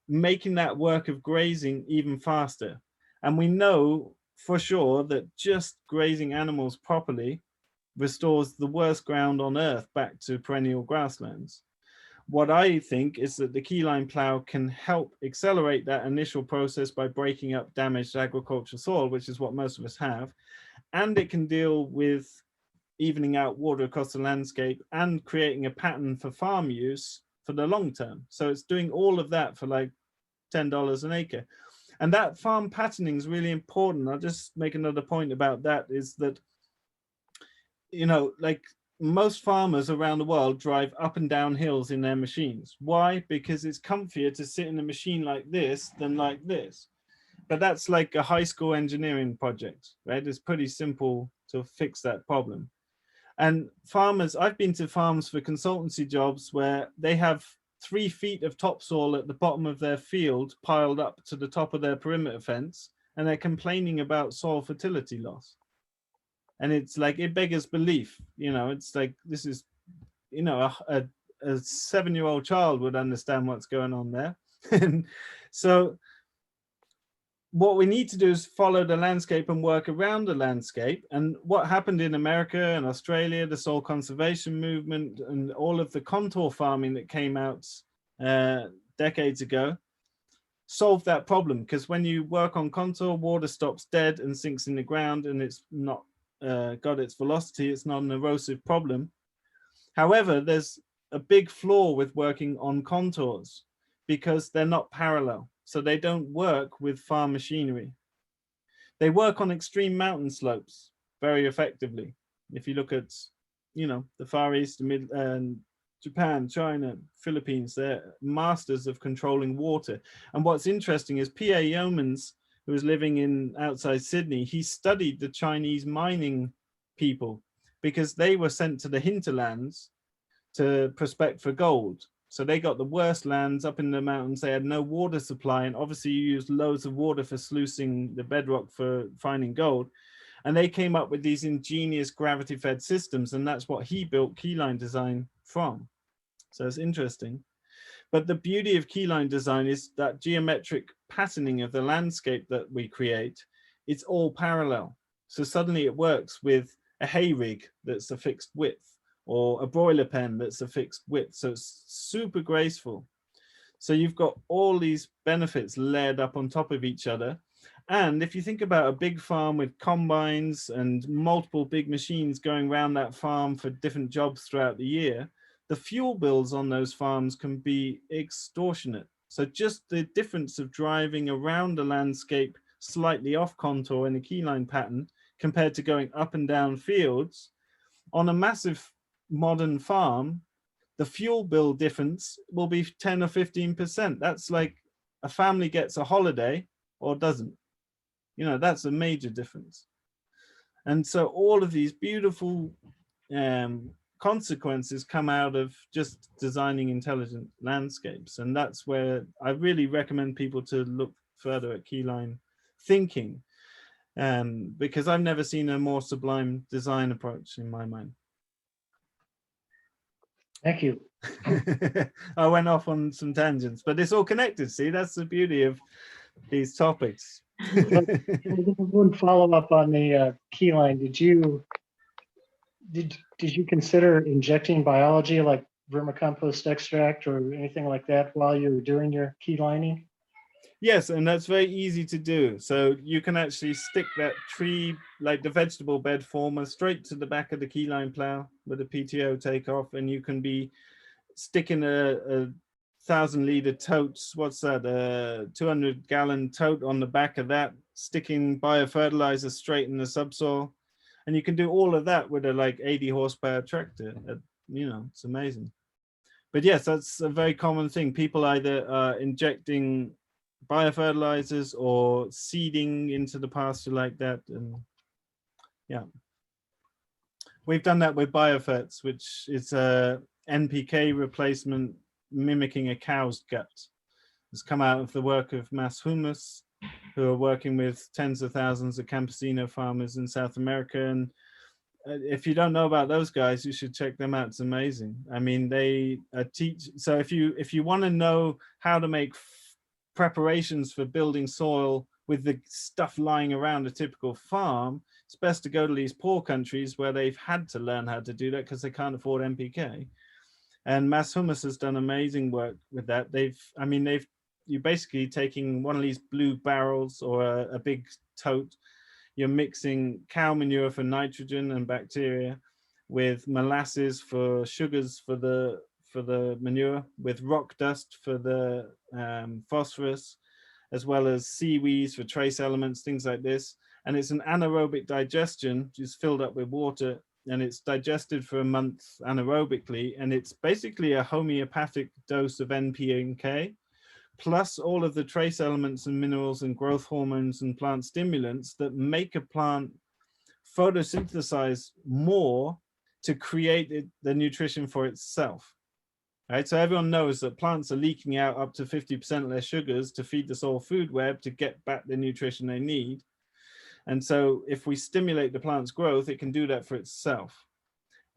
making that work of grazing even faster. And we know for sure that just grazing animals properly restores the worst ground on earth back to perennial grasslands. What I think is that the keyline plow can help accelerate that initial process by breaking up damaged agricultural soil, which is what most of us have. And it can deal with evening out water across the landscape and creating a pattern for farm use for the long term. So it's doing all of that for like $10 an acre. And that farm patterning is really important. I'll just make another point about that, is that, you know, like most farmers around the world drive up and down hills in their machines. Why? Because it's comfier to sit in a machine like this than like this. But that's like a high school engineering project, right? It's pretty simple to fix that problem. And farmers, I've been to farms for consultancy jobs where they have 3 feet of topsoil at the bottom of their field piled up to the top of their perimeter fence, and they're complaining about soil fertility loss. And it's like, it beggars belief, you know, it's like, this is, you know, a 7-year-old child would understand what's going on there. And so what we need to do is follow the landscape and work around the landscape. And what happened in America and Australia, the soil conservation movement and all of the contour farming that came out decades ago, solved that problem. Because when you work on contour, water stops dead and sinks in the ground, and it's not got its velocity, it's not an erosive problem. However, there's a big flaw with working on contours because they're not parallel. So they don't work with farm machinery. They work on extreme mountain slopes very effectively. If you look at, you know, the Far East, Japan, China, Philippines, they're masters of controlling water. And what's interesting is P.A. Yeomans, who was living in outside Sydney, he studied the Chinese mining people because they were sent to the hinterlands to prospect for gold. So they got the worst lands up in the mountains. They had no water supply. And obviously you use loads of water for sluicing the bedrock for finding gold. And they came up with these ingenious gravity fed systems. And that's what he built keyline design from. So it's interesting. But the beauty of keyline design is that geometric patterning of the landscape that we create, it's all parallel. So suddenly it works with a hay rig that's a fixed width, or a broiler pen that's a fixed width. So it's super graceful. So you've got all these benefits layered up on top of each other. And if you think about a big farm with combines and multiple big machines going around that farm for different jobs throughout the year, the fuel bills on those farms can be extortionate. So just the difference of driving around the landscape slightly off contour in a keyline pattern compared to going up and down fields on a massive modern farm, the fuel bill difference will be 10 or 15%. That's like a family gets a holiday or doesn't. You know, that's a major difference. And so all of these beautiful consequences come out of just designing intelligent landscapes. And that's where I really recommend people to look further at keyline thinking, because I've never seen a more sublime design approach in my mind. Thank you. I went off on some tangents, but it's all connected. See, that's the beauty of these topics. One follow up on the keyline. Did you consider injecting biology like vermicompost extract or anything like that while you were doing your keylining? Yes, and that's very easy to do. So you can actually stick that tree, like the vegetable bed former, straight to the back of the keyline plow with a PTO takeoff, and you can be sticking a 1,000-liter tote, what's that, a 200-gallon tote on the back of that, sticking biofertilizer straight in the subsoil. And you can do all of that with a like 80 horsepower tractor. You know, it's amazing. But yes, that's a very common thing. People either are injecting biofertilizers or seeding into the pasture like that. And yeah, we've done that with bioferts, which is a NPK replacement mimicking a cow's gut. It's come out of the work of Mass Humus, who are working with tens of thousands of campesino farmers in South America. And if you don't know about those guys, you should check them out. It's amazing. I mean, they teach. So if you want to know how to make preparations for building soil with the stuff lying around a typical farm, it's best to go to these poor countries where they've had to learn how to do that because they can't afford NPK. And Mass Humus has done amazing work with that. You're basically taking one of these blue barrels or a big tote. You're mixing cow manure for nitrogen and bacteria with molasses for sugars for the manure, with rock dust for the phosphorus, as well as seaweeds for trace elements, things like this. And it's an anaerobic digestion, just filled up with water, and it's digested for a month anaerobically. And it's basically a homeopathic dose of NP and K, plus all of the trace elements and minerals and growth hormones and plant stimulants that make a plant photosynthesize more to create the nutrition for itself. Right, so everyone knows that plants are leaking out up to 50% less sugars to feed the soil food web to get back the nutrition they need. And so if we stimulate the plant's growth, it can do that for itself.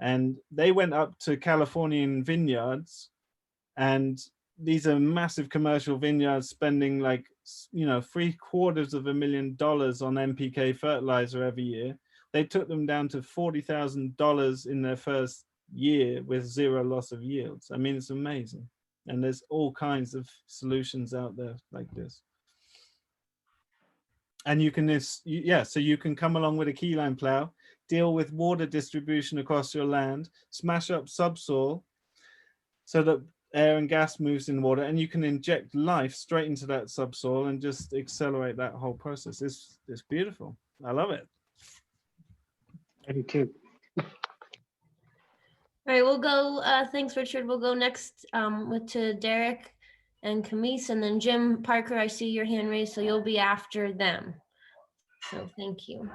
And they went up to Californian vineyards, and these are massive commercial vineyards spending like, you know, $750,000 on NPK fertilizer every year. They took them down to $40,000 in their first year with zero loss of yields. I mean, it's amazing. And there's all kinds of solutions out there like this. And you can, yeah, so you can come along with a keyline plow, deal with water distribution across your land, smash up subsoil so that air and gas moves in water, and you can inject life straight into that subsoil and just accelerate that whole process. It's beautiful. I love it. I do too. All right, we'll go, thanks, Richard. We'll go next to Derek and Camise, and then Jim Parker, I see your hand raised, so you'll be after them. So thank you.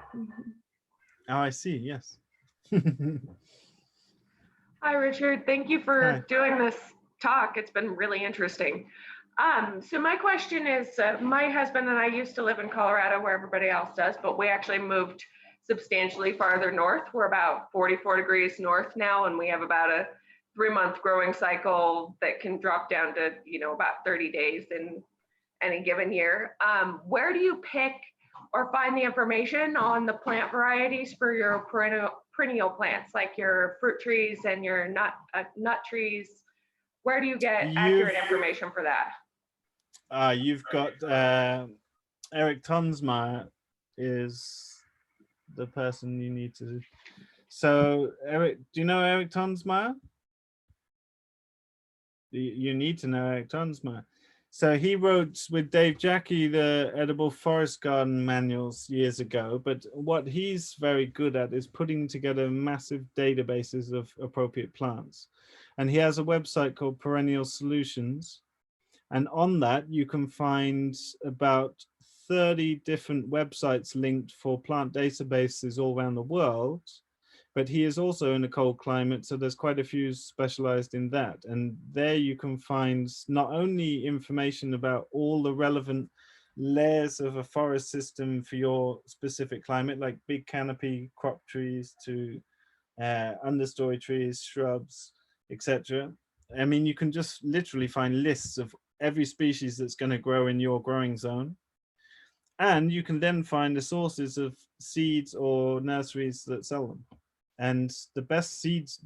Oh, I see, yes. Hi, Richard. Thank you for doing this talk. It's been really interesting. So my question is, my husband and I used to live in Colorado where everybody else does, but we actually moved substantially farther north. We're about 44 degrees north now, and we have about a 3-month growing cycle that can drop down to, you know, about 30 days in any given year. Where do you pick or find the information on the plant varieties for your perennial plants, like your fruit trees and your nut trees? Where do you get accurate information for that? You've got Eric Tonsmeyer is the person you need to. So Eric, do you know Eric Tonsmeyer? You need to know Eric Tonsmeyer. So he wrote with Dave Jackie the edible forest garden manuals years ago, but what he's very good at is putting together massive databases of appropriate plants. And he has a website called Perennial Solutions. And on that, you can find about 30 different websites linked for plant databases all around the world. But he is also in a cold climate, so there's quite a few specialized in that. And there you can find not only information about all the relevant layers of a forest system for your specific climate, like big canopy crop trees to understory trees, shrubs, etc. I mean, you can just literally find lists of every species that's going to grow in your growing zone. And you can then find the sources of seeds or nurseries that sell them. And the best seeds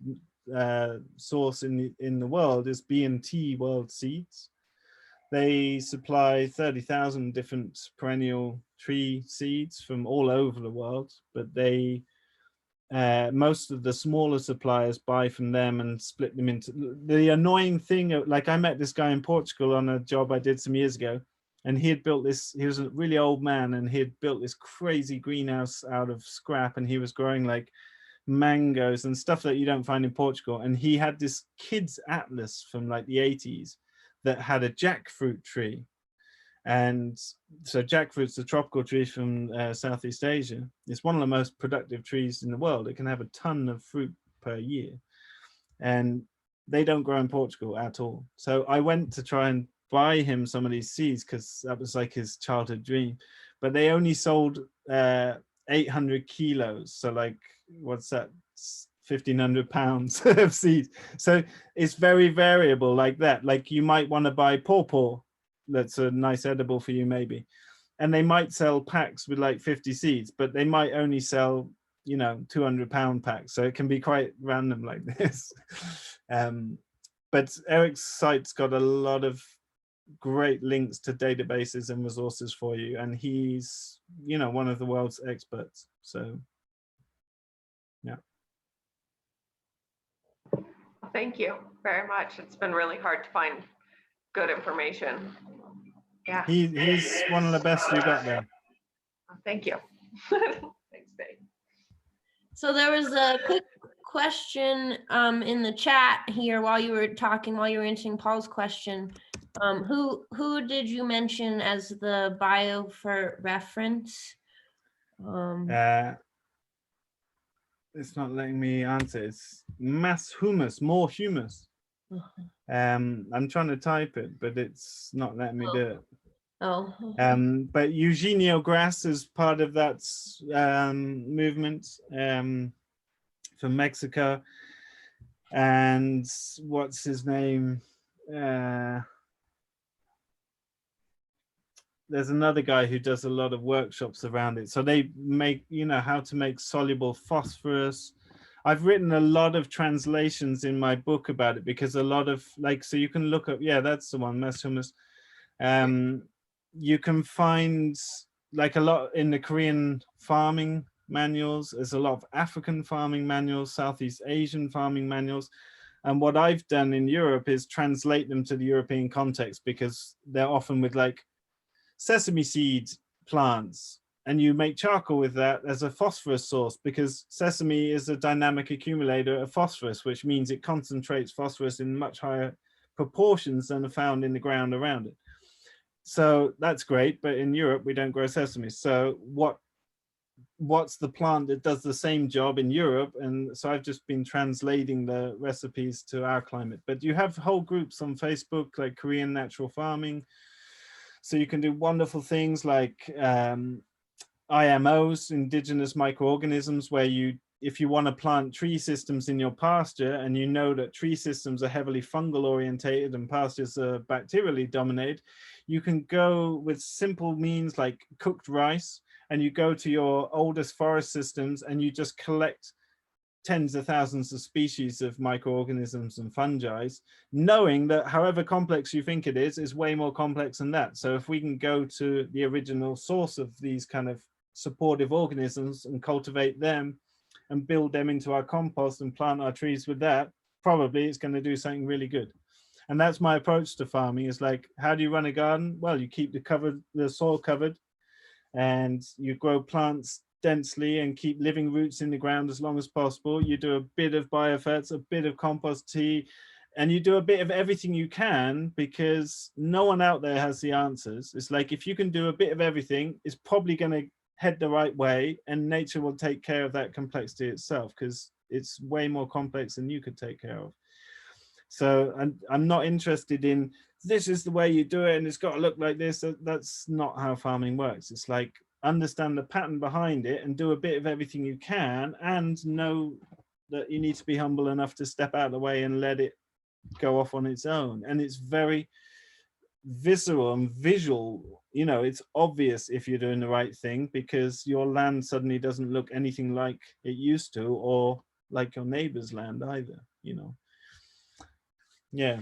source in the world is B&T World Seeds. They supply 30,000 different perennial tree seeds from all over the world, but they most of the smaller suppliers buy from them and split them into. The annoying thing, like I met this guy in Portugal on a job I did some years ago, and he had built this, he was a really old man, and he had built this crazy greenhouse out of scrap, and he was growing like mangoes and stuff that you don't find in Portugal. And he had this kids atlas from like the 80s that had a jackfruit tree. And so jackfruit's a tropical tree from Southeast Asia. It's one of the most productive trees in the world. It can have a ton of fruit per year. And they don't grow in Portugal at all. So I went to try and buy him some of these seeds because that was like his childhood dream. But they only sold 800 kilos. So like, what's that? 1,500 pounds of seeds. So it's very variable like that. Like you might want to buy pawpaw. That's a nice edible for you maybe. And they might sell packs with like 50 seeds, but they might only sell, you know, 200-pound packs. So it can be quite random like this. But Eric's site's got a lot of great links to databases and resources for you. And he's, you know, one of the world's experts. So, yeah. Thank you very much. It's been really hard to find good information. Yeah. He's one of the best you got there. Thank you. Thanks, Dave. So there was a quick question in the chat here while you were talking, while you were answering Paul's question. Who did you mention as the bio for reference? it's not letting me answer. It's mass humus, more humus. I'm trying to type it, but it's not letting me do it. Oh. But Eugenio Grass is part of that movement from Mexico. And what's his name? There's another guy who does a lot of workshops around it. So they make, you know, how to make soluble phosphorus. I've written a lot of translations in my book about it, because a lot of, like, so you can look up, yeah, that's the one, mass humus. You can find like a lot in the Korean farming manuals. There's a lot of African farming manuals, Southeast Asian farming manuals. And what I've done in Europe is translate them to the European context, because they're often with like sesame seed plants, and you make charcoal with that as a phosphorus source, because sesame is a dynamic accumulator of phosphorus, which means it concentrates phosphorus in much higher proportions than are found in the ground around it. So that's great, but in Europe we don't grow sesame. So what's the plant that does the same job in Europe? And so I've just been translating the recipes to our climate. But you have whole groups on Facebook, like Korean natural farming. So you can do wonderful things like IMOs, indigenous microorganisms, where you, if you want to plant tree systems in your pasture, and you know that tree systems are heavily fungal orientated and pastures are bacterially dominated, you can go with simple means like cooked rice, and you go to your oldest forest systems and you just collect tens of thousands of species of microorganisms and fungi, knowing that however complex you think it is way more complex than that. So if we can go to the original source of these kind of supportive organisms and cultivate them and build them into our compost and plant our trees with that, probably it's going to do something really good. And that's my approach to farming, is like, how do you run a garden? Well, you keep the soil covered, and you grow plants densely and keep living roots in the ground as long as possible. You do a bit of bioferts, a bit of compost tea, and you do a bit of everything you can, because no one out there has the answers. It's like, if you can do a bit of everything, it's probably going to head the right way, and nature will take care of that complexity itself, because it's way more complex than you could take care of. So I'm not interested in, this is the way you do it and it's got to look like this. That's not how farming works. It's like, understand the pattern behind it and do a bit of everything you can, and know that you need to be humble enough to step out of the way and let it go off on its own. And it's very visceral and visual, you know, it's obvious if you're doing the right thing, because your land suddenly doesn't look anything like it used to, or like your neighbor's land either, you know. Yeah,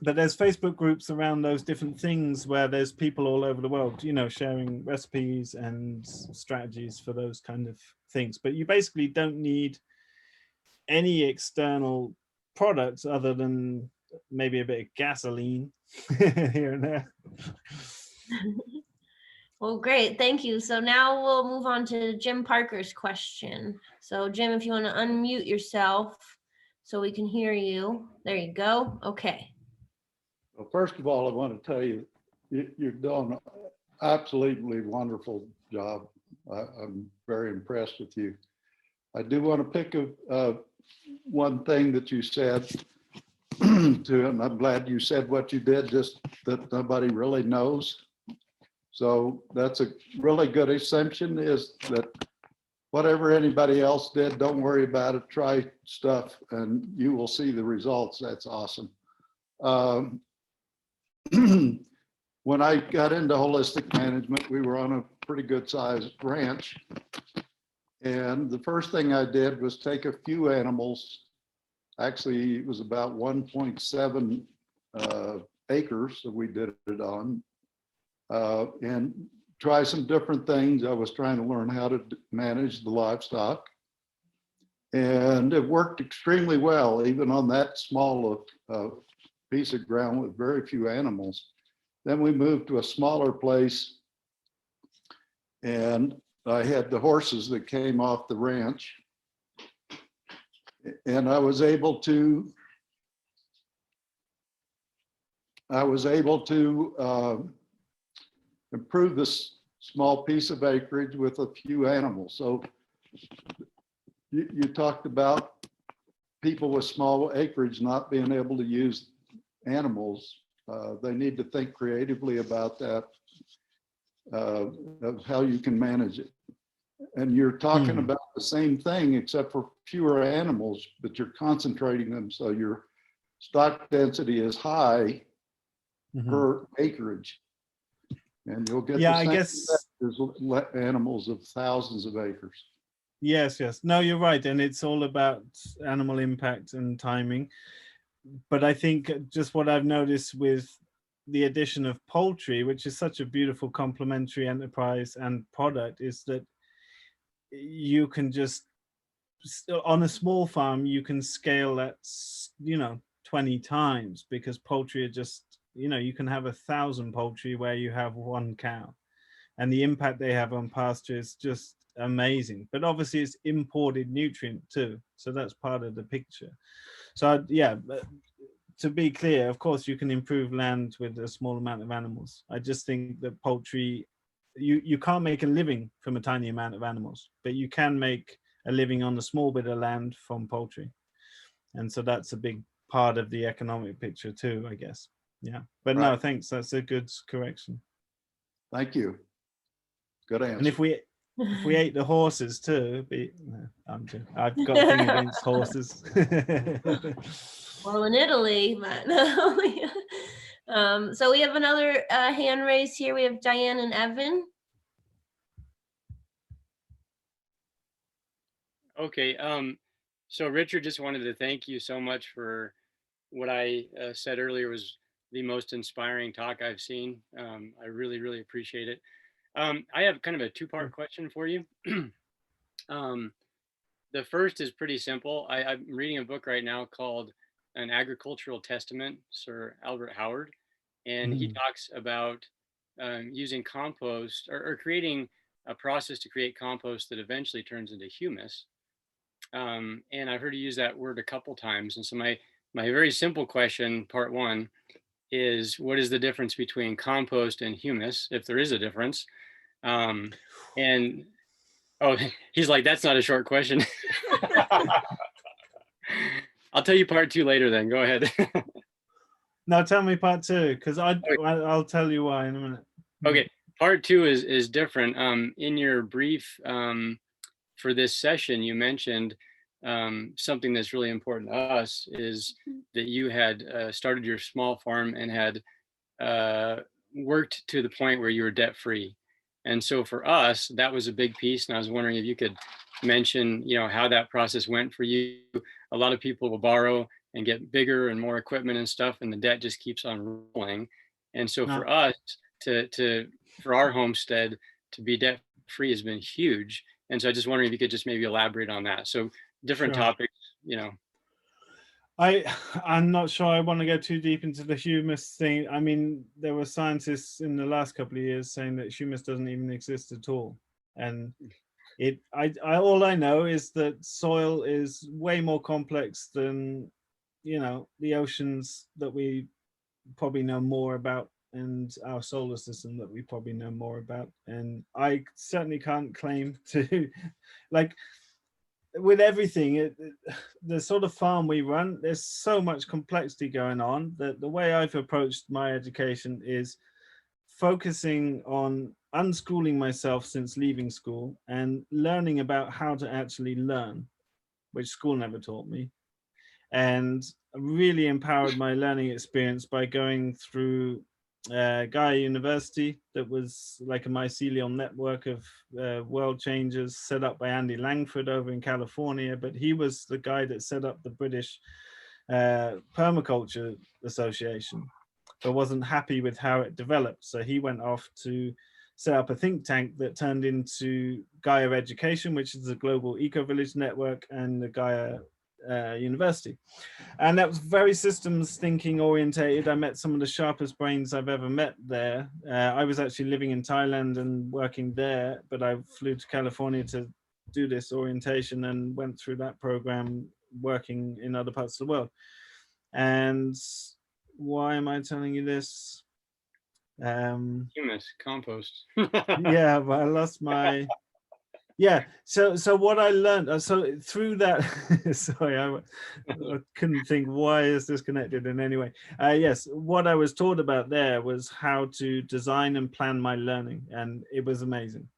but there's Facebook groups around those different things where there's people all over the world, you know, sharing recipes and strategies for those kind of things. But you basically don't need any external products other than maybe a bit of gasoline here and there. Well, great, thank you. So now we'll move on to Jim Parker's question. So Jim, if you want to unmute yourself so we can hear you. There you go. Okay. Well, first of all, I want to tell you, you've done an absolutely wonderful job. I'm very impressed with you. I do want to pick one thing that you said to, and I'm glad you said what you did, just that nobody really knows. So that's a really good assumption, is that whatever anybody else did, don't worry about it, try stuff and you will see the results. That's awesome. When I got into holistic management, we were on a pretty good sized ranch. And the first thing I did was take a few animals, actually it was about 1.7 acres that we did it on, and try some different things. I was trying to learn how to manage the livestock. And it worked extremely well, even on that small piece of ground with very few animals. Then we moved to a smaller place, and I had the horses that came off the ranch, and I was able to improve this small piece of acreage with a few animals. So you talked about people with small acreage not being able to use animals. They need to think creatively about that, of how you can manage it. And you're talking about the same thing, except for fewer animals, but you're concentrating them so your stock density is high per acreage. And you'll get Yeah, the I same guess. effect as animals of thousands of acres. Yes, yes. No, you're right. And it's all about animal impact and timing. But I think just what I've noticed with the addition of poultry, which is such a beautiful complementary enterprise and product, is that you can just, on a small farm, you can scale that, 20 times, because poultry are just, you can have 1,000 poultry where you have one cow. And the impact they have on pasture is just amazing. But obviously it's imported nutrient too. So that's part of the picture. So yeah, to be clear, of course you can improve land with a small amount of animals. I just think that poultry, you can't make a living from a tiny amount of animals, but you can make a living on a small bit of land from poultry. And so that's a big part of the economic picture too, I guess. Yeah, but no, thanks. That's a good correction. Thank you. Good answer. And if we ate the horses too, I've got a thing against horses. Well, in Italy, but so we have another hand raised here. We have Diane and Evan. Okay. So Richard, just wanted to thank you so much for what I said earlier was the most inspiring talk I've seen. I really, really appreciate it. I have kind of a two-part question for you. The first is pretty simple. I'm reading a book right now called An Agricultural Testament, Sir Albert Howard, and he talks about using compost or creating a process to create compost that eventually turns into humus. And I've heard you use that word a couple times. And so my very simple question, part one, is what is the difference between compost and humus, if there is a difference? And oh, he's like, that's not a short question. I'll tell you part two later then. Go ahead. No, tell me part two, because I'll tell you why in a minute. Okay, part two is different. In your brief for this session, you mentioned something that's really important to us is that you had started your small farm and had worked to the point where you were debt free. And so for us, that was a big piece. And I was wondering if you could mention, how that process went for you. A lot of people will borrow and get bigger and more equipment and stuff, and the debt just keeps on rolling. And so for us for our homestead to be debt free has been huge. And so I just wondering if you could just maybe elaborate on that. So different topics, I'm not sure I want to go too deep into the humus thing. I mean, there were scientists in the last couple of years saying that humus doesn't even exist at all. And all I know is that soil is way more complex than, the oceans that we probably know more about and our solar system that we probably know more about. And I certainly can't claim to, with everything, the sort of farm we run, there's so much complexity going on that the way I've approached my education is focusing on unschooling myself since leaving school and learning about how to actually learn, which school never taught me. And really empowered my learning experience by going through Gaia University, that was like a mycelial network of world changers set up by Andy Langford over in California. But he was the guy that set up the British Permaculture Association, but wasn't happy with how it developed. So he went off to set up a think tank that turned into Gaia Education, which is a global eco-village network, and the Gaia University. And that was very systems thinking orientated. I met some of the sharpest brains I've ever met there. I was actually living in Thailand and working there, but I flew to California to do this orientation and went through that program working in other parts of the world. And why am I telling you this? Humus, compost. Yeah, but I lost my Yeah. So what I learned, so through that, sorry, I couldn't think, why is this connected in any way? Yes, what I was taught about there was how to design and plan my learning, and it was amazing.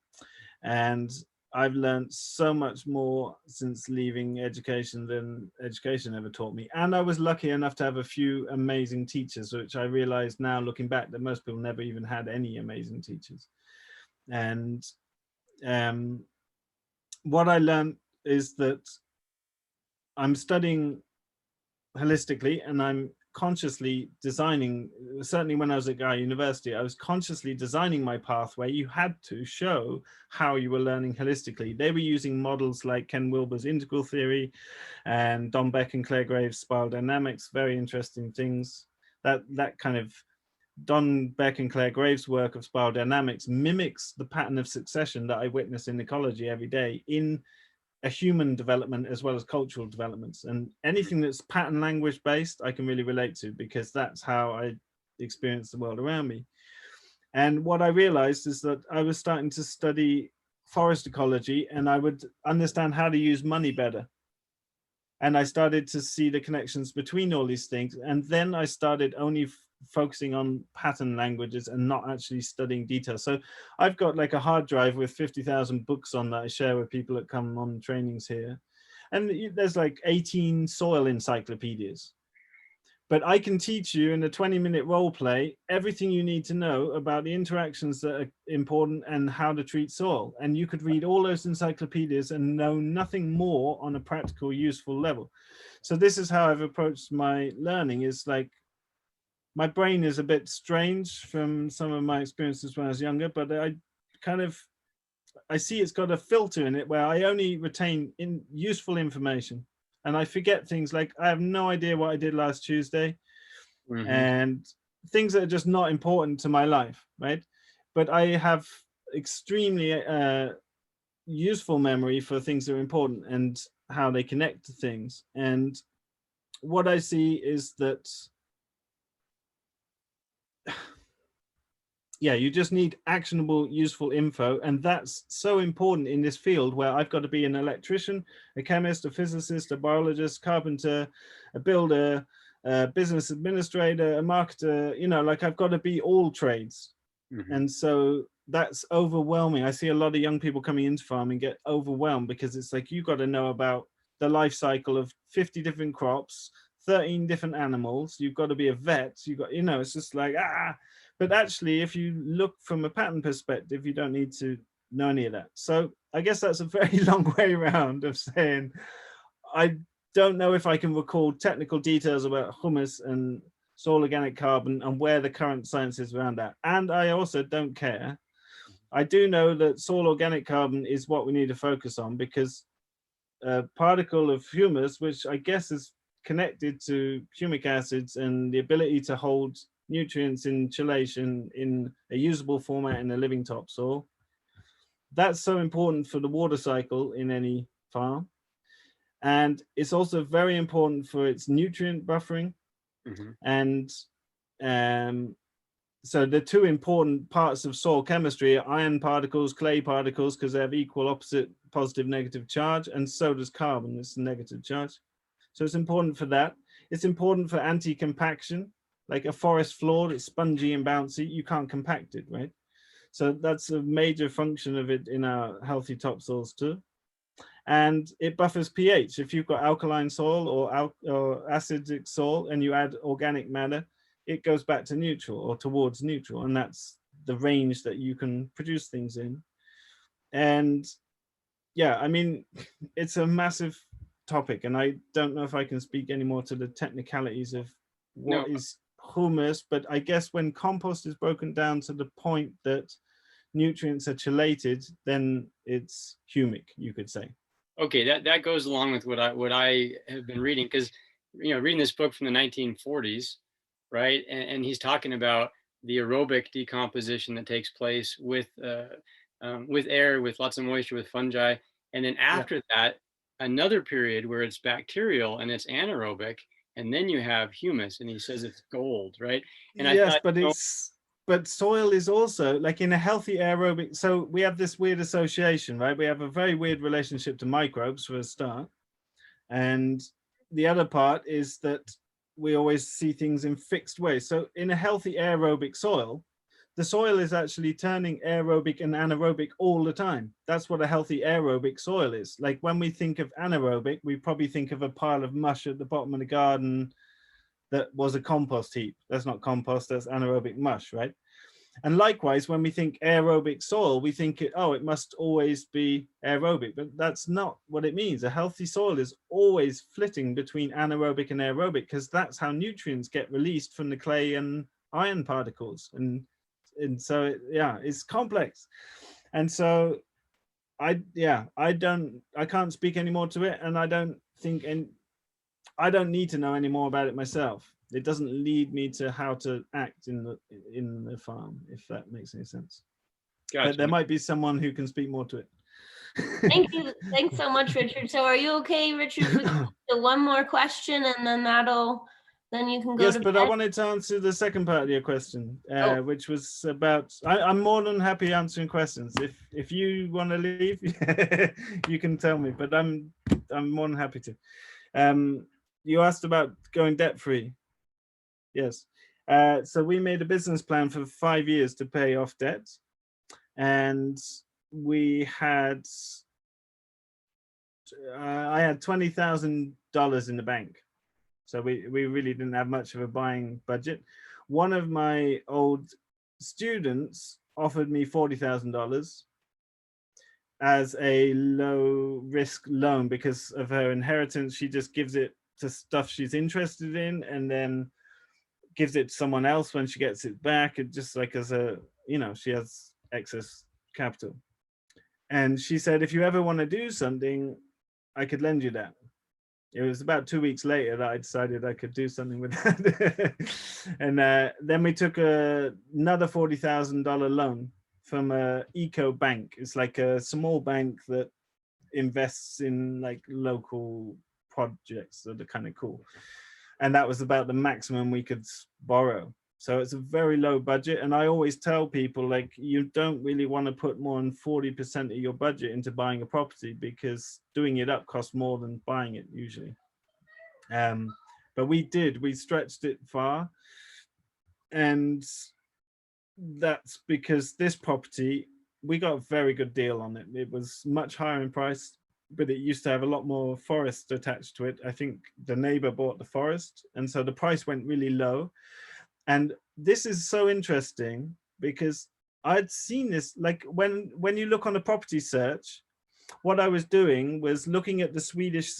And I've learned so much more since leaving education than education ever taught me. And I was lucky enough to have a few amazing teachers, which I realize now looking back that most people never even had any amazing teachers. And what I learned is that I'm studying holistically and I'm consciously designing, certainly when I was at Guy University, I was consciously designing my pathway. You had to show how you were learning holistically. They were using models like Ken Wilber's integral theory and Don Beck and Claire Graves' spiral dynamics, very interesting things. That kind of Don Beck and Claire Graves' work of spiral dynamics mimics the pattern of succession that I witness in ecology every day in a human development as well as cultural developments. And anything that's pattern language based, I can really relate to, because that's how I experience the world around me. And what I realized is that I was starting to study forest ecology and I would understand how to use money better. And I started to see the connections between all these things. And then I started only focusing on pattern languages and not actually studying details. So I've got like a hard drive with 50,000 books on that I share with people that come on trainings here. And there's like 18 soil encyclopedias. But I can teach you in a 20-minute role play everything you need to know about the interactions that are important and how to treat soil. And you could read all those encyclopedias and know nothing more on a practical, useful level. So this is how I've approached my learning, is like, my brain is a bit strange from some of my experiences when I was younger, but I see it's got a filter in it where I only retain useful information. And I forget things like, I have no idea what I did last Tuesday, and things that are just not important to my life, right? But I have extremely useful memory for things that are important and how they connect to things. And what I see is that, yeah, you just need actionable, useful info. And that's so important in this field where I've got to be an electrician, a chemist, a physicist, a biologist, carpenter, a builder, a business administrator, a marketer, you know, like I've got to be all trades. And so that's overwhelming. I see a lot of young people coming into farming get overwhelmed because it's like, you've got to know about the life cycle of 50 different crops, 13 different animals. You've got to be a vet. You've got, you know, it's just like, but actually, if you look from a pattern perspective, you don't need to know any of that. So I guess that's a very long way around of saying, I don't know if I can recall technical details about humus and soil organic carbon and where the current science is around that. And I also don't care. I do know that soil organic carbon is what we need to focus on, because a particle of humus, which I guess is connected to humic acids and the ability to hold nutrients in chelation in a usable format in a living topsoil. That's so important for the water cycle in any farm. And it's also very important for its nutrient buffering. And so the two important parts of soil chemistry are iron particles, clay particles, because they have equal opposite positive, negative charge. And so does carbon, it's a negative charge. So it's important for that. It's important for anti-compaction. Like a forest floor that's spongy and bouncy, you can't compact it, right? So that's a major function of it in our healthy topsoils too. And it buffers pH. If you've got alkaline soil or acidic soil and you add organic matter, it goes back to neutral or towards neutral. And that's the range that you can produce things in. And yeah, I mean, it's a massive topic, and I don't know if I can speak any more to the technicalities of what is humus, but I guess when compost is broken down to the point that nutrients are chelated, then it's humic, you could say. Okay, that goes along with what I have been reading, because reading this book from the 1940s, right, and he's talking about the aerobic decomposition that takes place with air, with lots of moisture, with fungi, and then after that, another period where it's bacterial and it's anaerobic, and then you have humus, and he says it's gold, right? And yes, but but soil is also like in a healthy aerobic. So we have this weird association, right? We have a very weird relationship to microbes for a start. And the other part is that we always see things in fixed ways. So in a healthy aerobic soil, the soil is actually turning aerobic and anaerobic all the time. That's what a healthy aerobic soil is. Like when we think of anaerobic, we probably think of a pile of mush at the bottom of the garden that was a compost heap. That's not compost, that's anaerobic mush, right? And likewise, when we think aerobic soil, we think, it must always be aerobic, but that's not what it means. A healthy soil is always flitting between anaerobic and aerobic, because that's how nutrients get released from the clay and iron particles. And so, it's complex. And so I can't speak any more to it. And I don't need to know any more about it myself. It doesn't lead me to how to act in the farm, if that makes any sense. Gotcha. But there might be someone who can speak more to it. Thank you. Thanks so much, Richard. So are you okay, Richard, with the one more question, and then then you can go yes, to but bed? I wanted to answer the second part of your question, which was about, I'm more than happy answering questions. If you want to leave, you can tell me, but I'm more than happy to. You asked about going debt-free. Yes. So we made a business plan for 5 years to pay off debt. And we had, I had $20,000 in the bank. So we really didn't have much of a buying budget. One of my old students offered me $40,000 as a low risk loan because of her inheritance. She just gives it to stuff she's interested in, and then gives it to someone else when she gets it back. It just like as a, she has excess capital. And she said, if you ever want to do something, I could lend you that. It was about 2 weeks later that I decided I could do something with that. And then we took another $40,000 loan from a eco bank. It's like a small bank that invests in like local projects that are kind of cool. And that was about the maximum we could borrow. So it's a very low budget. And I always tell people, like, you don't really want to put more than 40% of your budget into buying a property, because doing it up costs more than buying it usually. But we stretched it far. And that's because this property, we got a very good deal on it. It was much higher in price, but it used to have a lot more forest attached to it. I think the neighbor bought the forest, and so the price went really low. And this is so interesting because I'd seen this, like when you look on a property search, what I was doing was looking at the Swedish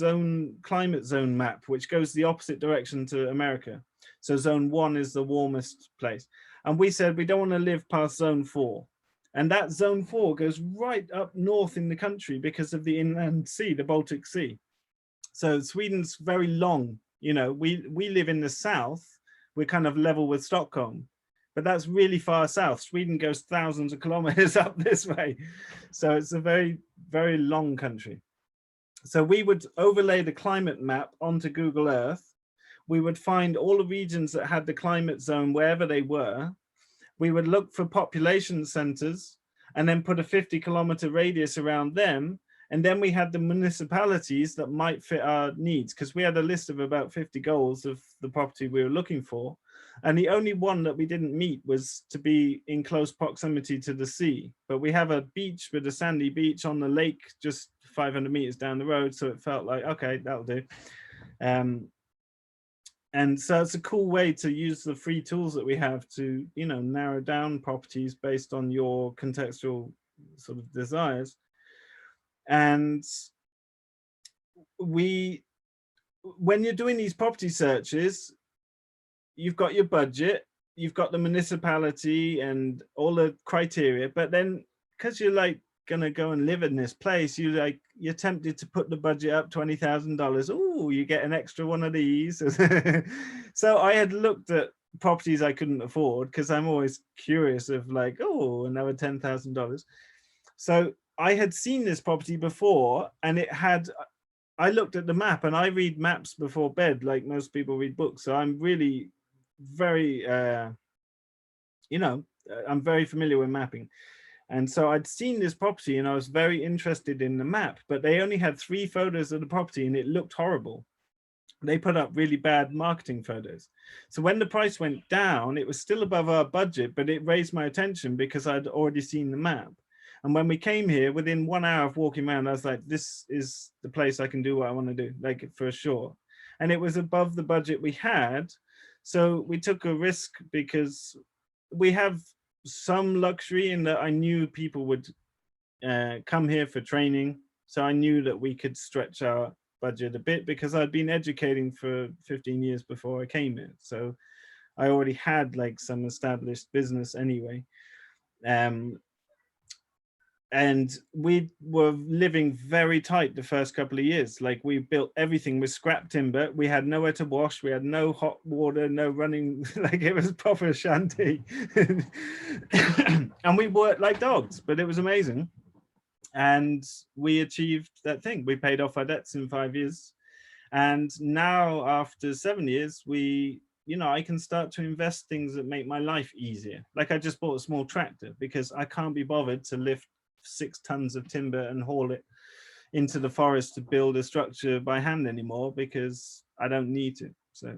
climate zone map, which goes the opposite direction to America. So zone 1 is the warmest place. And we said we don't want to live past zone 4. And that zone 4 goes right up north in the country because of the inland sea, the Baltic Sea. So Sweden's very long. We live in the south. We're kind of level with Stockholm, but that's really far south. Sweden goes thousands of kilometers up this way. So it's a very, very long country. So we would overlay the climate map onto Google Earth. We would find all the regions that had the climate zone wherever they were. We would look for population centers and then put a 50-kilometer radius around them. And then we had the municipalities that might fit our needs, because we had a list of about 50 goals of the property we were looking for. And the only one that we didn't meet was to be in close proximity to the sea. But we have a beach with a sandy beach on the lake just 500 meters down the road. So it felt like, okay, that'll do. And so it's a cool way to use the free tools that we have to, narrow down properties based on your contextual sort of desires. And when you're doing these property searches, you've got your budget, you've got the municipality and all the criteria, but then because you're like gonna go and live in this place, you're tempted to put the budget up $20,000. Oh, you get an extra one of these. So I had looked at properties I couldn't afford, because I'm always curious of like, oh, another $10,000. So I had seen this property before, and I looked at the map, and I read maps before bed, like most people read books. So I'm really very you know, I'm very familiar with mapping. And so I'd seen this property and I was very interested in the map, but they only had 3 photos of the property and it looked horrible. They put up really bad marketing photos. So when the price went down, it was still above our budget, but it raised my attention because I'd already seen the map. And when we came here, within 1 hour of walking around, I was like, this is the place I can do what I want to do, like for sure. And it was above the budget we had. So we took a risk because we have some luxury in that I knew people would come here for training. So I knew that we could stretch our budget a bit because I'd been educating for 15 years before I came here. So I already had like some established business anyway. And we were living very tight the first couple of years. Like we built everything with scrap timber. We had nowhere to wash. We had no hot water, no running, like it was proper shanty. And we worked like dogs, but it was amazing. And we achieved that thing. We paid off our debts in 5 years. And now after 7 years, I can start to invest things that make my life easier. Like I just bought a small tractor because I can't be bothered to lift 6 tons of timber and haul it into the forest to build a structure by hand anymore because I don't need to. So,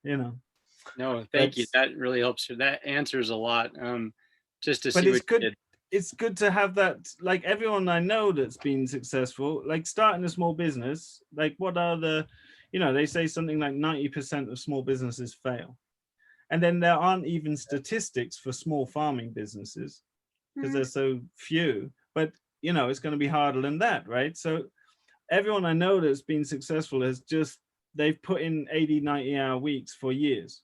No, thank you. That really helps. That answers a lot. Just to see but it's what good. you did. It's good to have that, like everyone I know that's been successful, like starting a small business, like what are the, they say something like 90% of small businesses fail. And then there aren't even statistics for small farming businesses because there's so few, but it's going to be harder than that, right? So everyone I know that's been successful they've put in 80, 90-hour weeks for years.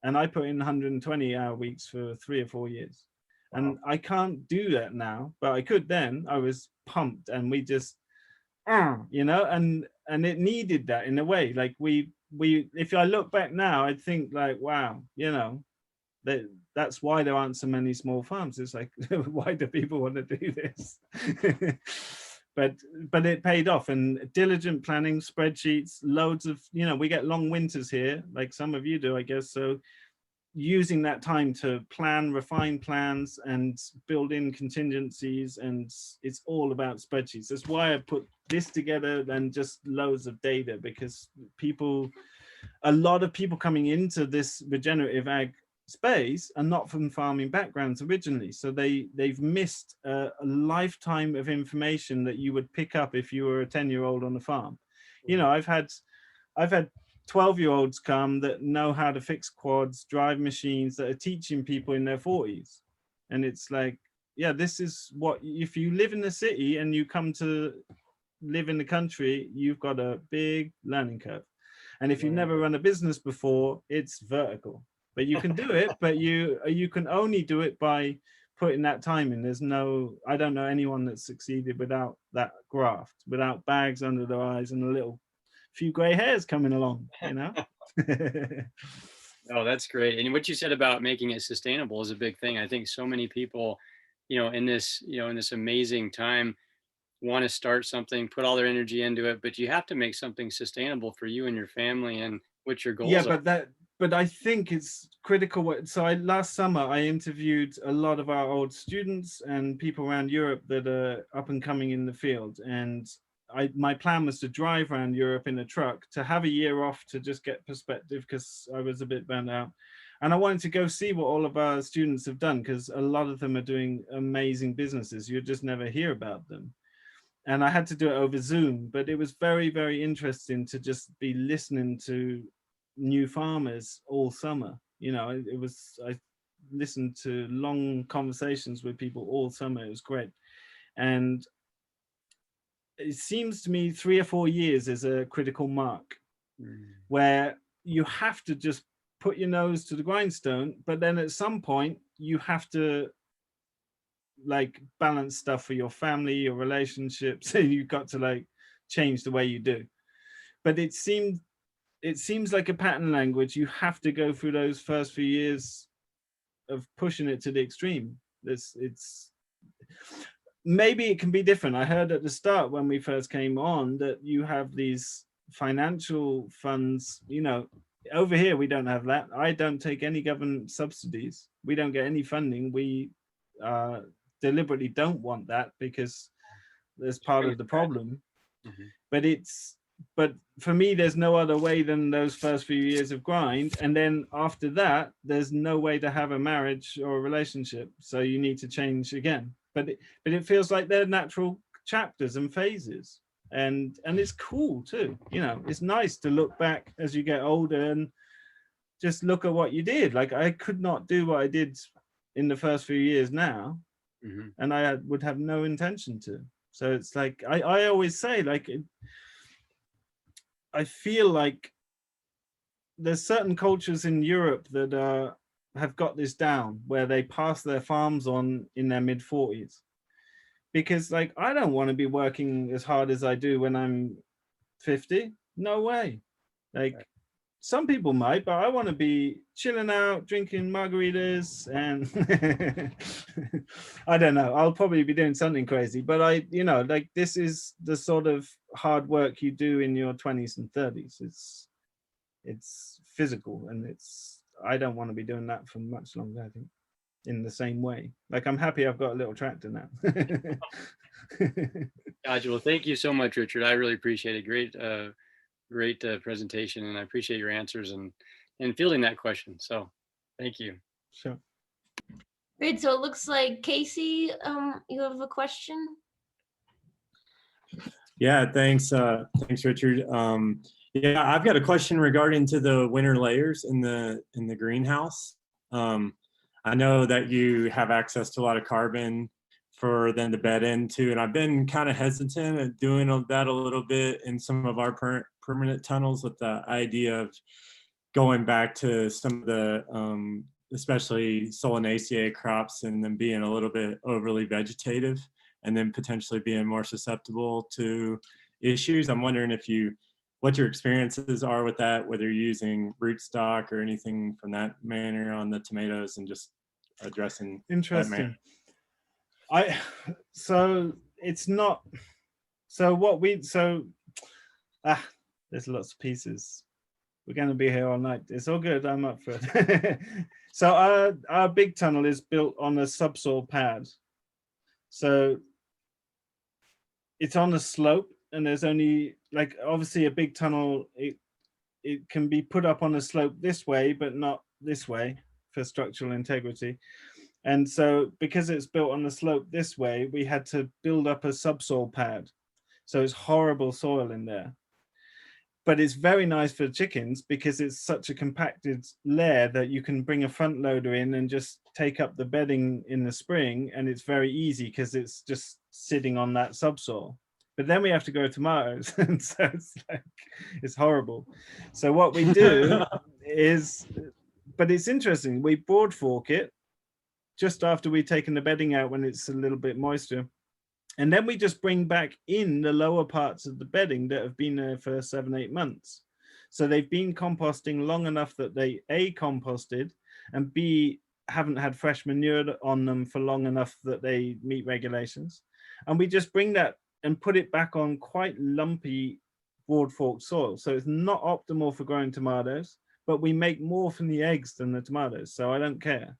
And I put in 120-hour weeks for 3 or 4 years. And I can't do that now, but I could then. I was pumped and we just, and it needed that in a way. Like we, if I look back now, I'd think like, wow, that's why there aren't so many small farms. It's like, why do people want to do this? But it paid off, and diligent planning, spreadsheets, loads of, we get long winters here, like some of you do, I guess. So using that time to plan, refine plans and build in contingencies, and it's all about spreadsheets. That's why I put this together than just loads of data, because a lot of people coming into this regenerative ag space are not from farming backgrounds originally, so they've missed a lifetime of information that you would pick up if you were a 10-year-old on a farm. I've had 12-year-olds come that know how to fix quads, drive machines, that are teaching people in their 40s. And it's like, yeah, this is what, if you live in the city and you come to live in the country, you've got a big learning curve. And if you've never run a business before, it's vertical. But you can do it, but you can only do it by putting that time in. I don't know anyone that's succeeded without that graft, without bags under their eyes and a few gray hairs coming along, Oh, that's great. And what you said about making it sustainable is a big thing. I think so many people, in this amazing time, want to start something, put all their energy into it, but you have to make something sustainable for you and your family and what your goals are. But I think it's critical. So last summer, I interviewed a lot of our old students and people around Europe that are up and coming in the field. And my plan was to drive around Europe in a truck, to have a year off to just get perspective, because I was a bit burnt out. And I wanted to go see what all of our students have done, because a lot of them are doing amazing businesses. You just never hear about them. And I had to do it over Zoom, but it was very, very interesting to just be listening to new farmers all summer. I listened to long conversations with people all summer. It was great. And it seems to me 3 or 4 years is a critical mark where you have to just put your nose to the grindstone, but then at some point you have to like balance stuff for your family, your relationships. So you've got to like change the way you do. But it seems like a pattern language. You have to go through those first few years of pushing it to the extreme. It's maybe it can be different. I heard at the start when we first came on that you have these financial funds, over here, we don't have that. I don't take any government subsidies. We don't get any funding. We deliberately don't want that because there's part of the problem. But for me, there's no other way than those first few years of grind. And then after that, there's no way to have a marriage or a relationship. So you need to change again. But it feels like they're natural chapters and phases. And it's cool too. You know, it's nice to look back as you get older and just look at what you did. Like I could not do what I did in the first few years now. And I would have no intention to. So it's like, I always say, like, I feel like there's certain cultures in Europe that have got this down, where they pass their farms on in their mid-40s. Because like, I don't want to be working as hard as I do when I'm 50. No way. Like, some people might, but I want to be chilling out, drinking margaritas, and I don't know. I'll probably be doing something crazy, but you know, like this is the sort of hard work you do in your 20s and 30s. It's physical, and I don't want to be doing that for much longer, I think, in the same way. Like I'm happy I've got a little tractor now. Gotcha. Well, thank you so much, Richard. I really appreciate it. Great presentation, and I appreciate your answers and fielding that question. So thank you. Sure. Great. So it looks like Casey, you have a question? Yeah, thanks. Thanks, Richard. Yeah, I've got a question regarding to the winter layers in the greenhouse. I know that you have access to a lot of carbon for them to bed into, and I've been kind of hesitant at doing that a little bit in some of our permanent tunnels, with the idea of going back to some of the especially Solanaceae crops and them being a little bit overly vegetative and then potentially being more susceptible to issues. I'm wondering what your experiences are with that, whether you're using rootstock or anything from that manner on the tomatoes, and just addressing Interesting. that manner. So it's not, there's lots of pieces. We're going to be here all night. It's all good. I'm up for it. So our big tunnel is built on a subsoil pad. So it's on a slope, and there's only, like, obviously a big tunnel, it can be put up on a slope this way, but not this way for structural integrity. And so because it's built on the slope this way, we had to build up a subsoil pad. So it's horrible soil in there. But it's very nice for chickens because it's such a compacted layer that you can bring a front loader in and just take up the bedding in the spring. And it's very easy because it's just sitting on that subsoil. But then we have to grow tomatoes. And so it's horrible. So what we do is, but it's interesting, we broad fork it just after we've taken the bedding out when it's a little bit moisture. And then we just bring back in the lower parts of the bedding that have been there for 7-8 months. So they've been composting long enough that they A, composted, and B, haven't had fresh manure on them for long enough that they meet regulations. And we just bring that and put it back on quite lumpy broad fork soil. So it's not optimal for growing tomatoes, but we make more from the eggs than the tomatoes. So I don't care.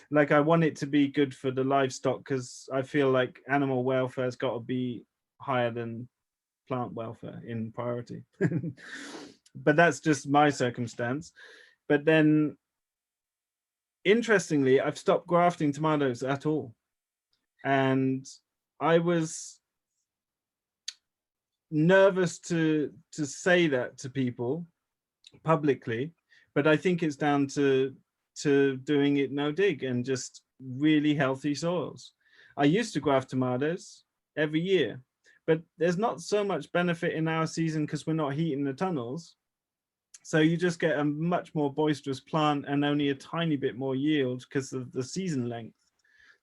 Like, I want it to be good for the livestock because I feel like animal welfare has got to be higher than plant welfare in priority. But that's just my circumstance. But then, interestingly, I've stopped grafting tomatoes at all. And I was nervous to say that to people publicly, but I think it's down to doing it no dig and just really healthy soils. I used to graft tomatoes every year, but there's not so much benefit in our season because we're not heating the tunnels. So you just get a much more boisterous plant and only a tiny bit more yield because of the season length.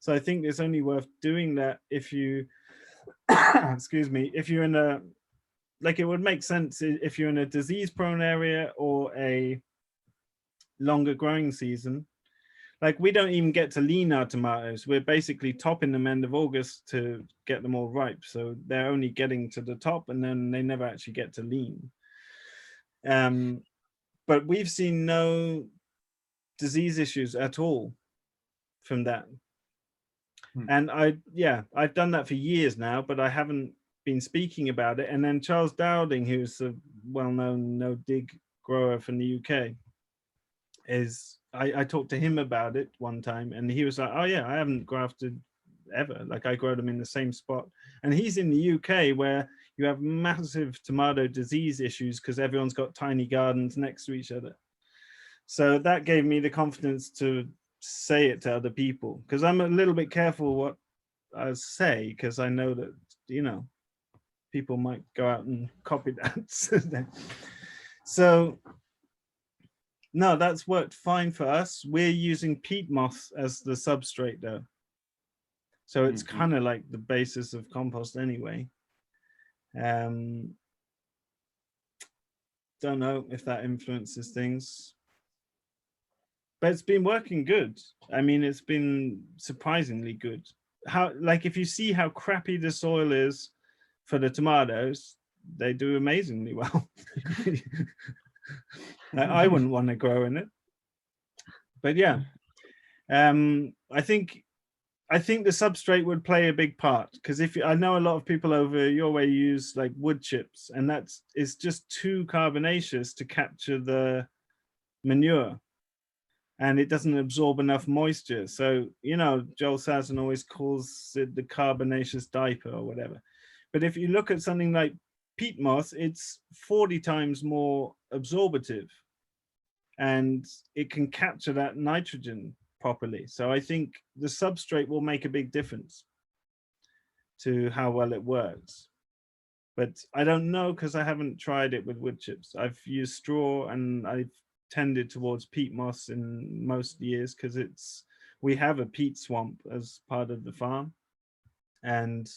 So I think it's only worth doing that if you, excuse me, if you're in a, like, it would make sense if you're in a disease prone area or a longer growing season. Like, we don't even get to lean our tomatoes. We're basically topping them end of August to get them all ripe. So they're only getting to the top and then they never actually get to lean. but we've seen no disease issues at all from that. And I've done that for years now, but I haven't been speaking about it. And then Charles Dowding, who's a well-known no-dig grower from the UK, I talked to him about it one time, and he was like, oh yeah, I haven't grafted ever. Like, I grow them in the same spot. And he's in the UK, where you have massive tomato disease issues because everyone's got tiny gardens next to each other. So that gave me the confidence to say it to other people, because I'm a little bit careful what I say, because I know that, you know, people might go out and copy that. So no, that's worked fine for us. We're using peat moss as the substrate though, so it's kind of like the basis of compost anyway. Don't know if that influences things, but it's been working good. I mean, it's been surprisingly good. How, like, if you see how crappy the soil is for the tomatoes, they do amazingly well. I wouldn't want to grow in it, but yeah, I think the substrate would play a big part, because I know a lot of people over your way use like wood chips, and it's just too carbonaceous to capture the manure, and it doesn't absorb enough moisture. So, you know, Joel Salatin always calls it the carbonaceous diaper or whatever. But if you look at something like peat moss, it's 40 times more absorbative, and it can capture that nitrogen properly. So I think the substrate will make a big difference to how well it works. But I don't know, because I haven't tried it with wood chips. I've used straw, and I've tended towards peat moss in most years, because we have a peat swamp as part of the farm, and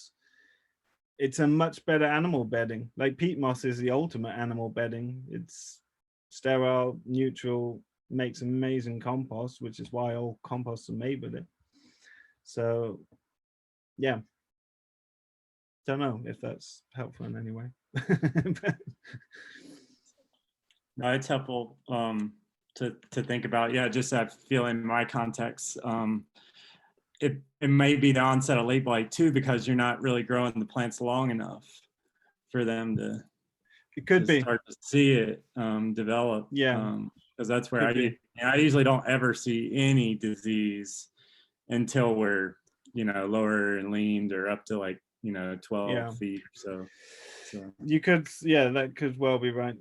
it's a much better animal bedding. Like, peat moss is the ultimate animal bedding. It's sterile, neutral, makes amazing compost, which is why all composts are made with it. So yeah, don't know if that's helpful in any way. No, it's helpful to think about. Yeah, just that feeling in my context. It may be the onset of late blight too, because you're not really growing the plants long enough for them to start to see it develop. Yeah, because that's where I usually don't ever see any disease until we're, you know, lower and leaned, or up to like, you know, 12 feet or so. You could, that could well be right.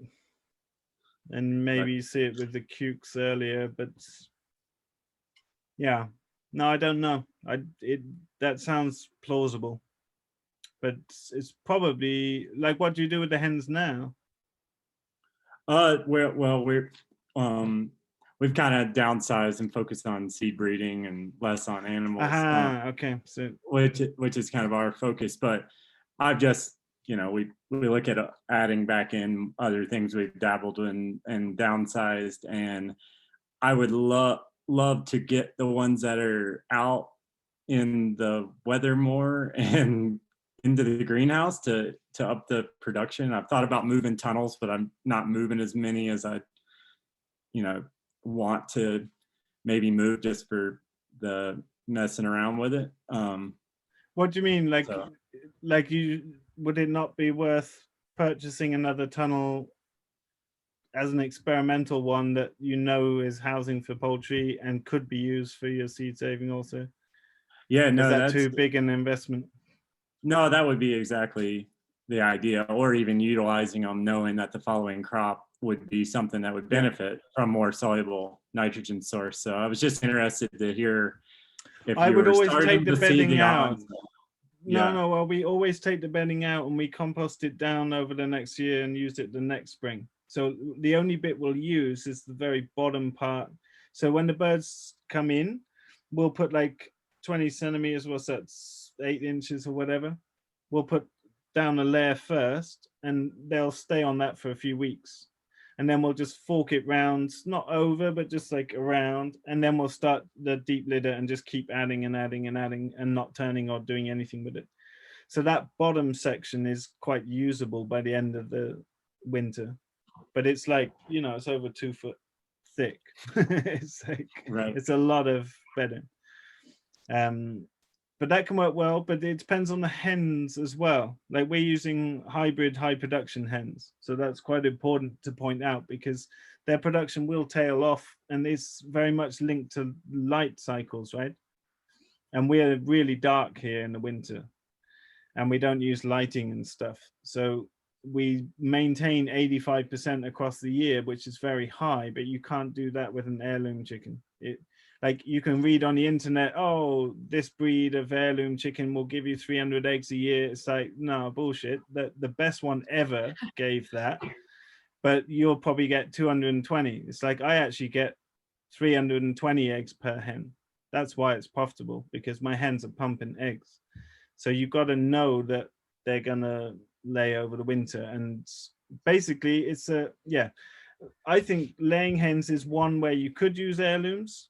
And maybe you see it with the cukes earlier, but yeah, no, I don't know. That sounds plausible, but it's probably like, what do you do with the hens now? We've kind of downsized and focused on seed breeding and less on animals. Okay, so which is kind of our focus. But I've just, you know, we look at adding back in other things we've dabbled in and downsized, and I would love to get the ones that are out in the weather more and into the greenhouse to up the production. I've thought about moving tunnels, but I'm not moving as many as I, you know, want to maybe move, just for the messing around with it. What do you mean? Like, would it not be worth purchasing another tunnel as an experimental one that you know is housing for poultry and could be used for your seed saving also? Yeah, no, is that too big an investment? No, that would be exactly the idea, or even utilizing them, knowing that the following crop would be something that would benefit from more soluble nitrogen source. So I was just interested to hear if I would always take the bedding out. Yeah. No, well, we always take the bedding out and we compost it down over the next year and use it the next spring. So the only bit we'll use is the very bottom part. So when the birds come in, we'll put like 20 centimeters, what's that, 8 inches or whatever. We'll put down a layer first, and they'll stay on that for a few weeks. And then we'll just fork it round, not over, but just like around. And then we'll start the deep litter and just keep adding and adding and adding and not turning or doing anything with it. So that bottom section is quite usable by the end of the winter. but it's like, you know, it's over 2 foot thick. It's like, Right. it's a lot of bedding. But that can work well, but it depends on the hens as well. Like we're using hybrid high production hens. So that's quite important to point out because their production will tail off and it's very much linked to light cycles, right? And we're really dark here in the winter and we don't use lighting and stuff. So we maintain 85% across the year, which is very high, but you can't do that with an heirloom chicken. Like you can read on the internet, oh, this breed of heirloom chicken will give you 300 eggs a year. It's like, no, bullshit. The best one ever gave that, but you'll probably get 220. It's like, I actually get 320 eggs per hen. That's why it's profitable, because my hens are pumping eggs. So you've got to know that they're gonna lay over the winter. And basically it's I think laying hens is one where you could use heirlooms.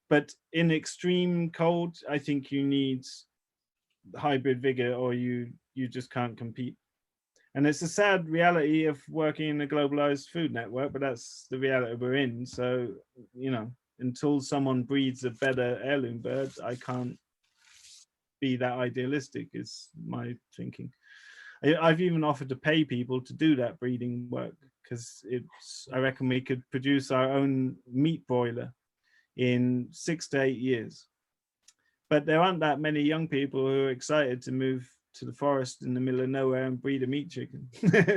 But in extreme cold, I think you need hybrid vigor or you just can't compete. And it's a sad reality of working in a globalized food network, but that's the reality we're in. So, you know, until someone breeds a better heirloom bird, I can't be that idealistic is my thinking. I've even offered to pay people to do that breeding work because I reckon we could produce our own meat broiler in 6 to 8 years. But there aren't that many young people who are excited to move to the forest in the middle of nowhere and breed a meat chicken.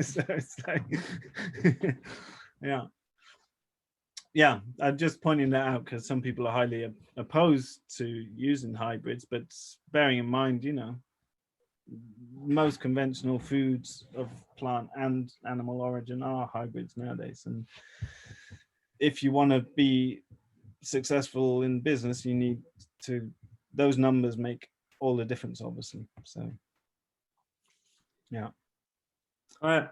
So it's like, yeah, I'm just pointing that out because some people are highly opposed to using hybrids, but bearing in mind, you know, most conventional foods of plant and animal origin are hybrids nowadays. And if you want to be successful in business, you need to, those numbers make all the difference, obviously. So yeah. All right.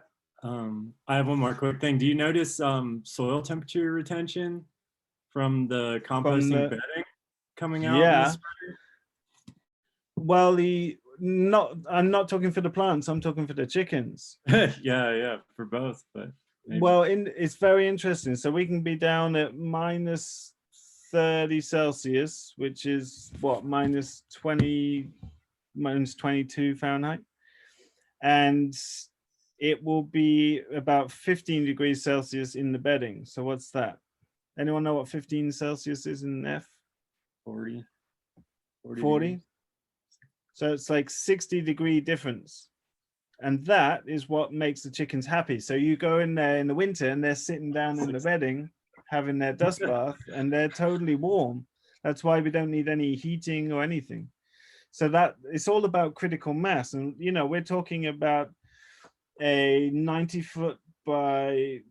I have one more quick thing. Do you notice soil temperature retention from the composting bedding coming out? Yeah. Well, I'm not talking for the plants, I'm talking for the chickens. yeah, for both, but maybe. Well, it's very interesting. So we can be down at minus 30 Celsius, which is what, minus 22 Fahrenheit. And it will be about 15 degrees Celsius in the bedding. So what's that? Anyone know what 15 Celsius is in F? 40. 40? So it's like 60-degree difference. And that is what makes the chickens happy. So you go in there in the winter and they're sitting down in the bedding, having their dust bath, and they're totally warm. That's why we don't need any heating or anything. So that it's all about critical mass. And, you know, we're talking about a 90-foot by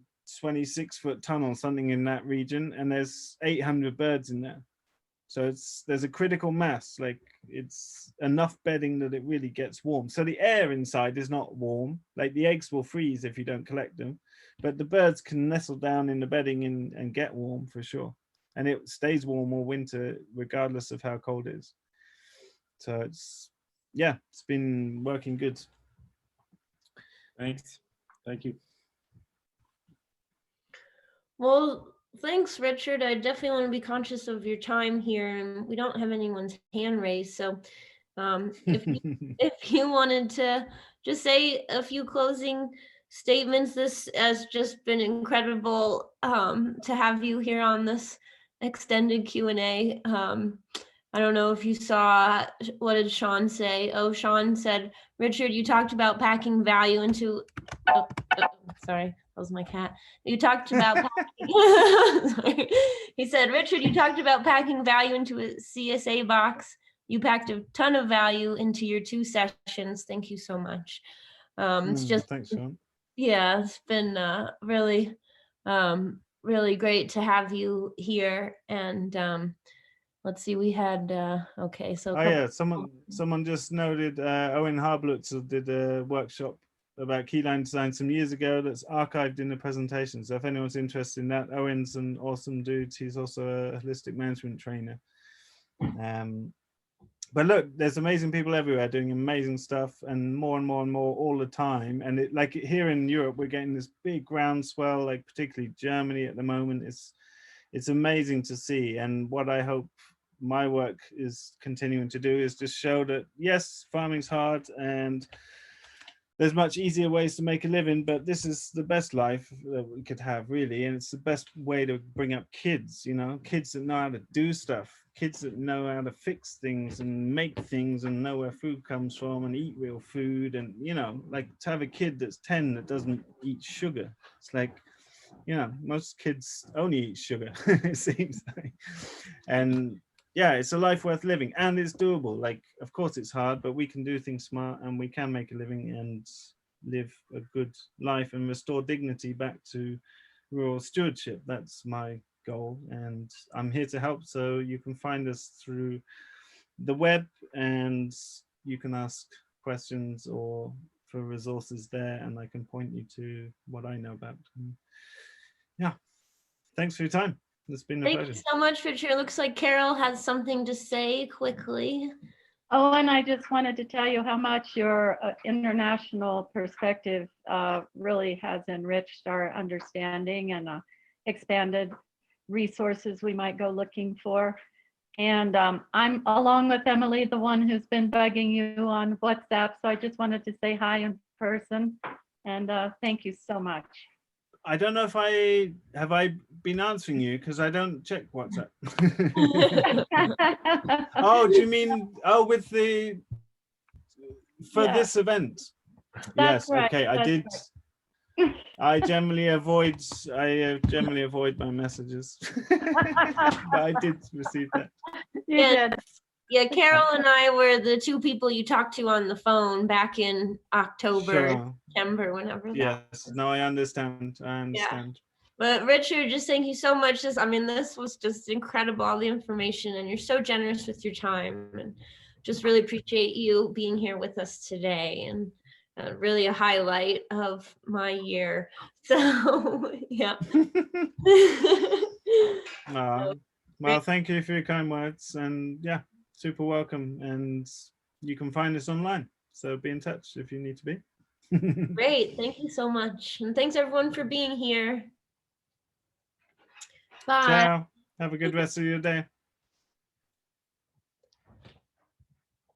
26-foot tunnel, something in that region, and there's 800 birds in there. So there's a critical mass, like it's enough bedding that it really gets warm. So the air inside is not warm, like the eggs will freeze if you don't collect them, but the birds can nestle down in the bedding and get warm for sure. And it stays warm all winter, regardless of how cold it is. So it's been working good. Thanks. Thank you. Well, thanks, Richard. I definitely want to be conscious of your time here, and we don't have anyone's hand raised. So if you wanted to just say a few closing statements, this has just been incredible to have you here on this extended Q&A. I don't know if you saw, what did Sean say? Oh, Sean said, Richard, you talked about packing value into, sorry, that was my cat. You talked about, sorry. He said, Richard, you talked about packing value into a CSA box. You packed a ton of value into your 2 sessions. Thank you so much. It's just, thanks, Sean. Yeah, it's been really, really great to have you here. And let's see, we had, okay, so. Oh yeah, someone just noted Owen Harblutz did a workshop about keyline design some years ago that's archived in the presentation. So if anyone's interested in that, Owen's an awesome dude. He's also a holistic management trainer. but look, there's amazing people everywhere doing amazing stuff, and more and more and more all the time. And it, like here in Europe, we're getting this big groundswell, like particularly Germany at the moment. It's amazing to see. And what I hope my work is continuing to do is just show that yes, farming's hard and there's much easier ways to make a living, but this is the best life that we could have, really. And it's the best way to bring up kids, you know, kids that know how to do stuff, kids that know how to fix things and make things and know where food comes from and eat real food. And, you know, like to have a kid that's 10 that doesn't eat sugar. It's like, you know, most kids only eat sugar, it seems like. And yeah, it's a life worth living, and it's doable. Like, of course it's hard, but we can do things smart and we can make a living and live a good life and restore dignity back to rural stewardship. That's my goal, and I'm here to help. So you can find us through the web, and you can ask questions or for resources there, and I can point you to what I know about. Yeah, thanks for your time. It's been a Thank pleasure. you so much, Richard. It looks like Carol has something to say quickly. Oh, and I just wanted to tell you how much your international perspective really has enriched our understanding and expanded resources we might go looking for. And I'm, along with Emily, the one who's been bugging you on WhatsApp. So I just wanted to say hi in person, and thank you so much. I don't know if have I been answering you, because I don't check WhatsApp. Oh, do you mean, oh, with the, for Yeah. this event? That's Yes, right, okay, I that's did. right. I generally avoid my messages. But I did receive that. You Yeah. did. Yeah, Carol and I were the two people you talked to on the phone back in October, Sure. September, whenever that. Yes, no, I understand. I understand. But Richard, just thank you so much. I mean, this was just incredible, all the information, and you're so generous with your time, and just really appreciate you being here with us today, and really a highlight of my year. So, yeah. Well, thank you for your kind words, and yeah, super welcome. And you can find us online, so be in touch if you need to be. Great, thank you so much, and thanks everyone for being here. Bye. Ciao. Have a good rest of your day.